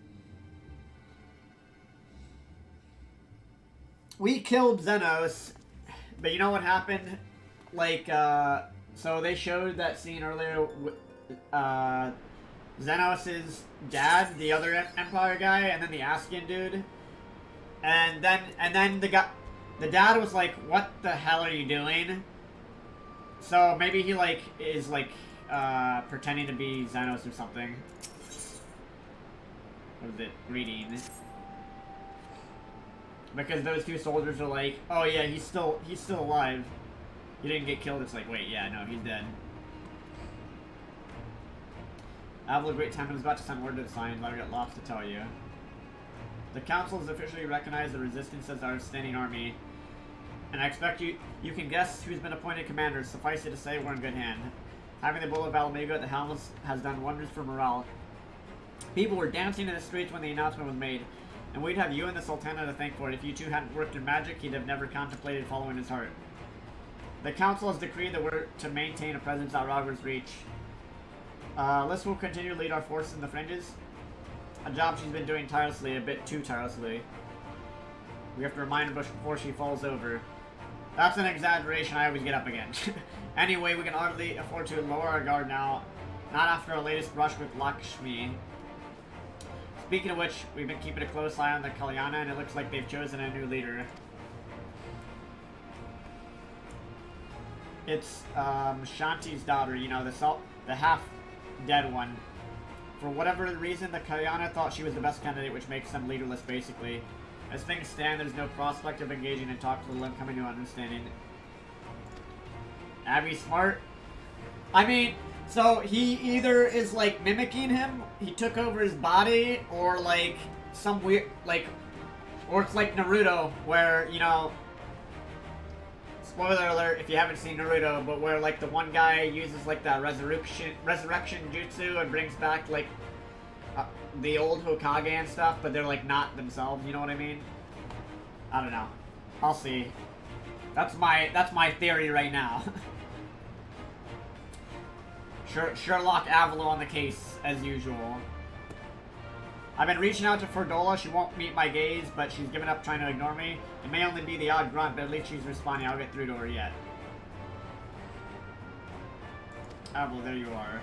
We killed Xanos, but you know what happened? Like, so they showed that scene earlier with, Xenos' dad, the other Empire guy, and then the Askian dude. And then the dad was like, what the hell are you doing? So maybe he, like, is, like, pretending to be Xenos or something. What is it? Reading. Because those two soldiers are like, oh yeah, he's still alive. He didn't get killed. It's like, wait, yeah, no, he's dead. Avila Great Temple is about to send word to the Scions. I've got lots to tell you. The Council has officially recognized the Resistance as our standing army. And I expect you can guess who's been appointed commander. Suffice it to say, we're in good hand. Having the Bull of Alamigo at the helm has done wonders for morale. People were dancing in the streets when the announcement was made. And we'd have you and the Sultana to thank for it. If you two hadn't worked your magic, he'd have never contemplated following his heart. The Council has decreed that we're to maintain a presence at Roger's reach. Liz will continue to lead our forces in the fringes. A job she's been doing tirelessly, a bit too tirelessly. We have to remind her before she falls over. That's an exaggeration. I always get up again. Anyway, we can hardly afford to lower our guard now. Not after our latest brush with Lakshmi. Speaking of which, we've been keeping a close eye on the Kalyana, and it looks like they've chosen a new leader. It's Shanti's daughter, you know, the half-dead one For whatever reason, the Kayana thought she was the best candidate, which makes them leaderless, basically. As things stand, there's no prospect of engaging in talks with them coming to an understanding. Abby's smart. I mean, so he either is, like, mimicking him, he took over his body, or, like, some weird, like, or it's like Naruto, where, you know, spoiler alert if you haven't seen Naruto, but where, like, the one guy uses, like, that resurrection jutsu and brings back, like, the old Hokage and stuff, but they're, like, not themselves, you know what I mean? I don't know. I'll see. That's my theory right now. Sherlock Avilo on the case, as usual. I've been reaching out to Ferdola. She won't meet my gaze, but she's given up trying to ignore me. It may only be the odd grunt, but at least she's responding. I'll get through to her yet. Avilo, there you are.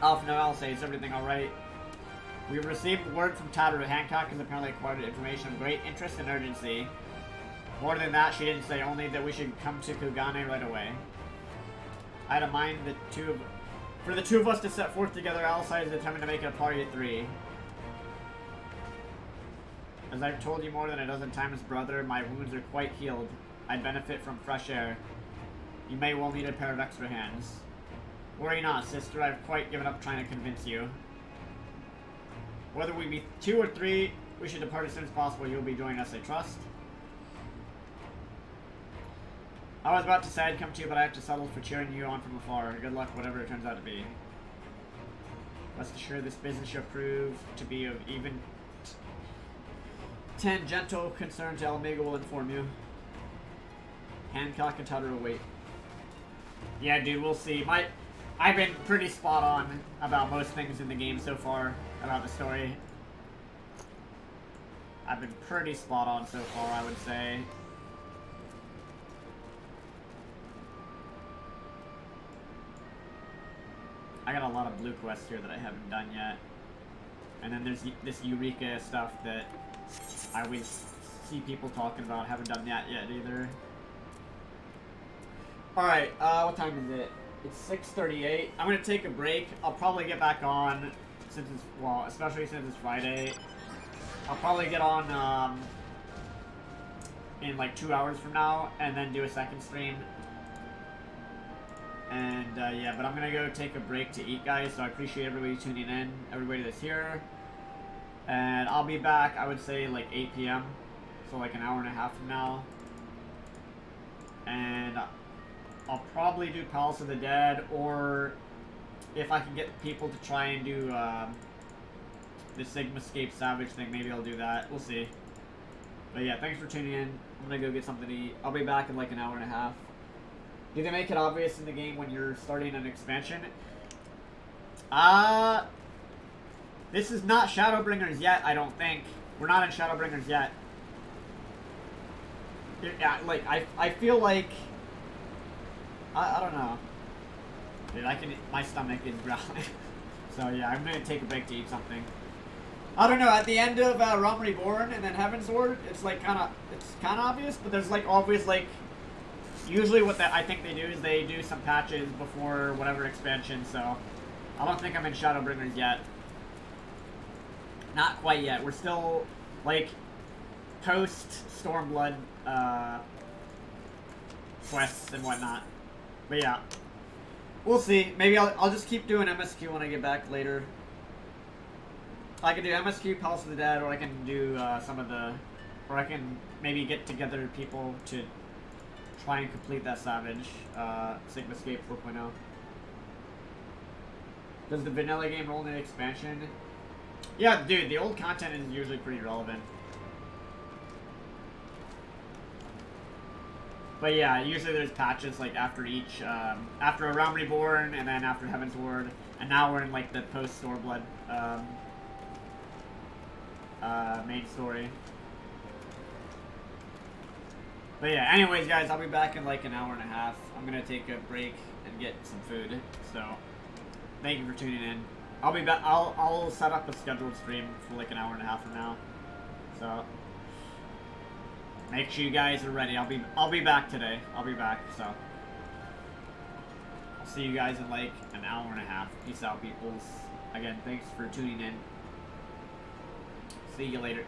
Alpha Noel says, everything alright? We've received word from Tatter that Hancock has apparently acquired information of great interest and urgency. More than that, she didn't say, only that we should come to Kugane right away. I had in mind for the two of us to set forth together. Alisai is determined to make it a party of 3. As I've told you more than a dozen times, brother, my wounds are quite healed. I benefit from fresh air. You may well need a pair of extra hands. Worry not, sister, I've quite given up trying to convince you. Whether we be 2 or 3, we should depart as soon as possible. You'll be joining us, I trust. I was about to say I'd come to you, but I have to settle for cheering you on from afar. Good luck, whatever it turns out to be. Rest assured, this business shall prove to be of even tangential concern to Alamega will inform you. Hancock and Tutter will wait. Yeah, dude, we'll see. I've been pretty spot on about most things in the game so far, about the story. I've been pretty spot on so far, I would say. I got a lot of blue quests here that I haven't done yet. And then there's this Eureka stuff that I always see people talking about. Haven't done that yet either. Alright, what time is it? It's 6:38. I'm gonna take a break. I'll probably get back on since it's, well, especially since it's Friday. I'll probably get on in like 2 hours from now and then do a second stream. And yeah, but I'm gonna go take a break to eat, guys, so I appreciate everybody tuning in, everybody that's here. And I'll be back, I would say, like 8 p.m. So like an hour and a half from now. And I'll probably do Palace of the Dead, or if I can get people to try and do the Sigmascape Savage thing, maybe I'll do that. We'll see. But yeah, thanks for tuning in. I'm gonna go get something to eat. I'll be back in like an hour and a half. Do they make it obvious in the game when you're starting an expansion? This is not Shadowbringers yet, I don't think. We're not in Shadowbringers yet. Yeah, like, I feel like... I don't know. Dude, my stomach is growling. So yeah, I'm gonna take a break to eat something. I don't know, at the end of Realm Reborn and then Heavensward, it's like it's kinda obvious, but there's like always like... Usually what I think they do is they do some patches before whatever expansion, so I don't think I'm in Shadowbringers yet. Not quite yet. We're still, like, post-Stormblood quests and whatnot. But yeah. We'll see. Maybe I'll just keep doing MSQ when I get back later. I can do MSQ, Palace of the Dead, or I can do some of the... Or I can maybe get together people to... try and complete that Savage, Sigmascape 4.0. Does the vanilla game roll in expansion? Yeah, dude, the old content is usually pretty relevant. But yeah, usually there's patches like after each, after a Realm Reborn, and then after Heavensward, and now we're in like the post-Stormblood main story. But yeah, anyways, guys, I'll be back in like an hour and a half. I'm gonna take a break and get some food. So, thank you for tuning in. I'll be back. I'll set up a scheduled stream for like an hour and a half from now. So, make sure you guys are ready. I'll be back today. I'll be back. So, I'll see you guys in like an hour and a half. Peace out, peoples. Again, thanks for tuning in. See you later.